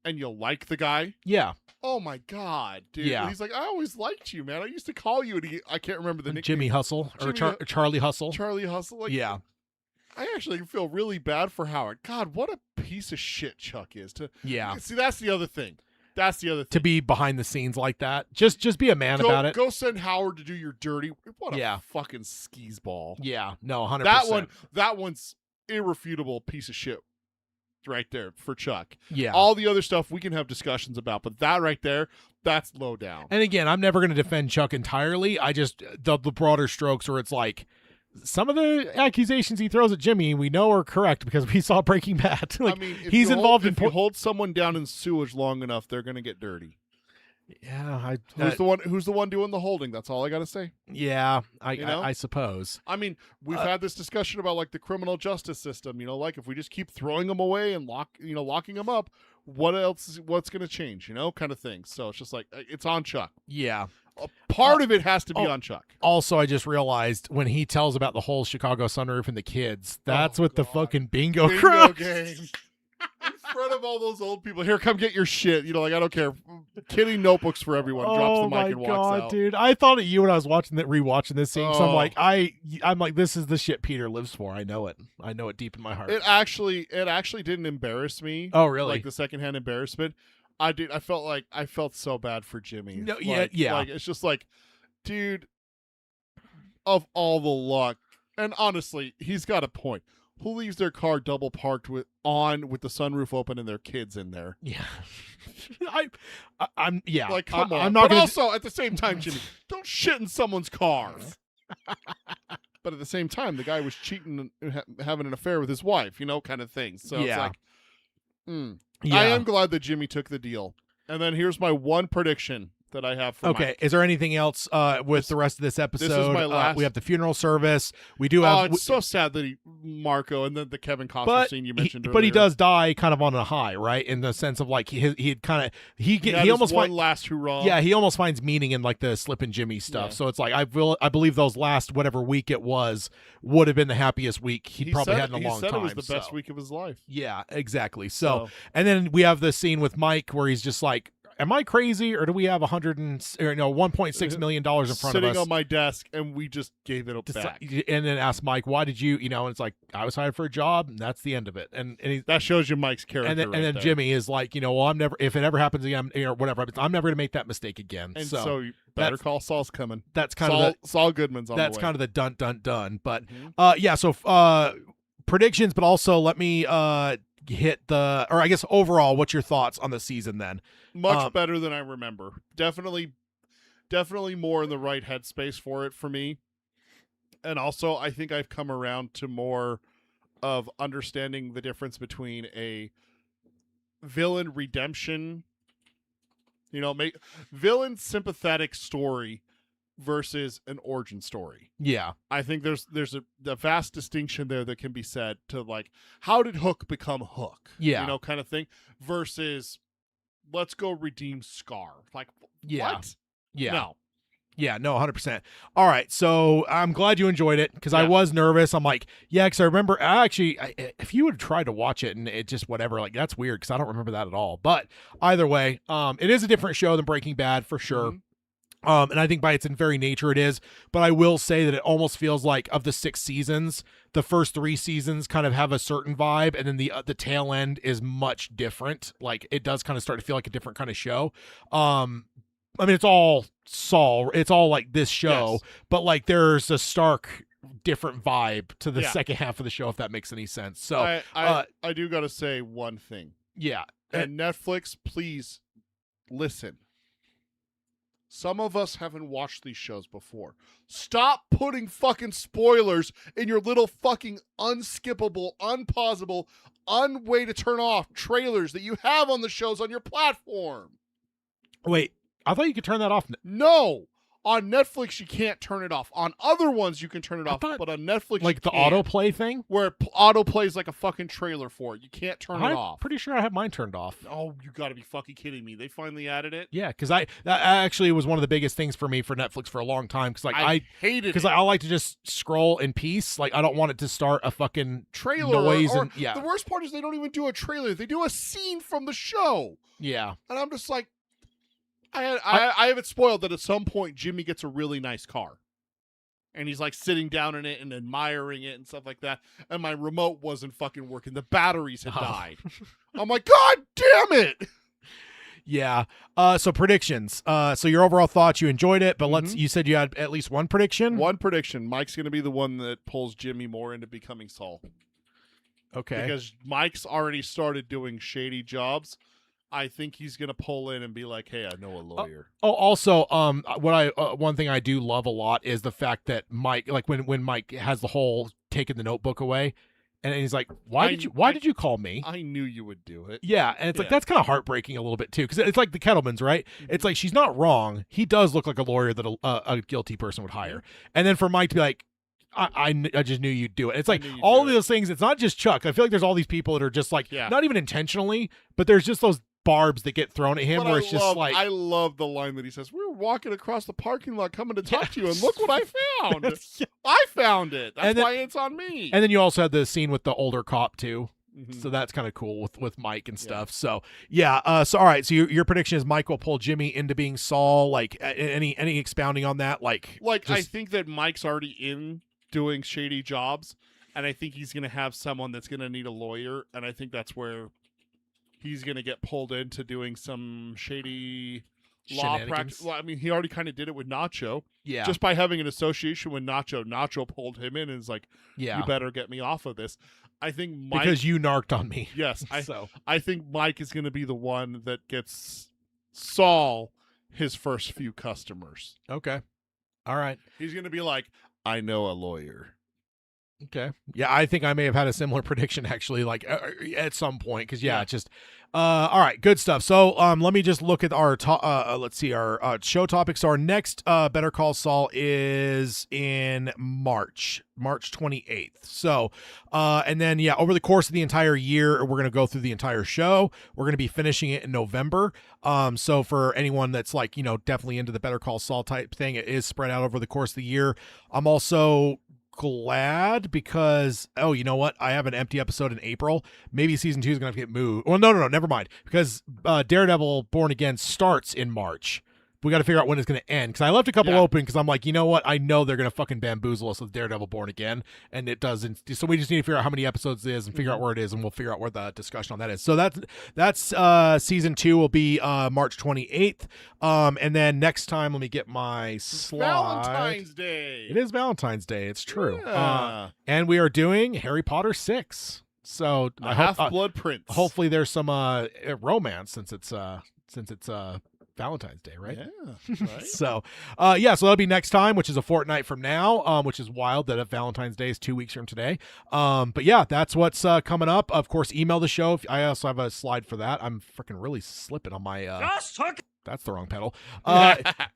and you like the guy. Yeah. Oh my God, dude. Yeah. And he's like, I always liked you, man. I used to call you, and I can't remember the nickname. Jimmy Hustle or Charlie Hustle. Charlie Hustle. Like, yeah. I actually feel really bad for Howard. God, what a piece of shit Chuck is. Yeah. See, that's the other thing. To be behind the scenes like that. Just be a man about it. Go send Howard to do your dirty. What a fucking skis ball. Yeah. No, 100%. That one's irrefutable piece of shit right there for Chuck. Yeah. All the other stuff we can have discussions about, but that right there, that's low down. And again, I'm never going to defend Chuck entirely. I just the broader strokes where it's like some of the accusations he throws at Jimmy we know are correct because we saw Breaking Bad. Like, I mean, he's involved in if you hold someone down in sewage long enough, they're going to get dirty. Yeah, Who's the one doing the holding? That's all I gotta say. yeah, You know? I suppose. I mean, we've had this discussion about like the criminal justice system. Like if we just keep throwing them away and locking them up, what's going to change? Kind of thing. So it's just like it's on Chuck. Yeah. A part of it has to be on Chuck. Also, I just realized when he tells about the whole Chicago sunroof and the kids, that's what the fucking bingo crowd game. In front of all those old people, here, come get your shit. Like I don't care. Kitty notebooks for everyone. Drops the mic and walks out. Dude! I thought of you when I was rewatching this scene. So I'm Oh. like, I'm like, this is the shit Peter lives for. I know it. I know it deep in my heart. It actually didn't embarrass me. Oh, really? Like the secondhand embarrassment. I felt so bad for Jimmy. No, Like, yeah. Like it's just like, dude, of all the luck, and honestly, he's got a point. Who leaves their car double parked with the sunroof open and their kids in there? Yeah. I'm yeah. Like, come on. I'm not but gonna also, at the same time, Jimmy, don't shit in someone's car. But at the same time, the guy was cheating and having an affair with his wife, kind of thing. So Yeah. it's like, Yeah. I am glad that Jimmy took the deal. And then here's my one prediction that I have for Okay. Mike. Is there anything else with the rest of this episode? my last- We have the funeral service. We do Oh, have. it's so sad that Marco and then the Kevin Costner scene you mentioned earlier. But he does die kind of on a high, right? In the sense of like he had almost one finds last hurrah. Yeah, he almost finds meaning in like the Slip and Jimmy stuff. Yeah. So it's like I believe those last whatever week it was would have been the happiest week he'd probably had in a long time. He said it was the best week of his life. Yeah, exactly. So and then we have the scene with Mike where he's just like, am I $1.6 million in front of sitting us? on my desk, and we just gave it back. And then asked Mike, why did you, and it's like, I was hired for a job, and that's the end of it. And that shows you Mike's character. And then there. Jimmy is like, well, I'm never, if it ever happens again, or whatever, I'm never going to make that mistake again. And so Better Call Saul's coming. That's kind of Saul Goodman's on the way. That's kind of the dun. But yeah, so predictions, but also let me hit I guess overall, what's your thoughts on the season then? Much better than I remember. Definitely more in the right headspace for it for me. And also, I think I've come around to more of understanding the difference between a villain redemption, villain sympathetic story versus an origin story. Yeah. I think there's a vast distinction there that can be said to like, how did Hook become Hook? Yeah. Kind of thing versus let's go redeem Scar. Like, yeah. What? Yeah. No. Yeah, no, 100%. All right, so I'm glad you enjoyed it because I was nervous. I'm like, yeah, because I remember if you would have tried to watch it and it just whatever, like that's weird because I don't remember that at all. But either way, it is a different show than Breaking Bad for sure. And I think by its very nature it is. But I will say that it almost feels like of the 6 seasons, the first 3 seasons kind of have a certain vibe, and then the tail end is much different. Like it does kind of start to feel like a different kind of show. I mean, it's all Saul. It's all like this show, but like there's a stark different vibe to the second half of the show, if that makes any sense. So I do got to say one thing. Yeah. And Netflix, please listen. Some of us haven't watched these shows before. Stop putting fucking spoilers in your little fucking unskippable, unpausable, unway to turn off trailers that you have on the shows on your platform. Wait. I thought you could turn that off. No. On Netflix, you can't turn it off. On other ones, you can turn it off. But on Netflix, like the autoplay thing? Where it autoplays like a fucking trailer for it. You can't turn it off. I'm pretty sure I have mine turned off. Oh, you got to be fucking kidding me. They finally added it? Yeah, because that actually was one of the biggest things for me for Netflix for a long time. Because I hated it. Because I like to just scroll in peace. Like, I don't want it to start a fucking trailer noise. The worst part is they don't even do a trailer. They do a scene from the show. Yeah. And I'm just like, I have it spoiled that at some point Jimmy gets a really nice car. And he's like sitting down in it and admiring it and stuff like that. And my remote wasn't fucking working. The batteries had died. I'm like, God damn it. Yeah. So predictions. So your overall thoughts, you enjoyed it, but you said you had at least one prediction? One prediction. Mike's going to be the one that pulls Jimmy more into becoming Saul. Okay. Because Mike's already started doing shady jobs. I think he's gonna pull in and be like, "Hey, I know a lawyer." Also, one thing I do love a lot is the fact that Mike, like when Mike has the whole taking the notebook away, And he's like, why did you call me? I knew you would do it. Yeah, and it's like Yeah. that's kind of heartbreaking a little bit too, because it's like the Kettlemans, right? It's like she's not wrong. He does look like a lawyer that a guilty person would hire, and then for Mike to be like, I just knew you'd do it. It's like all of those things. It's not just Chuck. I feel like there's all these people that are just like not even intentionally, but there's just those barbs that get thrown at him where it's just like I love the line that he says, "We were walking across the parking lot coming to talk to you, and look what I found. I found it. That's why it's on me." And then you also had the scene with the older cop too. Mhm. So that's kind of cool with Mike and stuff. So yeah. So all right. So your prediction is Mike will pull Jimmy into being Saul. Like any expounding on that? Like I think that Mike's already in doing shady jobs, and I think he's going to have someone that's going to need a lawyer, and I think that's where he's going to get pulled into doing some shady law practice. Well, I mean, he already kind of did it with Nacho. Yeah. Just by having an association with Nacho, Nacho pulled him in and is like, yeah, you better get me off of this. I think Mike... Because you narked on me. Yes. I think Mike is going to be the one that gets Saul his first few customers. Okay. All right. He's going to be like, I know a lawyer. Okay. Yeah, I think I may have had a similar prediction actually, like at some point, because it's just all right, good stuff. So let me just look at our let's see our show topics. Our next Better Call Saul is in March 28th. So and then over the course of the entire year, we're gonna go through the entire show. We're gonna be finishing it in November. So for anyone that's like definitely into the Better Call Saul type thing, it is spread out over the course of the year. I'm also glad because you know what, I have an empty episode in April. Maybe season 2 is gonna have to get moved. Well, no, never mind, because Daredevil Born Again starts in March. We got to figure out when it's going to end, because I left a couple open because I'm like, you know what, I know they're going to fucking bamboozle us with Daredevil Born Again, and it doesn't. So we just need to figure out how many episodes it is and figure out where it is, and we'll figure out where the discussion on that is. So that's season 2 will be March 28th. And then next time, let me get my slide. Valentine's Day. It is Valentine's Day. It's true. Yeah. And we are doing Harry Potter 6. So I hope Half-Blood Prince. hopefully there's some romance since it's Valentine's Day, right? Yeah. Right. So so that'll be next time, which is a fortnight from now, which is wild that Valentine's Day is 2 weeks from today. But yeah, that's what's coming up. Of course, email the show. I also have a slide for that. I'm freaking really slipping on my that's the wrong pedal.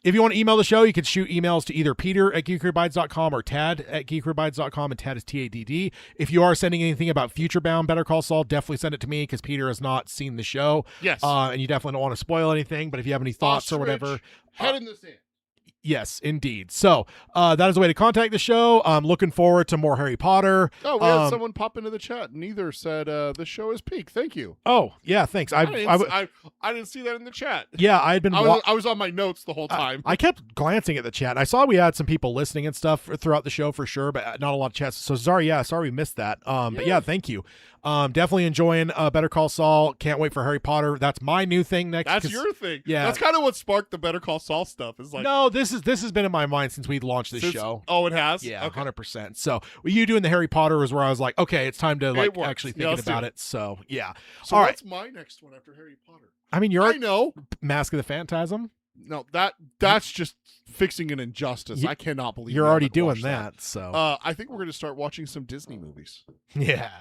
If you want to email the show, you can shoot emails to either peter@geekerybides.com or tad@geekerybides.com, and Tad is TADD. If you are sending anything about Future Bound Better Call Saul, definitely send it to me, because Peter has not seen the show. Yes. And you definitely don't want to spoil anything, but if you have any thoughts or whatever. Head in the sand. Yes, indeed. So that is a way to contact the show. I'm looking forward to more Harry Potter. Oh, we had someone pop into the chat. Neither said the show is peak. Thank you. Oh, yeah, thanks. I didn't see that in the chat. Yeah, I had been. I was on my notes the whole time. I kept glancing at the chat. I saw we had some people listening and stuff throughout the show for sure, but not a lot of chats. So sorry we missed that. But yeah, thank you. Definitely enjoying Better Call Saul. Can't wait for Harry Potter. That's my new thing next. That's your thing. Yeah, that's kind of what sparked the Better Call Saul stuff. Is like, no, this has been in my mind since we launched this show. Oh, it has. Yeah, 100%. So you doing the Harry Potter was where I was like, okay, it's time to actually thinking about it. So yeah. So what's my next one after Harry Potter? I mean, I know Mask of the Phantasm. No, that's just fixing an injustice. I cannot believe you're already doing that. So I think we're going to start watching some Disney movies. Yeah.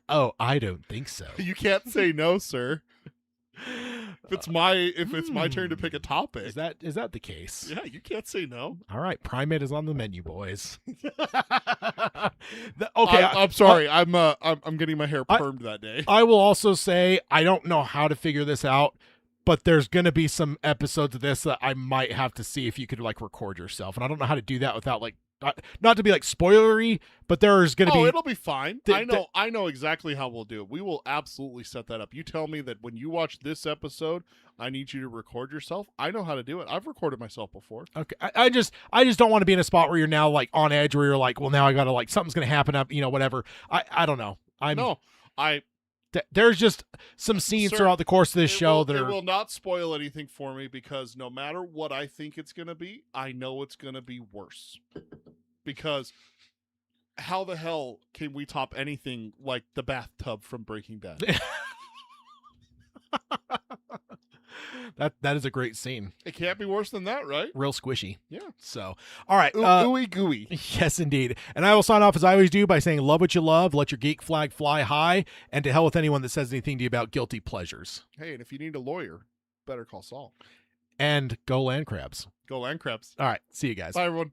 Oh, I don't think so. You can't say no, sir. If it's my turn to pick a topic. Is that the case? Yeah, you can't say no. All right, Primate is on the menu, boys. Okay, I'm sorry. I'm getting my hair permed that day. I will also say I don't know how to figure this out, but there's going to be some episodes of this that I might have to see if you could record yourself, and I don't know how to do that without not to be spoilery, but there's going to be. Oh, it'll be fine. I know exactly how we'll do it. We will absolutely set that up. You tell me that when you watch this episode, I need you to record yourself. I know how to do it. I've recorded myself before. Okay, I just don't want to be in a spot where you're now on edge, where you're like, well, now I got to something's going to happen up, whatever. I don't know. There's just some scenes throughout the course of this show that it will not spoil anything for me, because no matter what I think it's going to be, I know it's going to be worse. Because how the hell can we top anything like the bathtub from Breaking Bad? That is a great scene. It can't be worse than that, right? Real squishy. Yeah. So, all right. Ooey gooey. Yes, indeed. And I will sign off as I always do by saying, love what you love, let your geek flag fly high, and to hell with anyone that says anything to you about guilty pleasures. Hey, and if you need a lawyer, Better Call Saul. And go land crabs. Go land crabs. All right. See you guys. Bye, everyone.